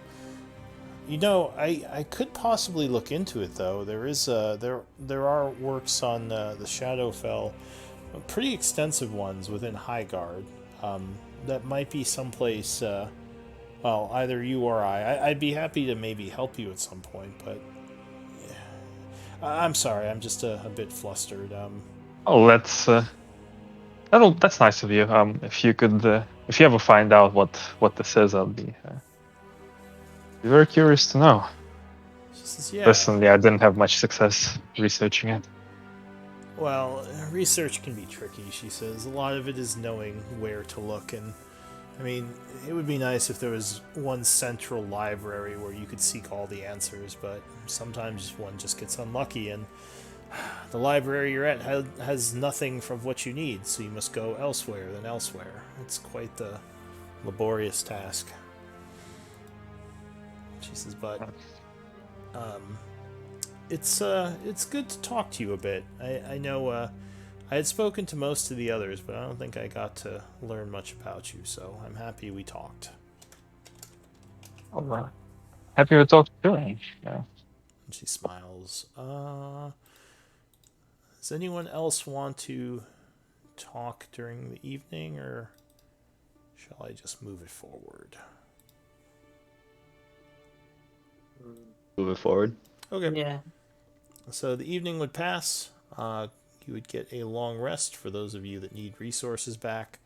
You know, I could possibly look into it, though. There is there are works on the Shadowfell, pretty extensive ones within Highguard. That might be someplace. Well, either you or I'd be happy to maybe help you at some point, but I'm sorry, I'm just a bit flustered. Oh, that's nice of you. If you could, if you ever find out what this is, I'll be very curious to know. She says, yeah. Personally, I didn't have much success researching it. Well, research can be tricky, she says. A lot of it is knowing where to look, and I mean, it would be nice if there was one central library where you could seek all the answers, but sometimes one just gets unlucky, and the library you're at has nothing from what you need, so you must go elsewhere than elsewhere. It's quite the laborious task. She says, but it's good to talk to you a bit. I know I had spoken to most of the others, but I don't think I got to learn much about you, so I'm happy we talked. Oh, happy to talk to you. Yeah. And she smiles. Does anyone else want to talk during the evening, or shall I just move it forward? Move it forward. Okay. Yeah. So the evening would pass. You would get a long rest for those of you that need resources back.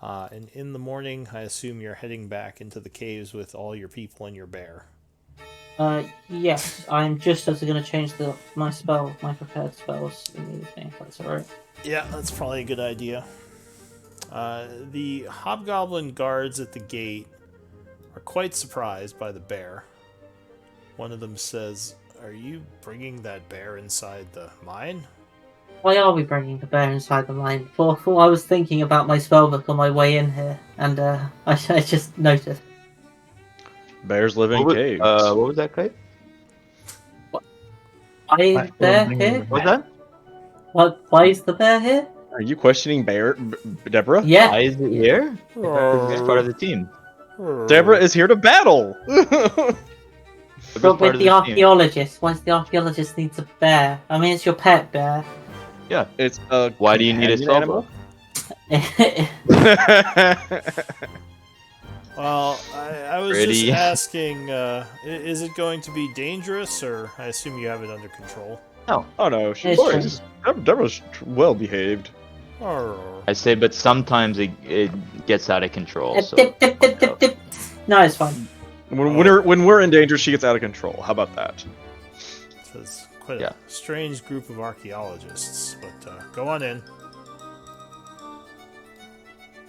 And in the morning, I assume you're heading back into the caves with all your people and your bear. Yes, I'm just also going to change my prepared spells in the evening, if that's alright. Yeah, that's probably a good idea. The hobgoblin guards at the gate are quite surprised by the bear. One of them says, "Are you bringing that bear inside the mine?" Why are we bringing the bear inside the mine? For I was thinking about my spellbook on my way in here, and I just noticed. Bears live in caves. What was that, Kite? Why is the bear here? What's that? Why is the bear here? Are you questioning Deborah? Yeah. Why is it here? Because he's part of the team. Deborah is here to battle. But with the archaeologist, why does the archaeologist need a bear? I mean, it's your pet bear. Yeah. It's Why do you need a companion spellbook? Well, I was Pretty. just asking, is it going to be dangerous, or I assume you have it under control? No. Oh no, Deborah's well behaved. I say, but sometimes it gets out of control. So. Dip, dip, dip, dip, dip. No, it's fine. When we're in danger, she gets out of control. How about that? So it's quite a strange group of archaeologists, but go on in.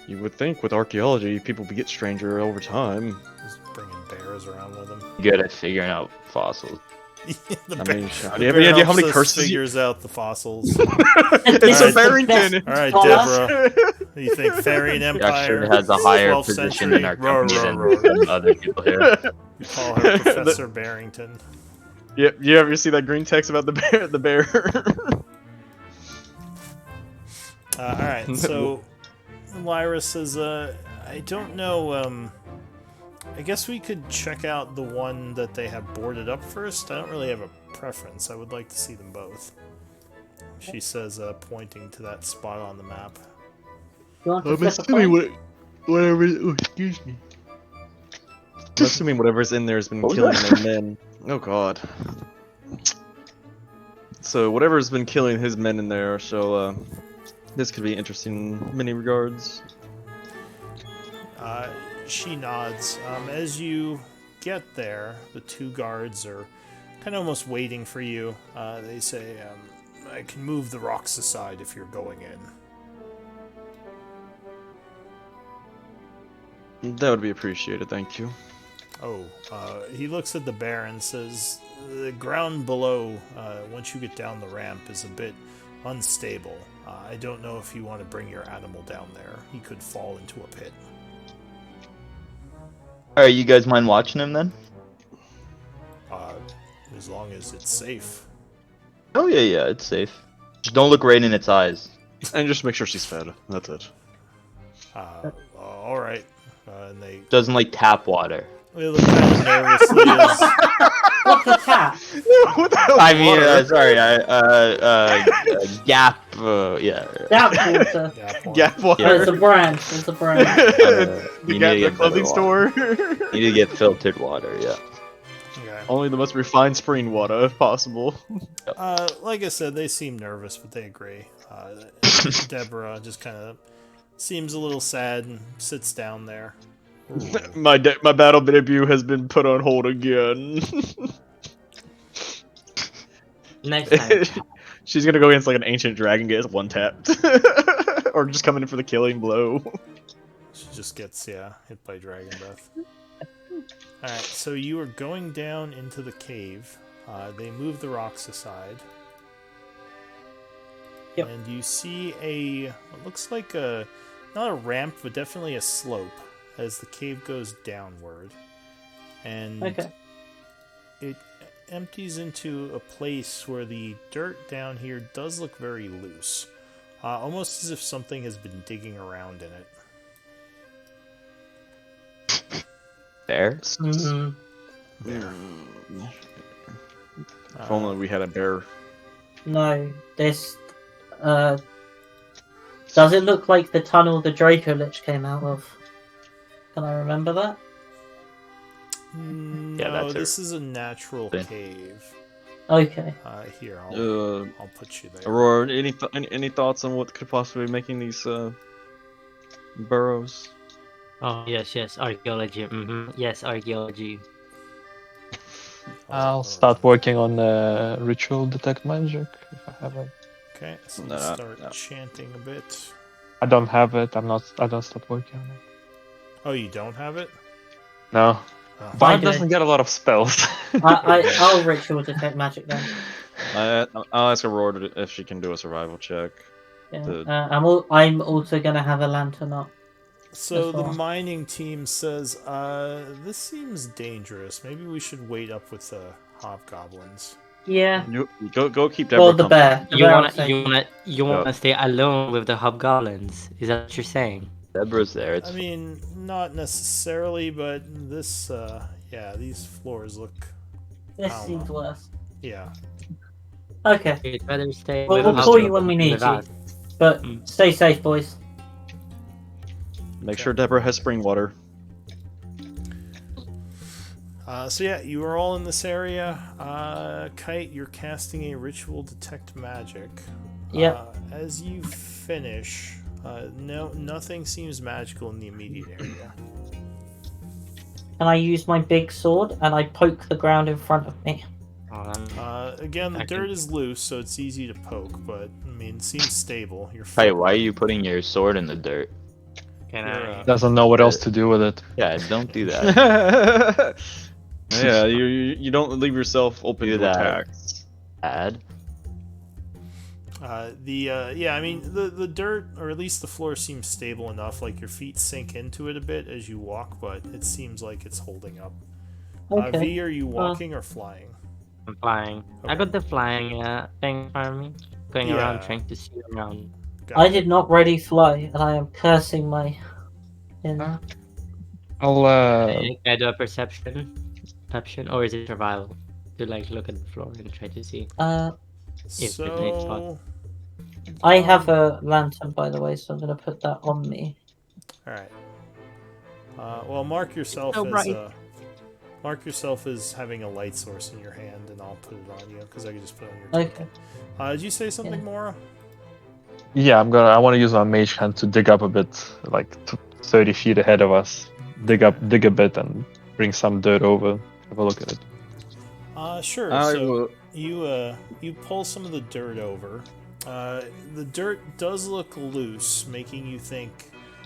You would think with archaeology, people would get stranger over time. Just bringing bears around with them. Good at figuring out fossils. Do you have any idea how many curses figures out the fossils? It's a Barrington. All right, Deborah. Do you think Therian He Empire actually has a higher 12th position century? in our company than other people here. You call her Professor Barrington. Yep. You ever see that green text about the bear? The bear. All right. So Lyra says, "I don't know. I guess we could check out the one that they have boarded up first. I don't really have a preference. I would like to see them both." She says, pointing to that spot on the map. You want to I'm flip a assuming coin? whatever. Oh, excuse me. I'm assuming whatever's in there has been killing their men. Oh god. So whatever's been killing his men in there. So this could be interesting in many regards. She nods. As you get there, the two guards are kind of almost waiting for you. They say, "I can move the rocks aside if you're going in." That would be appreciated, thank you. Oh, he looks at the bear and says, "The ground below, once you get down the ramp, is a bit unstable. I don't know if you want to bring your animal down there. He could fall into a pit." Alright, you guys mind watching him then? As long as it's safe. Oh yeah, it's safe. Just don't look right in its eyes. And just make sure she's fed. That's it. All right. And they Doesn't like tap water. look kind of nervously as What's a tap? What the hell? I mean, sorry, Gap, yeah. Tap water. Gap water. Oh, it's a brand. It's a brand. The You Gap need to get clothing better store. You need to get filtered water, yeah. okay. Only the most refined spring water if possible. Like I said, they seem nervous, but they agree. Deborah just kind of seems a little sad and sits down there. My battle debut has been put on hold again. Next time. She's gonna go against like an ancient dragon, get one tapped, or just coming in for the killing blow. She just gets, hit by Dragon Breath. Alright, so you are going down into the cave. They move the rocks aside. Yep. And you see it looks like not a ramp, but definitely a slope as the cave goes downward. And Okay. it empties into a place where the dirt down here does look very loose. Almost as if something has been digging around in it. Bear? Mm, If only we had a bear. no, this. Does it look like the tunnel the Draco Lich came out of? Can I remember that? No, that's this is a natural cave. Okay. Here, I'll put you there. Aurora, any thoughts on what could possibly be making these burrows? Oh yes, archaeology. Yes, archaeology. I'll start working on ritual detect magic if I have it. Okay, so No, let's start no. chanting a bit. I don't have it. I don't start working on it. Oh, you don't have it? No. Oh. Bard do it. doesn't get a lot of spells. I'll ritual detect magic then. I'll ask Aurora if she can do a survival check. Yeah. I'm also gonna have a lantern up. So As the well. mining team says, this seems dangerous. Maybe we should wait up with the hobgoblins. Yeah. Go keep Deborah Or the company. bear. The You bear, I'm wanna saying. you wanna stay alone with the hobgoblins? Is that what you're saying? Deborah's there. It's I mean, not necessarily, but this, these floors look, This I don't seems know. worse. yeah. Okay. You'd better stay Well, with we'll call you when we hobgoblins need with you. us. But stay safe, boys. Make sure Deborah has spring water. So yeah, you are all in this area. Kite, you're casting a ritual detect magic. Yep. As you finish, nothing seems magical in the immediate area. And I use my big sword and I poke the ground in front of me. Again, the I can- dirt is loose, so it's easy to poke, but I mean, it seems stable. You're Hey, why are you putting your sword in the dirt? Can You're, I? Doesn't know what else to do with it. Yeah, don't do that. Yeah, you don't leave yourself open Do to that. attacks. Add. I mean, the dirt, or at least the floor, seems stable enough. Like your feet sink into it a bit as you walk, but it seems like it's holding up. Okay. V, are you walking or flying? I'm flying. I Okay. got the flying thing for me. Going around Yeah. trying to see around. Got I it. did not ready fly, and I am cursing my. I'll Can I do a perception, or is it survival? To like look at the floor and try to see. If there's any spot. So, I have a lantern, by the way, so I'm gonna put that on me. all right. Well, mark yourself so as bright. mark yourself as having a light source in your hand, and I'll put it on you because I can just put it on your. Okay. Did you say something, Mora? yeah, I want to use my mage hand to dig up a bit, like 30 feet ahead of us. Dig a bit and bring some dirt over. Have a look at it. Sure. I So will. you pull some of the dirt over. The dirt does look loose, making you think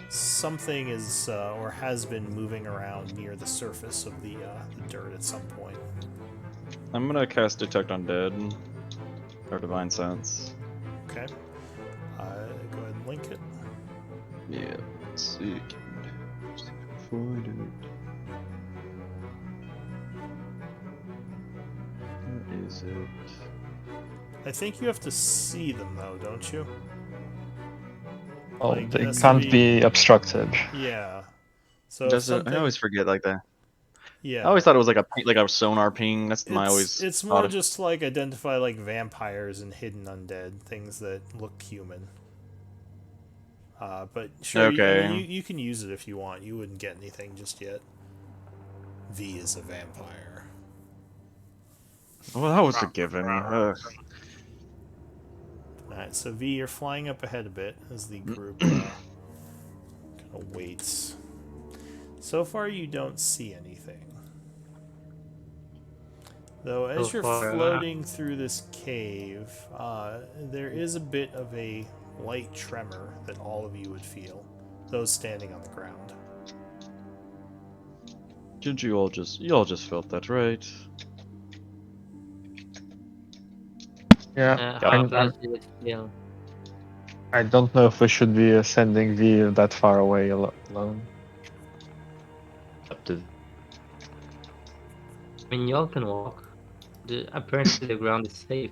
something is or has been moving around near the surface of the dirt at some point. I'm gonna cast Detect Undead or Divine Sense. Okay. Go ahead and link it. Yeah. Let's see. Where is it? I think you have to see them though, don't you? Oh, Like, it they has to can't be obstructed. Yeah. So if Does it? something, I always forget like that. yeah. I always thought it was like a sonar ping. That's my It's, always. it's thought more of- just to, like, identify like vampires and hidden undead, things that look human. But sure, Okay. you can use it if you want. You wouldn't get anything just yet. V is a vampire. Well, that was a given. Alright, so V, you're flying up ahead a bit as the group kind of waits. So far, you don't see anything. Though as So you're far, floating through this cave, there is a bit of a light tremor that all of you would feel, those standing on the ground. Did you all just felt that, right? Yeah, how close do you feel? I don't know if we should be sending V that far away alone. Up to I mean, y'all can walk. Apparently the ground is safe.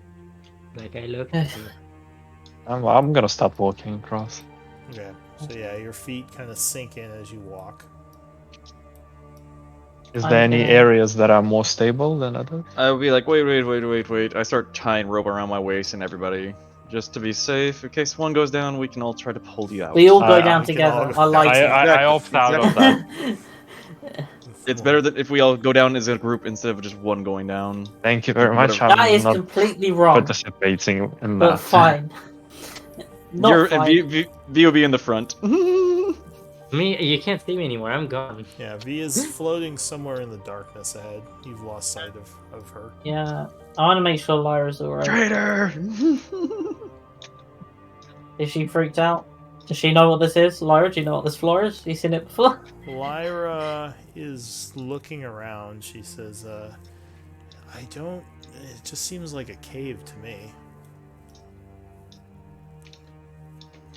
Like I looked and I'm gonna stop walking across. Okay, so yeah, your feet kind of sink in as you walk. Is I'm there any gonna- areas that are more stable than others? I would be like, wait. I start tying rope around my waist and everybody, just to be safe. In case one goes down, we can all try to pull you out. We all go I- down we can all together. go I like I, it. I opt out of that. It's better that if we all go down as a group instead of just one going down. Thank you very much. Whatever. That I'm is not completely wrong, participating in but that. fine. Not You're fine. V will be in the front. me, you can't see me anymore. I'm gone. Yeah, V is floating somewhere in the darkness ahead. You've lost sight of her. Yeah, I want to make sure Lyra's alright. Traitor! Is she freaked out? Does she know what this is? Lyra, do you know what this floor is? You seen it before? Lyra is looking around. She says, I don't... It just seems like a cave to me.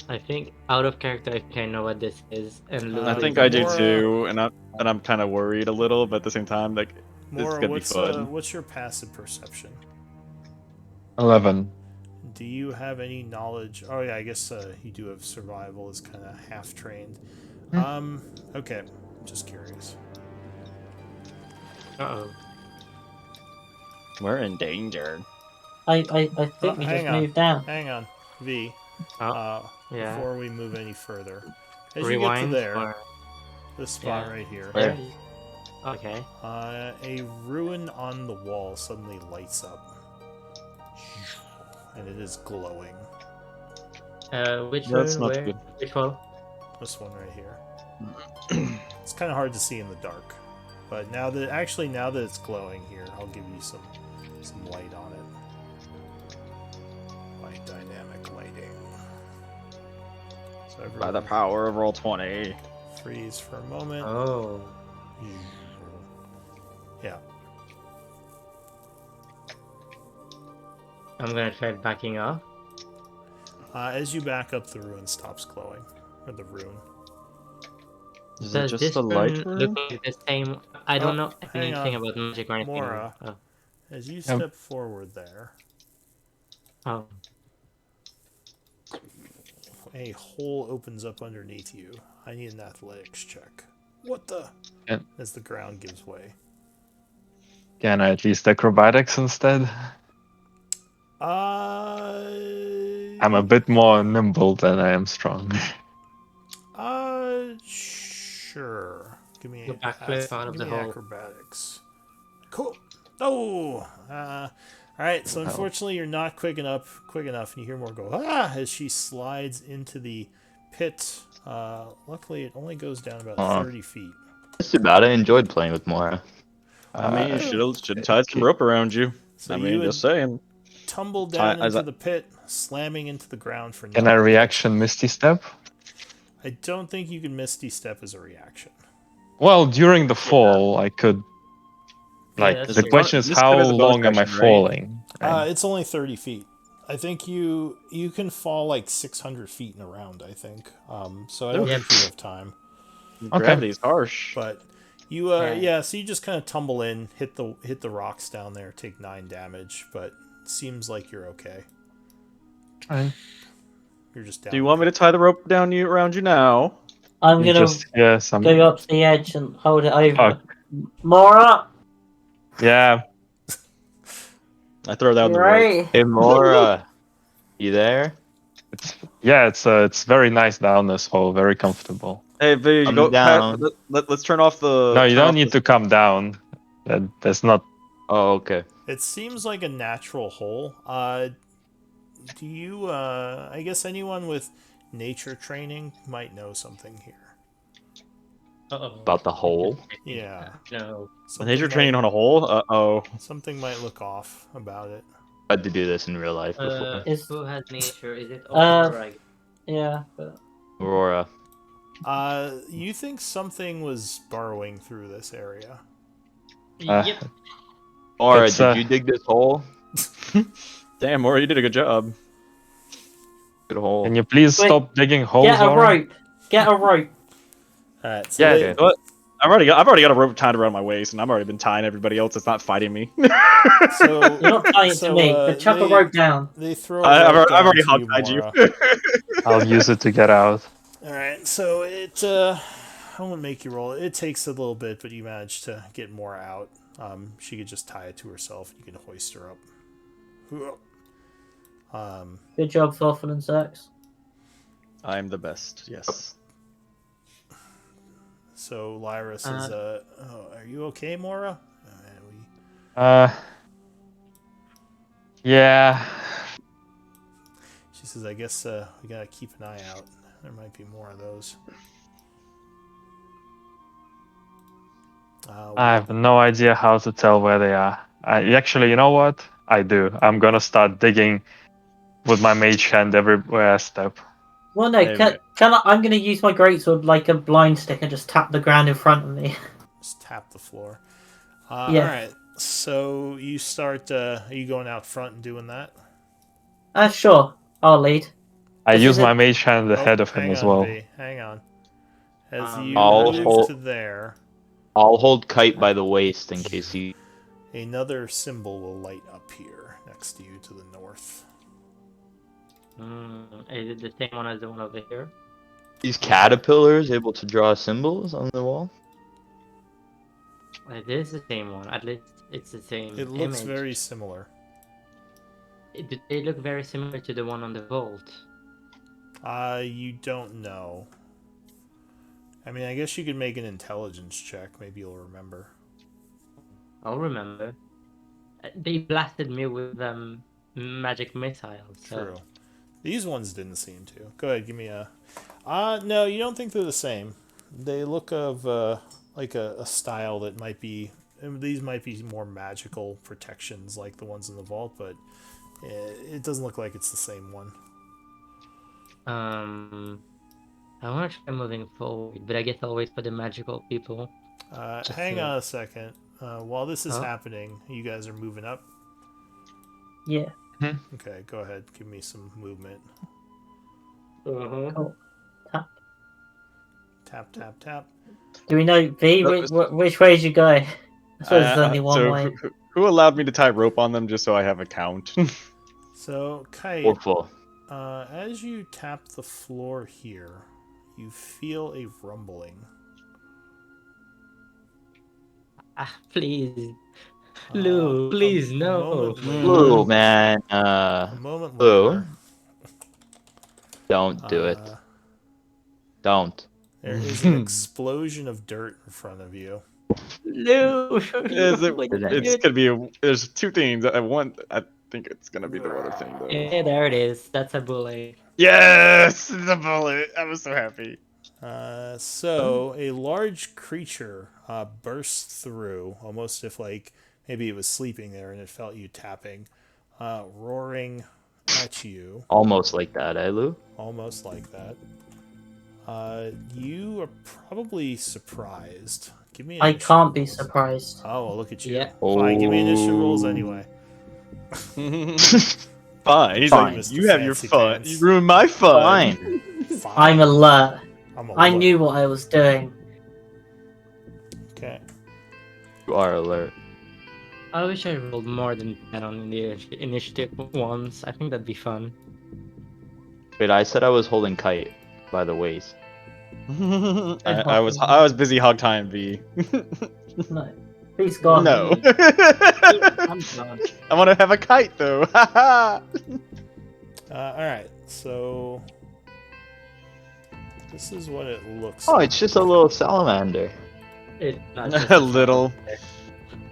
I think out of character, I think I know what this is. And I I Luna think is I do Mora- too, and I'm kind of worried a little, but at the same time, like this is Mora, gonna be fun. what's your passive perception? 11. Do you have any knowledge? Oh yeah, I guess you do have survival is kind of half trained. Okay, just curious. Uh-oh. We're in danger. I think we hang just on. moved down. Hang on, V. Yeah. Before we move any further, as Rewind you get to there, or... this spot Yeah. right here, Where? Okay. a ruin on the wall suddenly lights up, and it is glowing. Which That's one? not Where? good. Which one? This one right here. It's kind of hard to see in the dark, but now that it's glowing here, I'll give you some light on it. By dynamic lighting. So By the everyone power of roll 20. freeze for a moment. Oh. Yeah. I'm gonna try backing off. As you back up, the ruin stops glowing, or the rune. Is Does it just this a light rune room? look like the same? I don't know hang anything on. about magic or anything. Mora. Oh. As you step forward there, Oh. a hole opens up underneath you. I need an athletics check. What the? Yeah. As the ground gives way. Can I at least acrobatics instead? I'm a bit more nimble than I am strong. Sure. Give me You backflip out of give the me hole. acrobatics. Cool. Oh. All right. So unfortunately, you're not quick enough, and you hear more go as she slides into the pit. Luckily, it only goes down about 30 feet. That's too bad. I enjoyed playing with Mora. I mean, you should have tied some rope around you. So I you mean, would just saying. tumble down as into I- the pit, slamming into the ground for Can I nothing. reaction Misty Step? I don't think you can Misty Step as a reaction. Well, during the fall, I could. Like, that's the true. question is, This how kind of a bonus long am I action, right? falling? It's only 30 feet. I think you can fall like 600 feet in a round, I think. So I don't Yep. think you have time. Gravity's harsh. But you, so you just kind of tumble in, hit the rocks down there, take 9 damage, but seems like you're okay. Fine. You're just down. Do you want me to tie the rope down around you now? I'm You gonna just hear some. go up to the edge and hold it over. Fuck. Mora! Yeah. I throw down the rope. Right. Hey, Mora, you there? It's very nice down this hole, very comfortable. Hey, V, you I'm go. down. Let's turn off the. No, you turn don't off need to come down. That's not. Oh, okay. It seems like a natural hole. Do you? I guess anyone with nature training might know something here. Uh-oh. About the hole? Yeah. No. Nature training on a hole? Uh-oh. Something might look off about it. I had to do this in real life before. Who has nature? Is it Uh, Aurora? Yeah, but Aurora. You think something was burrowing through this area? Yep. Aurora, It's, did you dig this hole? Damn, Mora, you did a good job. Good hole. Can you please Wait, stop digging holes? get a Aura? rope. Get a rope. All right. So Yeah, they- okay. What? I've already got a rope tied around my waist, and I've already been tying everybody else that's not fighting me. so You're not tying it So, to me, uh, but chuck a they- rope down. they throw. I've rope down already to hog-tied you. Mora. I'll use it to get out. All right. So it. I won't make you roll. It takes a little bit, but you manage to get more out. She could just tie it to herself. You can hoist her up. Good job, Thoughtful and Sex. I'm the best, yes. So Lyra says, "Oh, are you okay, Mora?" Yeah. She says, "I guess we gotta keep an eye out. There might be more of those." I have no idea how to tell where they are. Actually, you know what? I do. I'm gonna start digging with my mage hand everywhere I step. Well, no, Hey, can, mate. I'm going to use my greatsword like a blind stick and just tap the ground in front of me. Just tap the floor. Yeah. All right. So you start. Are you going out front and doing that? Sure. I'll lead. I This use is my it. mage hand Oh, ahead of him hang as on, well. V. Hang on. As you I'll move hold- to there, I'll hold Kite by the waist in case he. another symbol will light up here next to you to the north. Is it the same one as the one over here? These caterpillars able to draw symbols on the wall? It is the same one. At least it's the same It looks image. very similar. They look very similar to the one on the vault. You don't know. I mean, I guess you could make an intelligence check. Maybe you'll remember. I'll remember. They blasted me with magic missiles. So. True. These ones didn't seem to. Go ahead, give me a. No, you don't think they're the same. They look of like a style that might be. These might be more magical protections like the ones in the vault, but it doesn't look like it's the same one. I want to try moving forward, but I guess I'll wait for the magical people. Hang on a second. While this is happening, you guys are moving up. Yeah. Okay, go ahead. Give me some movement. Cool. Tap. Tap, tap, tap. Do we know, V, which way did you go? I suppose there's only one so way. who allowed me to tie rope on them just so I have a count? So, Kite, Or full. as you tap the floor here, you feel a rumbling. Please. Lou, please, no. Lou, man. A moment Lou. later, Don't do it. Don't. there is an explosion of dirt in front of you. Lou! It's gonna be there's two things. I think it's gonna be the water thing though. Yeah, there it is. That's a bullet. Yes, the bullet. I was so happy. So a large creature bursts through, almost if like maybe it was sleeping there and it felt you tapping, roaring at you, Almost like that, eh, Lou? almost like that. You are probably surprised. Give me. I initiative can't be rolls. surprised. Oh, well, look at you. Yeah. Fine, give me initiative rolls Oh. anyway. Fine. He's Fine. like, you have your Fancy fun. pants. You ruined my fun. Fine. Fine. I'm alert. I'm I alert. knew what I was doing. Okay. You are alert. I wish I rolled more than 10 on the initiative ones. I think that'd be fun. Wait, I said I was holding Kite by the waist. I was busy hog time V. No. Please God. No. I'm done. I want to have a kite though. All right. So this is what it looks Oh, like. it's just a little salamander. It's not just A little. That's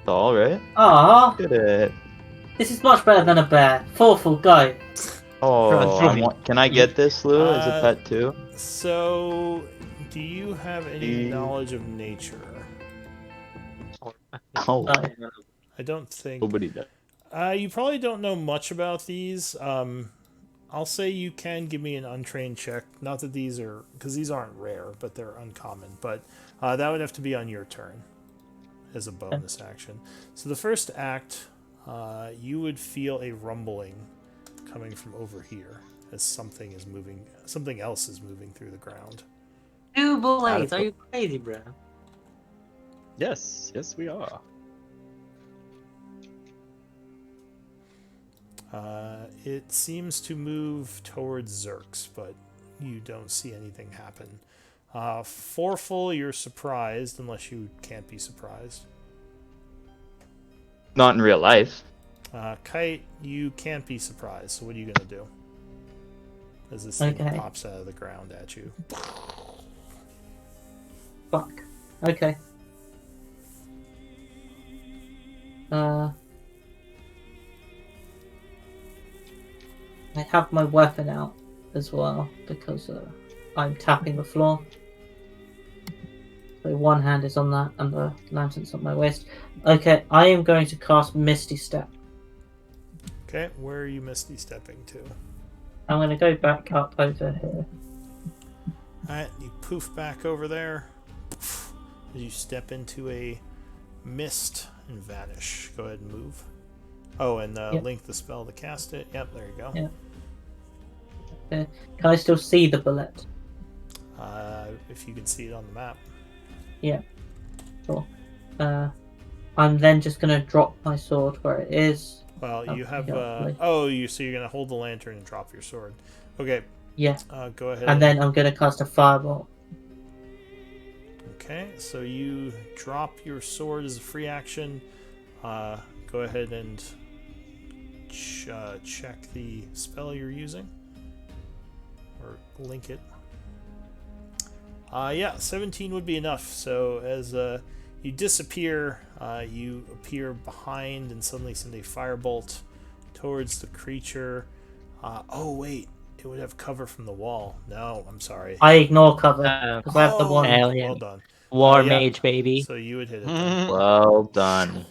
all right. Ah, Look at it. this is much better than a bear. Thoughtful, go. Oh, Right. can I get this, Lou, as a Uh, pet too? So, do you have any knowledge of nature? Oh, No. I don't think. nobody does. You probably don't know much about these. I'll say you can give me an untrained check. Not that these are, because these aren't rare, but they're uncommon. But that would have to be on your turn as a bonus action. So the first act, you would feel a rumbling coming from over here as something is moving. Something else is moving through the ground. Two bullets. Are you crazy, bro? Yes, yes, we are. It seems to move towards Zerks, but you don't see anything happen. Forful, you're surprised, unless you can't be surprised. Not in real life. Kite, you can't be surprised, so what are you going to do? As this thing Okay. pops out of the ground at you. Fuck. Okay. I have my weapon out as well because I'm tapping the floor. So one hand is on that and the lantern's on my waist. Okay, I am going to cast Misty Step. Okay, where are you Misty stepping to? I'm going to go back up over here. Alright, you poof back over there. As you step into a mist and vanish. Go ahead and move. Oh, and Yep. link the spell to cast it. Yep, there you go. Yep. Can I still see the bullet? If you can see it on the map. Yeah. Sure. I'm then just going to drop my sword where it is. Well, you have. yeah, So you're gonna hold the lantern and drop your sword. Okay. Yeah. Go ahead. And then I'm going to cast a fireball. Okay, so you drop your sword as a free action. Go ahead and check the spell you're using, or link it. Yeah, 17 would be enough. So as you disappear, you appear behind and suddenly send a firebolt towards the creature. Oh wait, it would have cover from the wall. No, I'm sorry. I ignore cover because I have the one. Hell yeah. Well done. War yeah. mage, baby. So you would hit it then. Well done.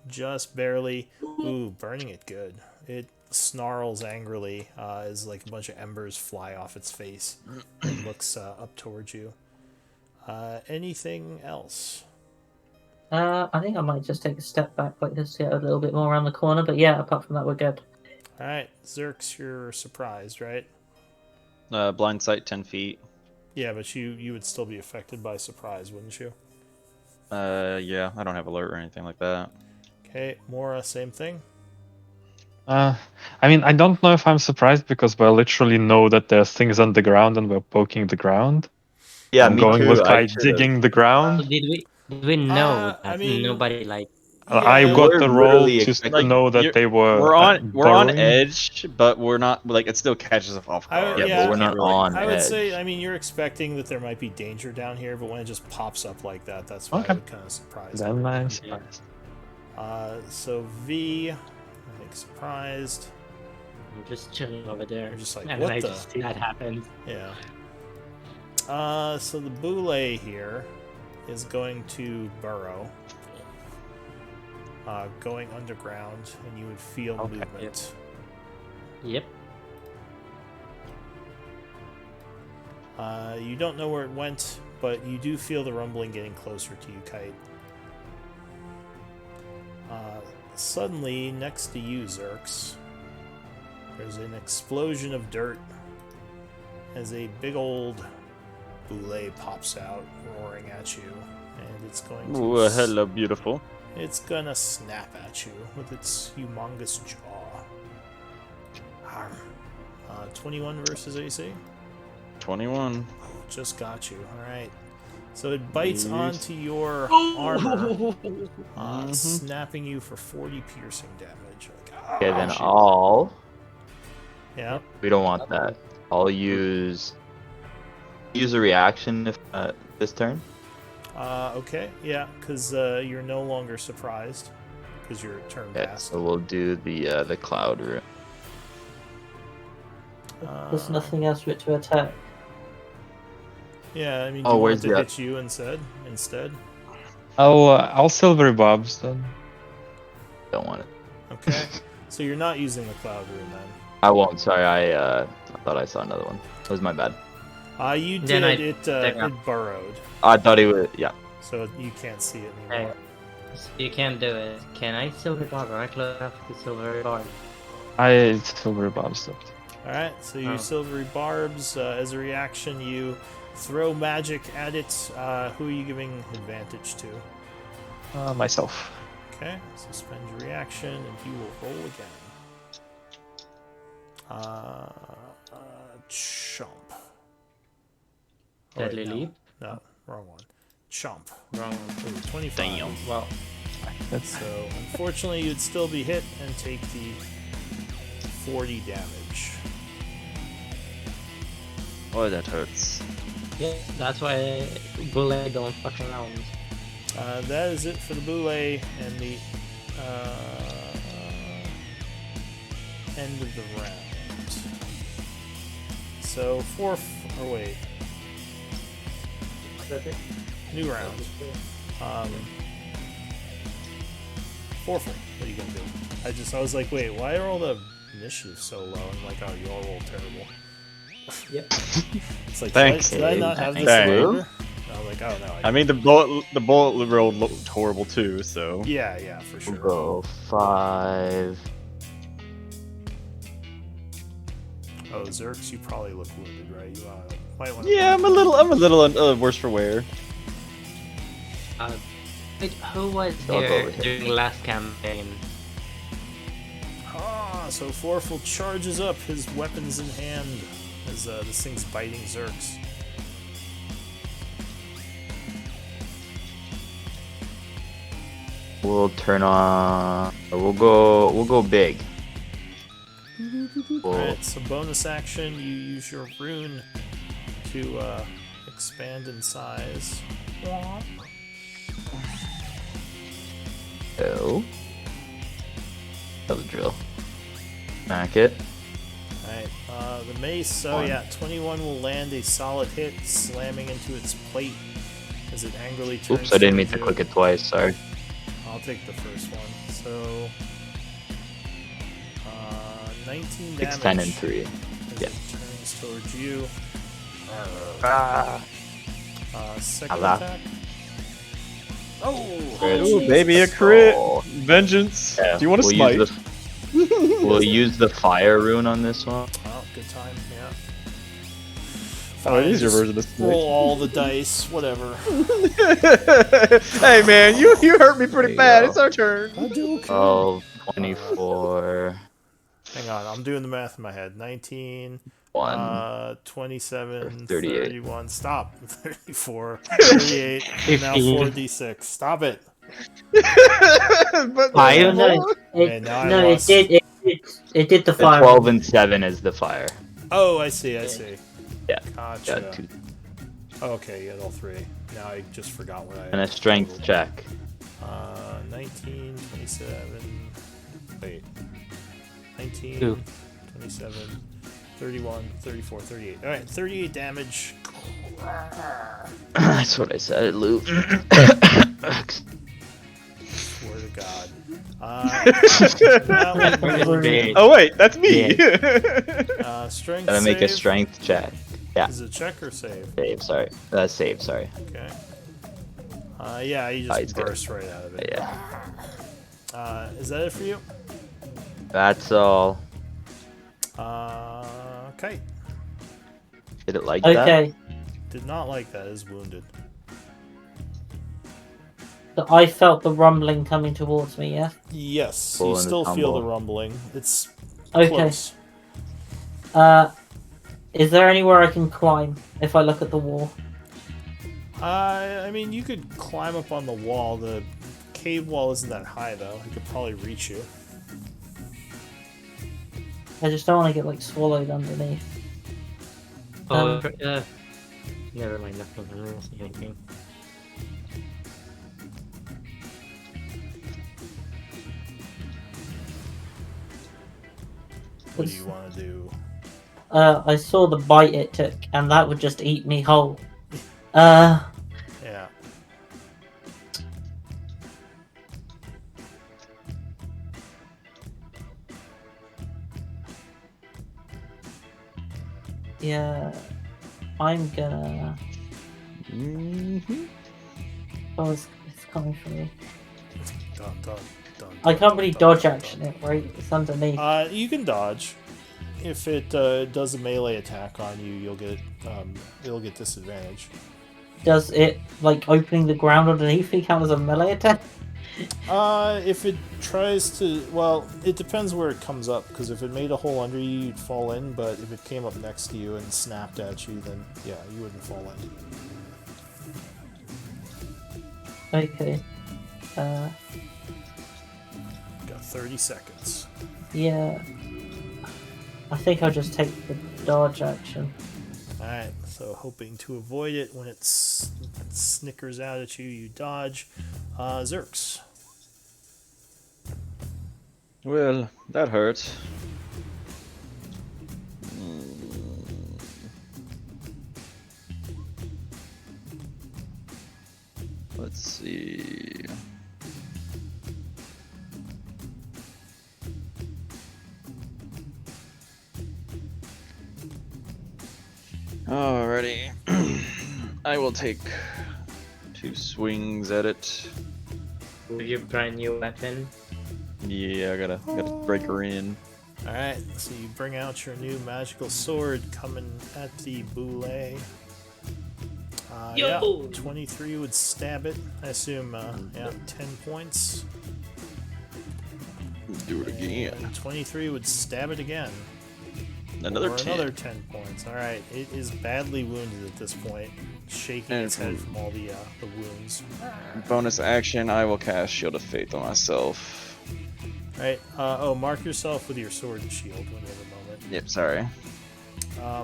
Just barely. Ooh, burning it good. It snarls angrily as like a bunch of embers fly off its face and looks up towards you. Anything else? I think I might just take a step back like this to get a little bit more around the corner. But yeah, apart from that, we're good. All right, Zerks, you're surprised, right? Blind sight 10 feet. Yeah, but you would still be affected by surprise, wouldn't you? Yeah, I don't have alert or anything like that. Okay, Mora, same thing. I mean, I don't know if I'm surprised because we literally know that there's things on the ground and we're poking the ground. Yeah, I'm me going too. with I like digging the ground. Did we know that I mean, nobody like I Yeah, got we're the roll literally to expecting- know that they were. We're on burrowing. edge, but we're not like it still catches us off guard. Yeah, Yeah, but we're not on I would edge. say, I mean, you're expecting that there might be danger down here, but when it just pops up like that, that's why Okay. I would kind of surprise Then everyone. I'm surprised. So V, I think surprised. I'm just chilling over there. You're just like, and what I the? just see that happen. Yeah. So the boule here is going to burrow, going underground, and you would feel Okay. movement. Yep. You don't know where it went, but you do feel the rumbling getting closer to you, Kite. Suddenly, next to you, Zerks, there's an explosion of dirt as a big old boule pops out, roaring at you, and it's going to. Ooh, hello, beautiful. It's gonna snap at you with its humongous jaw. Arr. 21 versus AC. 21. Just got you. Alright. So it bites Yes. onto your armor, snapping you for 40 piercing damage. Like, Okay, then shit. I'll. Yeah. We don't want that. I'll use a reaction if this turn. Okay. Yeah, because you're no longer surprised because your turn Okay, passed. so we'll do the cloud route. There's nothing else for it to attack. Yeah, I mean, do Oh, you want where's it to the- hit you instead? I'll silvery bobs then. Don't want it. Okay. So you're not using the cloud rune then. I won't. Sorry, I thought I saw another one. That was my bad. You Then did. I- It burrowed, I thought he was. Yeah. so you can't see it Hey, anymore. you can't do it. Can I silver barb? Am I close enough to silver barb? I silvery bobs it. All right. So you Oh. silvery barbs. As a reaction, you throw magic at it. Who are you giving advantage to? Myself. Okay. So spend your reaction, and you will roll again. Chomp. Oh, wait, Deadly no. leap? No, wrong one. Chomp. Wrong one. Ooh, 25. Damn. Well, That's So, unfortunately, you'd still be hit and take the 40 damage. Oh, that hurts. yeah, that's why bullet don't fuck around. That is it for the Boule and the end of the round. So, wait. New round. Forful. What are you gonna do? I was like, wait, why are all the initiatives so low? And like, oh, you all roll terrible. Yep. It's like, Thanks. did I not have this Thanks. flavor? I was like, oh no. I mean, the bullet roll looked horrible too. So Yeah, for sure. We'll go 5. Oh, Zerx, you probably look wounded, right? You might want to. yeah, I'm a little worse for wear. Wait, who was I'll go here over here. during last campaign? So Forful charges up, his weapons in hand, as this thing's biting Zerx. We'll turn on. We'll go big. We'll, Alright, so bonus action, you use your rune to expand in size. go. That was drill. Smack it. Alright, the mace, oh yeah, 21 will land a solid hit, slamming into its plate as it angrily turns. Oops, I didn't mean to towards you. click it twice. Sorry. I'll take the first one. So, 19 damage. 6, 10, and 3. As Yeah. it turns towards you. Second Allah. attack. Oh! Crit. Ooh, jeez. baby, a Let's crit! go. Vengeance! Yeah, Do you want to we'll smite? use we'll use the fire rune on this one. Oh, good time, yeah. Oh, it is your Just version of smite. roll all the dice, whatever. Hey man, you hurt me pretty There you bad. go. It's our turn. I do okay. 12, 24, Hang on, I'm doing the math in my head. 19, 1. 27, 38. 31, stop. 34, 38, and now 4d6. Stop it. But Fire? there's No, more. Okay, now I no, it lost. did. It did the The fire. 12 and 7 is the fire. Oh, I see. Yeah. Gotcha. Got 2. Okay, you got all three. Now I just forgot what I And a strength check. 19, 27. Wait. 19, Two. 27, 31, 34, 38. Alright, 38 damage. That's what I said, Lou. Swear to God. That one, Big. Oh wait, that's me. strength Gotta make a save. strength check. Yeah. Is it check or save? Save, sorry. Save, sorry. Okay. Yeah, you he's just good. burst right out of it. Yeah. Is that it for you? That's all. Okay. Did it like that? Okay, Did not like that. Is wounded. so I felt the rumbling coming towards me. Yeah. Yes, Pull you and still feel the tumble. rumbling. It's Okay. close. Is there anywhere I can climb if I look at the wall? I mean, you could climb up on the wall. The cave wall isn't that high, though. It could probably reach you. I just don't want to get like swallowed underneath. Oh, never mind. Nothing. I don't see anything. What do you want to do? I saw the bite it took, and that would just eat me whole. Uh, Yeah. yeah. I'm gonna. Oh, it's coming for me. Dun, dun, dun, I dun, can't dun, really dun, dodge dun, action dun. it, right? It's underneath. You can dodge. If it does a melee attack on you, you'll get it'll get disadvantage. Does it, like, opening the ground underneath me count as a melee attack? If it tries to, well, it depends where it comes up. Because if it made a hole under you, you'd fall in. But if it came up next to you and snapped at you, then yeah, you wouldn't fall in. Okay. Got 30 seconds. Yeah. I think I'll just take the dodge action. Alright, so hoping to avoid it when it snickers out at you, you dodge. Zerks. Well, that hurts. Let's see. Alrighty. I will take 2 swings at it. With your brand new weapon. Yeah, I gotta break her in. Alright, so you bring out your new magical sword coming at the boule. Yeah, 23 would stab it. I assume, yeah, 10 points. Do it again. And 23 would stab it again. Another Or 10. another 10 points. Alright, it is badly wounded at this point, shaking And its head from all the wounds. Bonus action, I will cast Shield of Faith on myself. Alright, oh, mark yourself with your sword and shield when you have a moment. Yep, sorry.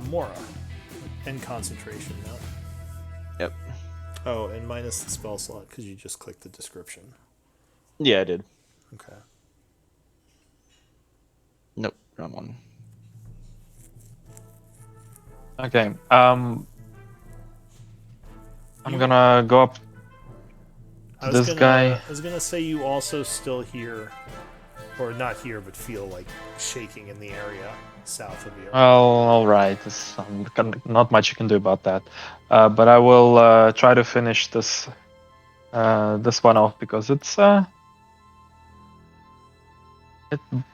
Mora. And concentration, no? Yep. Oh, and minus the spell slot, because you just clicked the description. Yeah, I did. Okay. Nope, wrong one. Okay. I'm gonna go up to this guy. I was gonna say you also still hear, or not hear, but feel like shaking in the area south of you. Well, all right. Not much you can do about that. But I will try to finish this this one off because it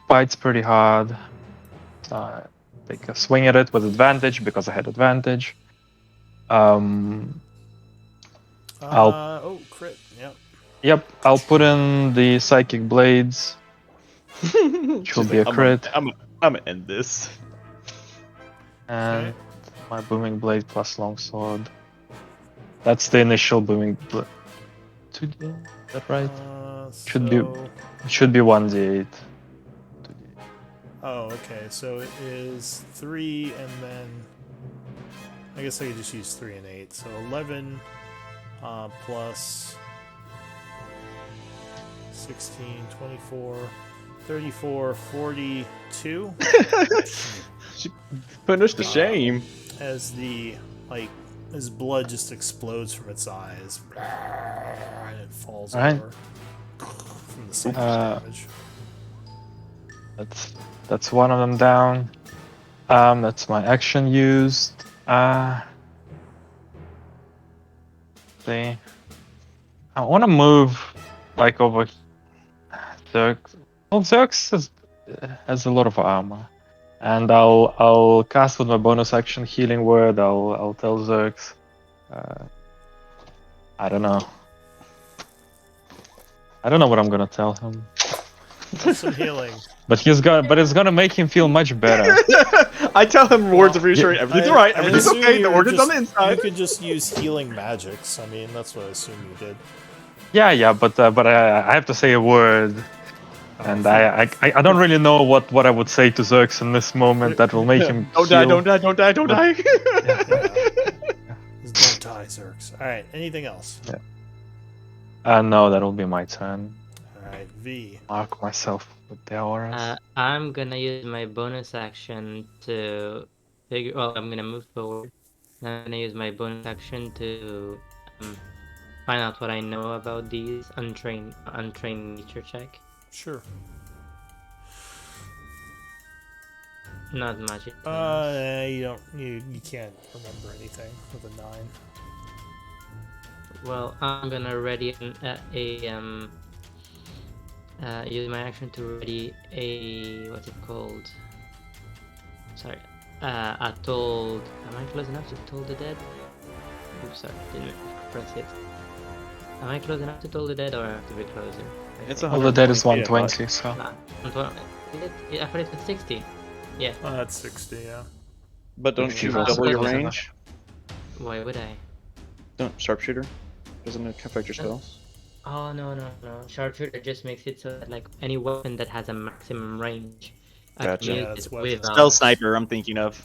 bites pretty hard. Take a swing at it with advantage because I had advantage. I'll Crit. Yep. Yep, I'll put in the psychic blades. Which will be a crit. I'm gonna end this. And Okay. my booming blade plus longsword. That's the initial booming blade. 2D, is that right? Should be So... It should be 1d8. Oh, okay. So it is 3 and then... I guess I could just use 3 and 8. So 11 plus 16, 24, 34, 42. She put us to shame. As the, like, his blood just explodes from its eyes. And it falls Alright. over from the psychic damage. That's one of them down. That's my action used. See, I want to move like over. Zerx. Well, Zerx has a lot of armor, and I'll cast with my bonus action healing word. I'll tell Zerx. I don't know. I don't know what I'm gonna tell him. Some healing. But it's gonna make him feel much better. I tell him words of reassurance. Everything's alright. Everything's assume okay. The you're organ's on the just- inside. You could just use healing magics. I mean, that's what I assume you did. Yeah, but I have to say a word, and I don't really know what I would say to Zerx in this moment that will make him. Don't die! Don't die! Don't die! Don't die! Don't die, Zerx. Alright, anything else? No, that'll be my turn. Alright, V. Mark myself with the auras. I'm gonna use my bonus action to figure. Well, I'm gonna move forward I'm gonna use my bonus action to find out what I know about these untrained nature check. Sure. Not much. It You can't remember anything with a 9. Well, I'm gonna ready use my action to ready a what's it called? Sorry, a told. Am I close enough to toll the dead? Oops, sorry, didn't press it. Am I close enough to toll the dead, or I have to be closer? It's Well, the dead is 120 feet, I thought. 120, so. Nah, I thought it was 60. Yeah. That's 60, yeah. But don't If you you've also double your close enough. range? Why would I? Don't sharpshooter. Doesn't it affect your spell? Oh no. Sharpshooter just makes it so that like any weapon that has a maximum range. I can Gotcha. use Yeah, that's it weapons. without- Spell sniper. I'm thinking of.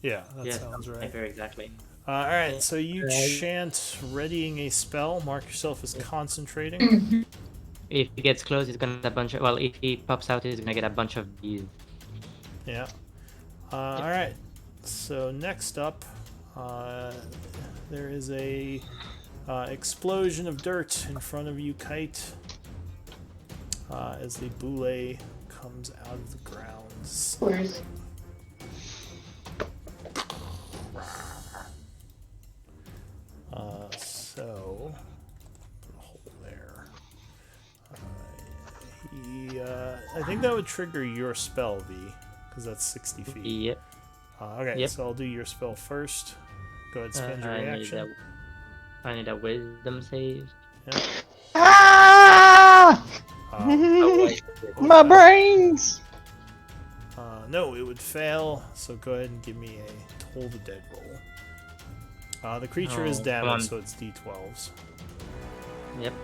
Yeah, that Yeah, sounds right. sniper, exactly. Alright, so you chant readying a spell. Mark yourself as concentrating. If he gets close, he's gonna get a bunch of. Well, if he pops out, he's gonna get a bunch of these. Yeah. Alright, so next up, there is a explosion of dirt in front of you, Kite, as the boule comes out of the ground. So, put a hole there. I think that would trigger your spell, V, because that's 60 feet. Yep. Okay, Yep. so I'll do your spell first. Go ahead, spend your reaction. I need a wisdom save. Yeah. Ah! Oh, wait. My brains! No, it would fail, so go ahead and give me a Toll the Dead roll. The creature is Oh, come on. damaged, so it's d12s. Yep.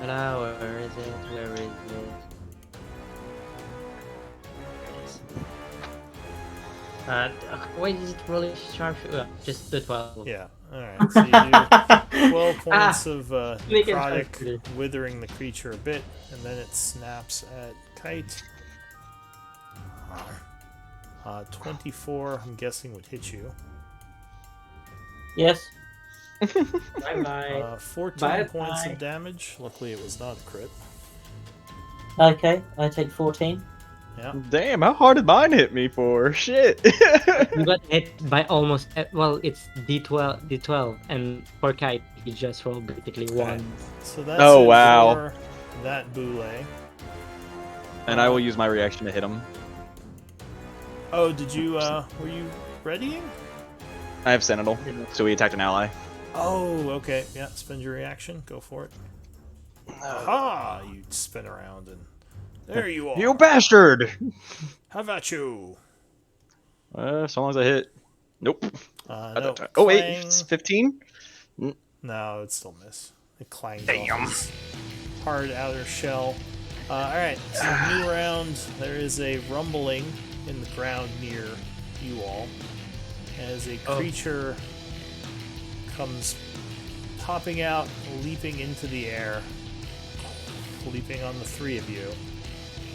Hello, where is it? Where is it? Wait, is it really sharp? Just the 12. Yeah, alright, so you do 12 points of Make it necrotic, harder. withering the creature a bit, and then it snaps at Kite. 24, I'm guessing, would hit you. Yes. Bye bye. 14 Bye points bye. of damage. Luckily, it was not a crit. Okay, I take 14. Yeah. Damn, how hard did mine hit me for? Shit. You got hit by almost. Well, it's D12, and for Kite, he just rolled basically one. So that's Oh, it wow. for that boule. And I will use my reaction to hit him. Oh, did you, were you readying? I have Sentinel, so we attacked an ally. Oh, okay. Yeah, spend your reaction. Go for it. Aha! You spin around and there you are. You bastard! How about you? As long as I hit. Nope. No, Oh wait, clang. it's 15? No, it's still miss. It clangs off his hard outer shell. Alright, so new round. There is a rumbling in the ground near you all as a creature comes popping out, leaping into the air, leaping on the three of you.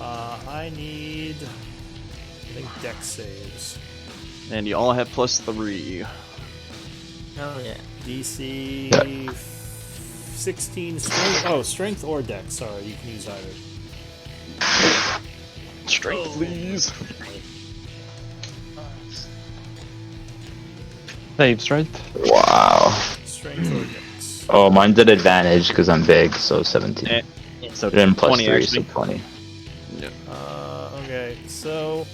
I need, I think, dex saves. And you all have +3. Oh yeah. DC 16 strength. Oh, strength or dex. Sorry, you can use either. Strength, please. Saves, right? Wow. Strength or dex. Oh, mine's at advantage because I'm big, so 17. Eh, So Then plus 20 3, actually. so 20. Okay, so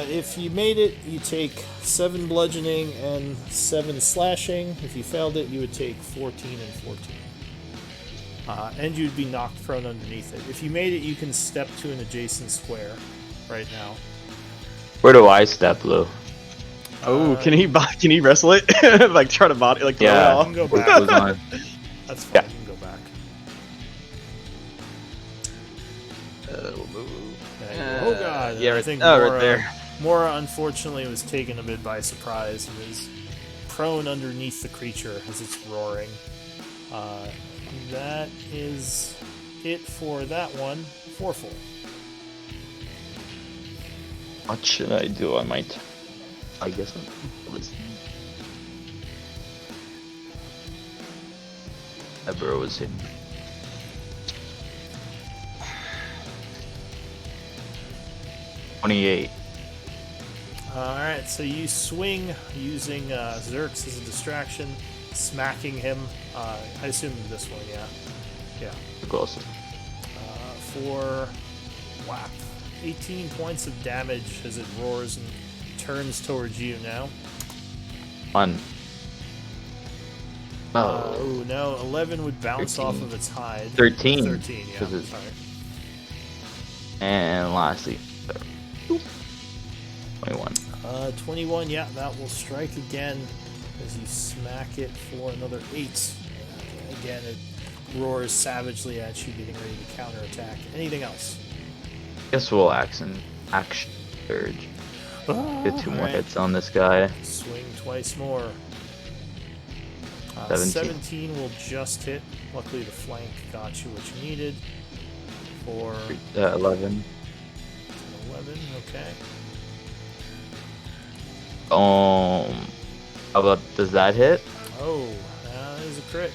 if you made it, you take 7 bludgeoning and 7 slashing. If you failed it, you would take 14 and 14. And you'd be knocked prone underneath it. If you made it, you can step to an adjacent square right now. Where do I step, Lou? Oh, can he wrestle it? Like try to body like throw it Yeah. You off? can go What back. goes on? That's fine, Yeah. you can go back. We'll move. There you go. Oh god, yeah, I right- think oh, right Mora, there. Mora unfortunately was taken a bit by surprise and is prone underneath the creature as it's roaring. That is it for that one. Foreful. What should I do? I might I guess I'm listening. Ever was him. $28. Alright, so you swing using Zerx as a distraction, smacking him. I assume this one, yeah. Yeah. Close. For whap. 18 points of damage as it roars and turns towards you now. 1. Oh no, 11 would bounce 13. off of its hide. 13. 13, yeah, 'Cause it's- sorry. And lastly, 21. 21, yeah, that will strike again as you smack it for another 8. Again, it roars savagely at you, getting ready to counterattack. Anything else? Guess we'll action surge. Get 2 more Alright. hits on this guy. Swing twice more. 17. 17 will just hit. Luckily, the flank got you what you needed. For 11. 11, okay. How about, does that hit? Oh, that is a crit.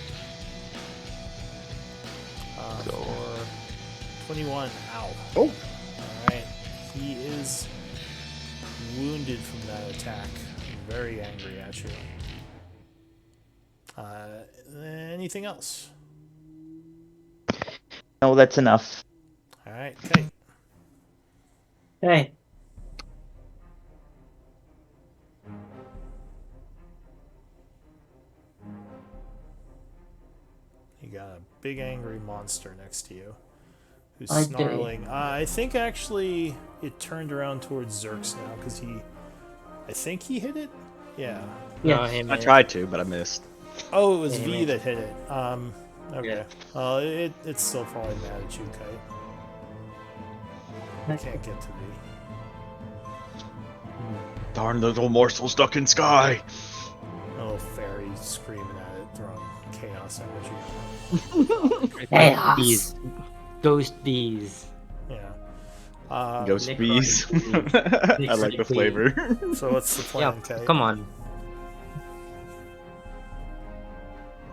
So- For 21, ow. Oh. Alright, he is wounded from that attack. Very angry at you. Anything else? No, that's enough. Alright, okay. Okay. You got a big angry monster next to you who's I do. snarling. I think actually it turned around towards Zerx now because I think he hit it? Yeah. No, Yes. him I is- tried to, but I missed. Oh, it was Yeah, V maybe. that hit it. Okay. It's still probably mad at you, Kite. I can't get to V. Darn little morsel stuck in sky. Oh, fairy screaming at it, throwing chaos energy. Chaos. Bees. Ghost bees. Yeah. Ghost Necrotic bees. bees. I like the flavor. So what's the Yeah, plan, Kite? come on.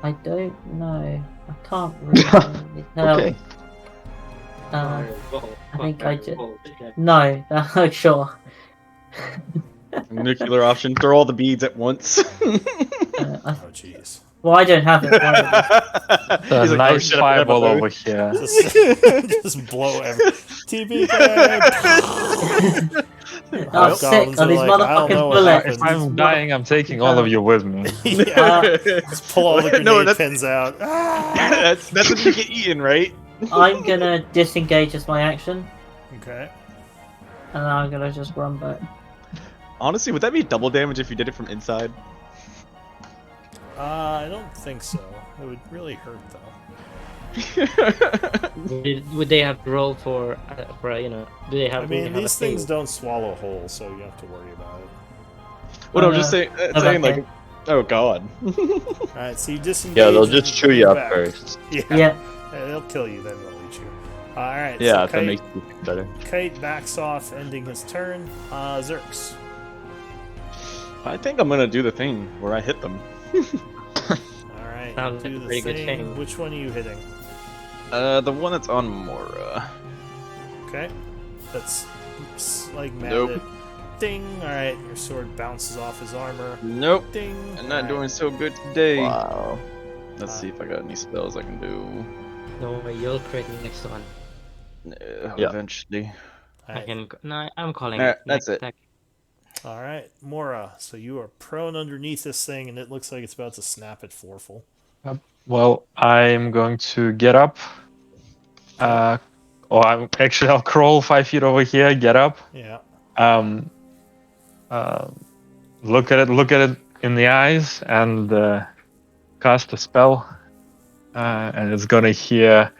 I don't know. I can't really tell. Okay. I think I did. No, sure. Nuclear option. Throw all the beads at once. Oh, jeez. Well, I don't have it. He's A like, oh, nice shit, I fireball forgot over about here. Just blow every TB Kite! I'm sick Goblins of are these like, I don't know motherfucking what bullets. If I'm dying, I'm taking all of you with me. Yeah, just pull all the grenade No, that's- pins out. Ah! that's when you get eaten, right? I'm gonna disengage as my action, Okay. and then I'm gonna just run back. Honestly, would that be double damage if you did it from inside? I don't think so. It would really hurt though. Would they have to roll for you know? Do they have? I do they mean, have a these things save? don't swallow whole, so you have to worry about it. Well, Oh, I'm just no. saying, Oh, saying okay. like, oh god. Alright, so you disengage. Yeah, they'll and just chew you move up back. first. Yeah. Yeah. They'll kill you, then they'll eat you. Alright, Yeah, so if that Kite, makes you feel better. Kite backs off, ending his turn. Zerx. I think I'm gonna do the thing where I hit them. Alright, Sounds do like a the pretty good thing. thing. Which one are you hitting? The one that's on Mora. Okay. That's like mad Nope. at- Ding! Alright, your sword bounces off his armor. Nope. Ding! I'm not Alright. doing so good today. Wow. Let's see if I got any spells I can do. No, you'll crit next one. Yeah. Eventually. I Alright. can. No, I'm calling Alright, it. that's Next it. attack. Alright, Mora. So you are prone underneath this thing, and it looks like it's about to snap at Forful. Well, I'm going to get up. I'll crawl 5 feet over here, get up. Yeah. Look at it in the eyes, and cast a spell. And it's gonna hear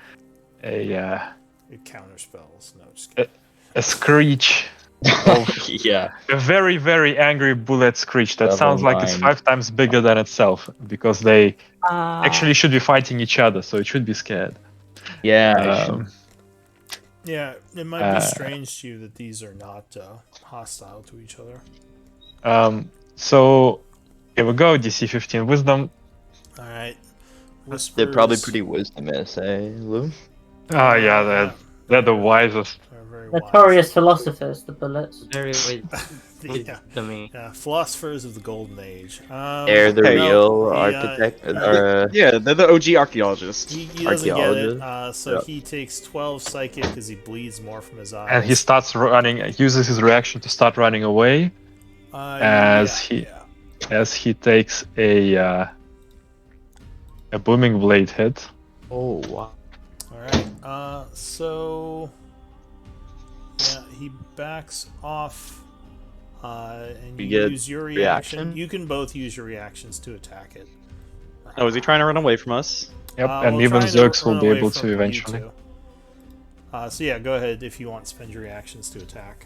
It counter spells. No, just kidding. a screech. Of Yeah. a very, very angry bullet screech that Never sounds like it's mind. 5 times bigger than itself, because they actually should be fighting each other, so it should be scared. Yeah. Yeah, it might be strange to you that these are not hostile to each other. So here we go. DC 15 Wisdom. All right. They're probably Whispers. pretty wisdomous, eh, Lou? Oh yeah, they're the wisest. They're very Notorious philosophers, the bullets. Very with yeah. to me. Yeah, philosophers of the golden age. They're the Hey, real he, architect. he- Or, Yeah, they're the OG archaeologists. he doesn't get it, Archaeologist. so Yeah. he takes 12 psychic because he bleeds more from his eyes. And he starts running. Uses his reaction to start running away as he takes a booming blade hit. oh wow. Alright, so... Yeah, he backs off, and You you get use your reaction. reaction? You can both use your reactions to attack it. Oh, is he trying to run away from us? Yep, and we'll even try to Zerx will run be away able from to you eventually. two. So yeah, go ahead if you want to spend your reactions to attack.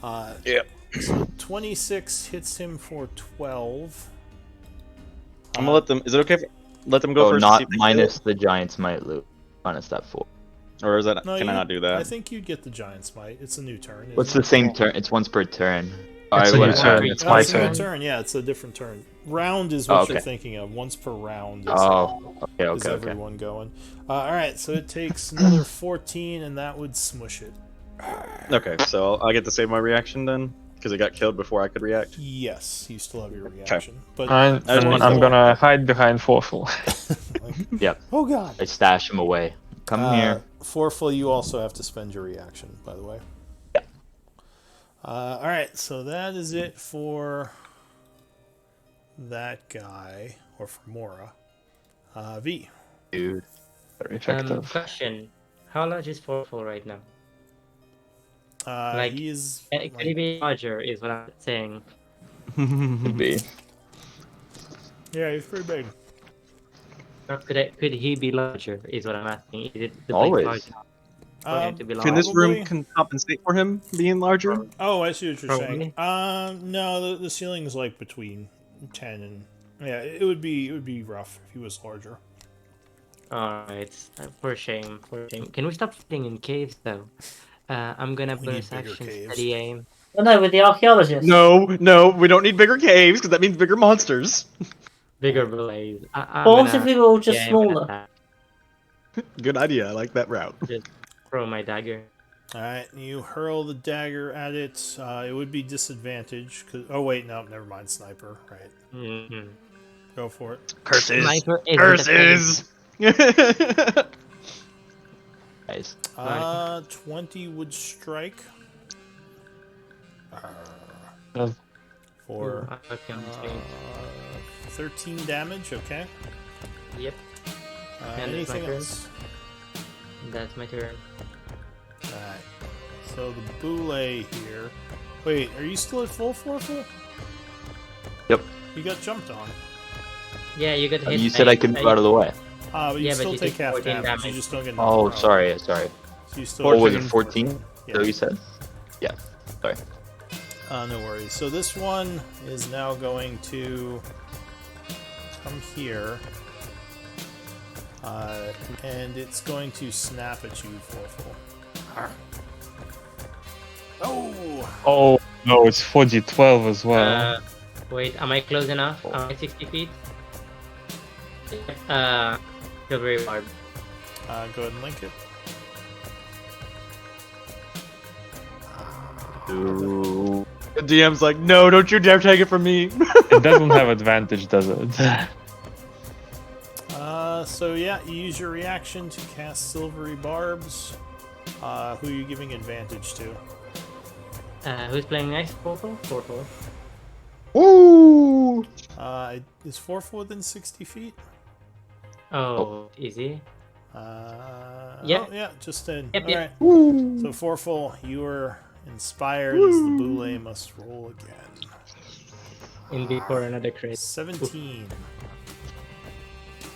Yep. So 26 hits him for 12. I'm gonna let them. Is it okay if let them go Oh, first? to see not if they minus the giant's might, Lou. Minus that 4. kill? Or is that? No, can I not do I that? think you get the giant smite. It's a new turn. What's isn't the same turn? It's once per turn. It's a new Alright, turn. whatever. It's Oh, my it's a new turn. turn. Yeah, it's a different turn. Round is what Oh, you're okay. thinking of. Once per round is, Oh, okay, is okay, okay. everyone going. Alright, so it takes another 14, and that would smush it. Okay, so I get to save my reaction then, because it got killed before I could react. Yes, you still have your reaction. But And I just wanted I'm to- gonna hide behind Forful. Yep. oh god. I stash him away. Come here. Forful, you also have to spend your reaction, by the way. Yeah. Alright, so that is it for that guy, or for Mora. V. Dude. Very effective. Question: how large is Forful right now? Like, He is... Could he be larger? Is what I'm saying. Could be. Yeah, he's pretty big. Or could he be larger? Is what I'm asking. Is it the Always. large enough for him to be Can large? this room Probably. compensate for him being larger? Oh, I see what you're saying. Probably. No, the ceiling is like between 10 and... Yeah, it would be rough if he was larger. Alright, for shame, for shame. Can we stop fighting in caves though? I'm gonna We need bonus bigger action caves. steady aim. Well, no, with the archaeologists. No, we don't need bigger caves because that means bigger monsters. Bigger blaze. What if we were all just I'm gonna smaller? Good idea. I like that route. just throw my dagger. Alright, you hurl the dagger at it. It would be disadvantage. Oh, wait, no, never mind. Sniper. Right. Mm-hmm. Go for it. Curses. Sniper isn't Curses. Nice. 20 would strike. Does- For Okay, on the screen. 13 damage, okay. Yep, And it's my Anything turn. else? that's my turn. Alright. So the boule here. Wait, are you still at full forfeit? Yep. You got jumped on. Yeah, you got hit. You said I could move out of the way. But you Yeah, but still you take take half 14 damage. You damage. just don't get Oh, knocked out. sorry. So you still Oh, was it 14? 14? Yeah. So you said? Yeah. Sorry. No worries. So this one is now going to come here. And it's going to snap at you, Forful. Oh! Oh no, it's 4d12 as well. Wait, am I close enough? Am I 60 feet? Silvery barb. Go ahead and link it. Ooh. The DM's like, no, don't you dare take it from me. It doesn't have advantage, does it? So yeah, you use your reaction to cast Silvery Barbs. Who are you giving advantage to? Who's playing next? Portal? Portal. Woo! Is Forful within 60 feet? Oh, easy. Yeah. Oh, yeah, just in. Yep, yep. Alright. So Forful, you are inspired as the boule must roll again. In before another crit. 17.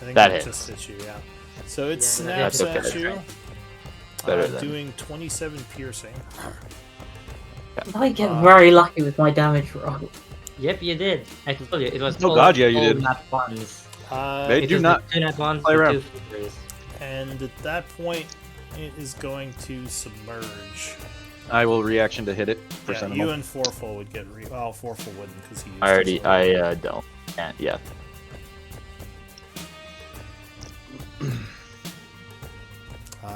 I think That that hits. just hits you, yeah. So it Yeah, snaps that's at okay. you, Better than- doing 27 piercing. I get very lucky with my damage roll. Yep, you did. I told you it was. Oh all- God, yeah, you all did. Nat ones. They It do was not the 2 nat ones, play the around. 2 fingers. And at that point, it is going to submerge. I will reaction to hit it for Yeah, Sentinel. you and Forful would get well, Forful wouldn't because he used I already, his other one. don't. Can't, yeah.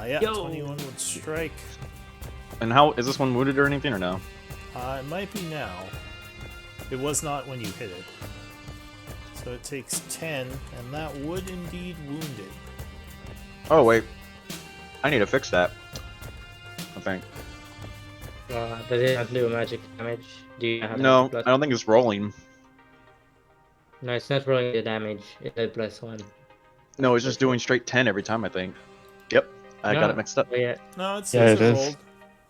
Yeah, Yo. 21 would strike. And how is this one wounded or anything or no? It might be now. It was not when you hit it. So it takes 10, and that would indeed wound it. Oh wait, I need to fix that. I think. Does it not do magic damage? Do you have No, any plus? I don't think it's rolling. No, it's not rolling the damage. It's a +1. No, it's just doing straight 10 every time. I think. Yep, I got No. it mixed up. Oh, yeah. No, it Yeah, says it it is.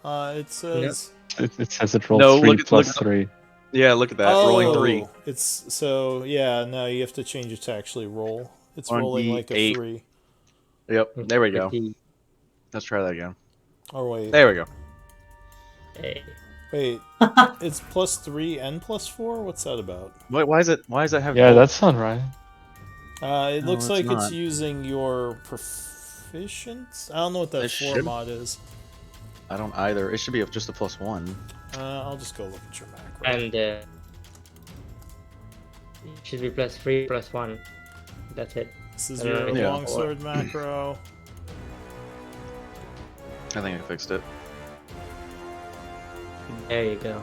rolled. It says. It says it rolls No, 3 look at- plus look- 3. Yeah, look at that. Rolling 3. It's so yeah. No, you have to change it to actually roll. It's On rolling like a D8. 3. Yep, there we go. 50. Let's try that again. Or wait, There we go. Hey. wait. It's +3 and +4. What's that about? Wait, why is it? Why does that have? Yeah, both? that's not right. It No, looks it's like it's not. using your proficiency. I don't know what that It 4 should. mod is. I don't either. It should be just a +1. I'll just go look at your macro. And it should be +3, +1. That's it. This is I don't your know. Yeah. longsword macro. I think I fixed it. There you go.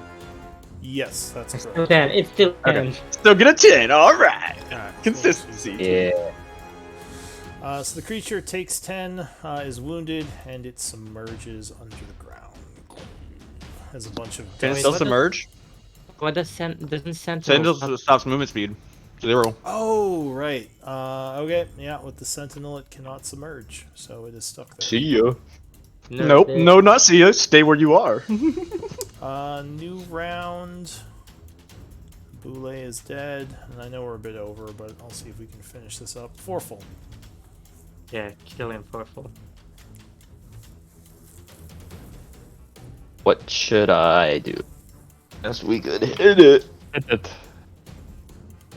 Yes, that's It's still correct. 10. It's still 10. Okay. Still get a 10. All right. Alright, Consistency. Yeah. So the creature takes 10, is wounded, and it submerges under the ground. Has a bunch of Can it dust. still what the- submerge? What does doesn't Sentinel Sentinel stops movement speed. 0. Oh, right. Okay, yeah, with the Sentinel, it cannot submerge, so it is stuck there. See ya. Nope. No, not see you. Stay where you are. New round. Boule is dead, and I know we're a bit over, but I'll see if we can finish this up. Forful. Yeah, kill him for full. What should I do? Guess we could hit it. Hit it.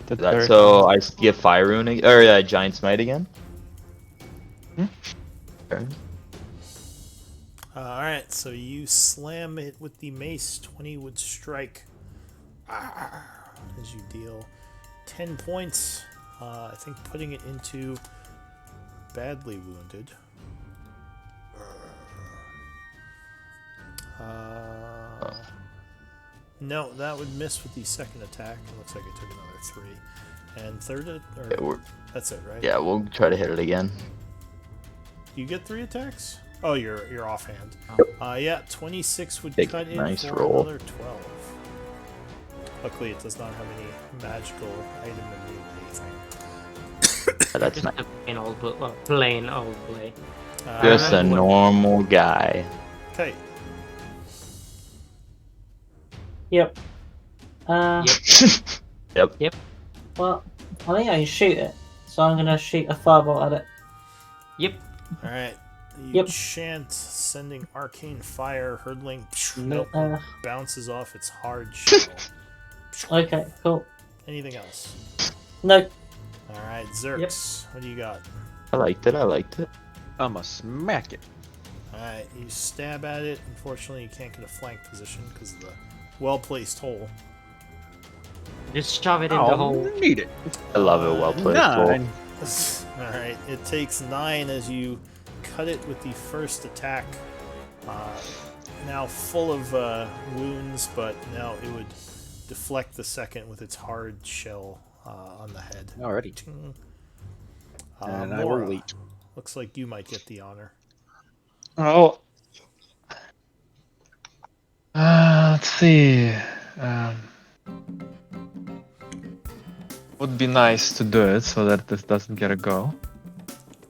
Hit That, very so hard. I get Fire Rune or Giant Smite again. Okay. Alright, so you slam it with the mace. 20 would strike. As you deal 10 points. I think putting it into badly wounded. No, that would miss with the second attack. It looks like it took another 3. And third, Yeah, we're- that's it, right? yeah, we'll try to hit it again. You get 3 attacks? Oh, you're offhand. Yeah, 26 would Big, cut in nice for roll. another 12. Luckily, it does not have any magical item immune or anything. That's Just nice. a plain old play. Just a normal guy. Okay. Yep. Yep. Well, I think I can shoot it, so I'm gonna shoot a fireball at it. Yep. All right. You Yep. chant sending arcane fire, hurtling. No, Nope. Bounces off its hard shell. Okay, cool. Anything else? No, All right, Zerx. What do you got? I liked it. I'ma smack it. All right, you stab at it. Unfortunately, you can't get a flank position because of the well-placed hole. Just shove it in the Oh, hole. need it. I love it. Well played. 9. All right, it takes 9 as you cut it with the first attack. Now full of wounds, but now it would deflect the second with its hard shell on the head. Alrighty. Ting. And I will Mora, wait. looks like you might get the honor. Oh. Let's see. Would be nice to do it so that this doesn't get a go.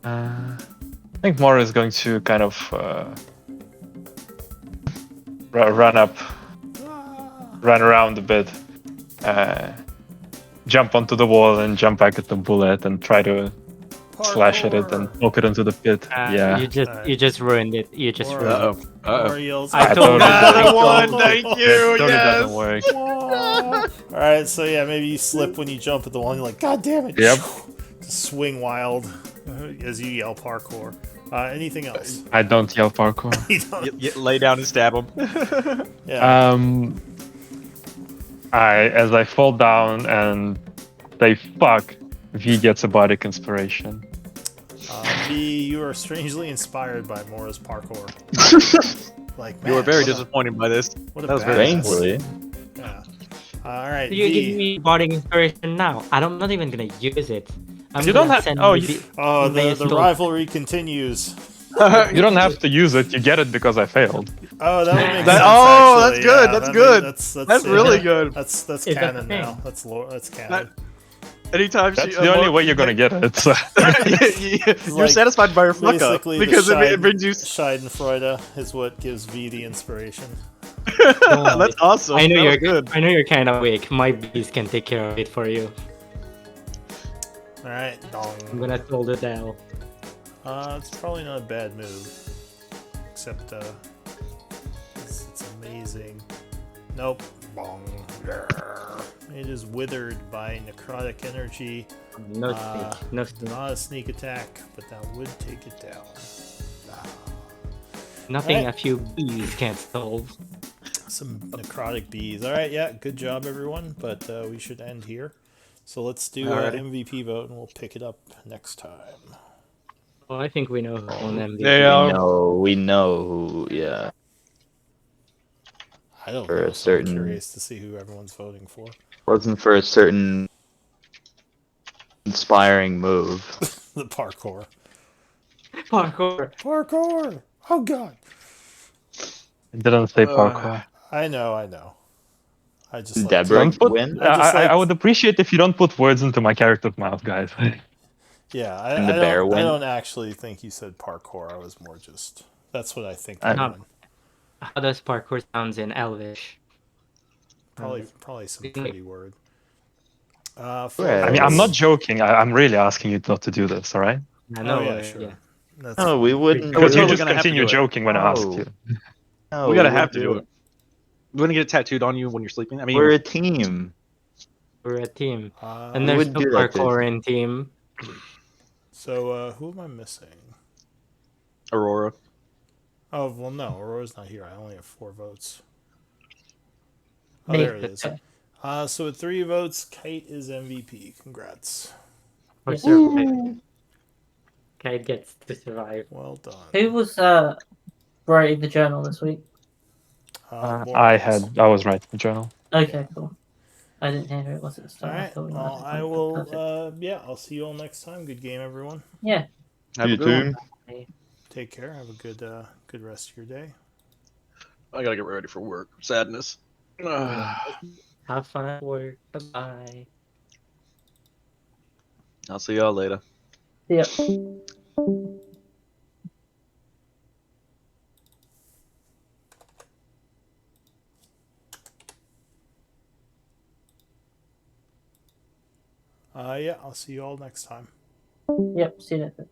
I think Mora is going to kind of run around a bit, jump onto the wall and jump back at the bullet and try to slash at it and poke it into the pit. Yeah. You just ruined it. You just Or- ruined it. Uh-oh. Uh-oh. Mora yells, I I told totally you. did. Another one, thank you, Totally yes. doesn't work. All right, so yeah, maybe you slip when you jump at the wall. And you're like, God damn it! Yep. Just swing wild as you yell parkour. Anything else? I don't yell parkour. You don't- Lay down and stab him. yeah. As I fall down and say fuck, V gets a bardic inspiration. V, you are strangely inspired by Mora's parkour. Like, man, You were very what a- disappointed by this. What a That was very badass. Strangely. Yeah. All right. You're V. giving me bardic inspiration now. I'm not even gonna use it. I'm You don't gonna have- send oh, you you- Oh, the Maze Lord. rivalry continues. You don't have to use it. You get it because I failed. Oh, that would make That- sense. oh, actually. that's good, Yeah, that's that good. That's really good. That's It's a canon thing. now. That's canon. Anytime That's the only way you're gonna get it. So. You're like satisfied by your fuck up Basically, because the it brings you. Schadenfreude is what gives V the inspiration. That's awesome. I know That you're was good. I know you're kind of weak. My bees can take care of it for you. All right, I'm dong. gonna hold it down. It's probably not a bad move, except it's amazing. Nope. Bong. It is withered by necrotic energy. No sneak. No sneak. Not a sneak attack, but that would take it down. Nothing Alright. a few bees can't solve. Some necrotic bees. All right, yeah, good job, everyone. But we should end here. So let's do an Alrighty. MVP vote, and we'll pick it up next time. Oh, I think we know who won MVP. Yeah. We know who, yeah. I don't For know. a So I'm certain- curious to see who everyone's voting for. Wasn't for a certain inspiring move. The parkour. Parkour. Parkour! Oh god! It didn't say parkour. I know. I just like Deborah Don't put- win? I just like- I would appreciate if you don't put words into my character's mouth, guys. Yeah, And the bear I win? don't actually think you said parkour. I was more just. That's what I think. I- you meant. How does parkour sounds in Elvish? Probably some pretty word. Yeah. I mean, I'm not joking. I'm really asking you not to do this, all right? I know. yeah, sure. Yeah. That's No, we wouldn't. Because totally you just gonna have to continue do it. joking when I ask No. you. No, We gotta wouldn't have to do it. You want to get it tattooed on you when you're sleeping? I mean, We're a team. We're a team. Uh, And there's wouldn't no do that to- parkour in team. so who am I missing? Aurora. Oh well, no, Aurora's not here. I only have 4 votes. Oh, Me. there it is. So with 3 votes, Kite is MVP. Congrats. Or survive. Kite gets to survive. Well done. Who was writing the journal this week? Laura is. I was writing the journal. Okay, cool. I didn't hear who it was at the All start. right. thought we might Well, have I done will. perfect. Yeah, I'll see you all next time. Good game, everyone. Yeah. Have a You good one. too. Take care. Have a good rest of your day. I gotta get ready for work. Sadness. Have fun at work. Bye-bye. I'll see y'all later. Yeah. Yeah, I'll see you all next time. Yep. See you later.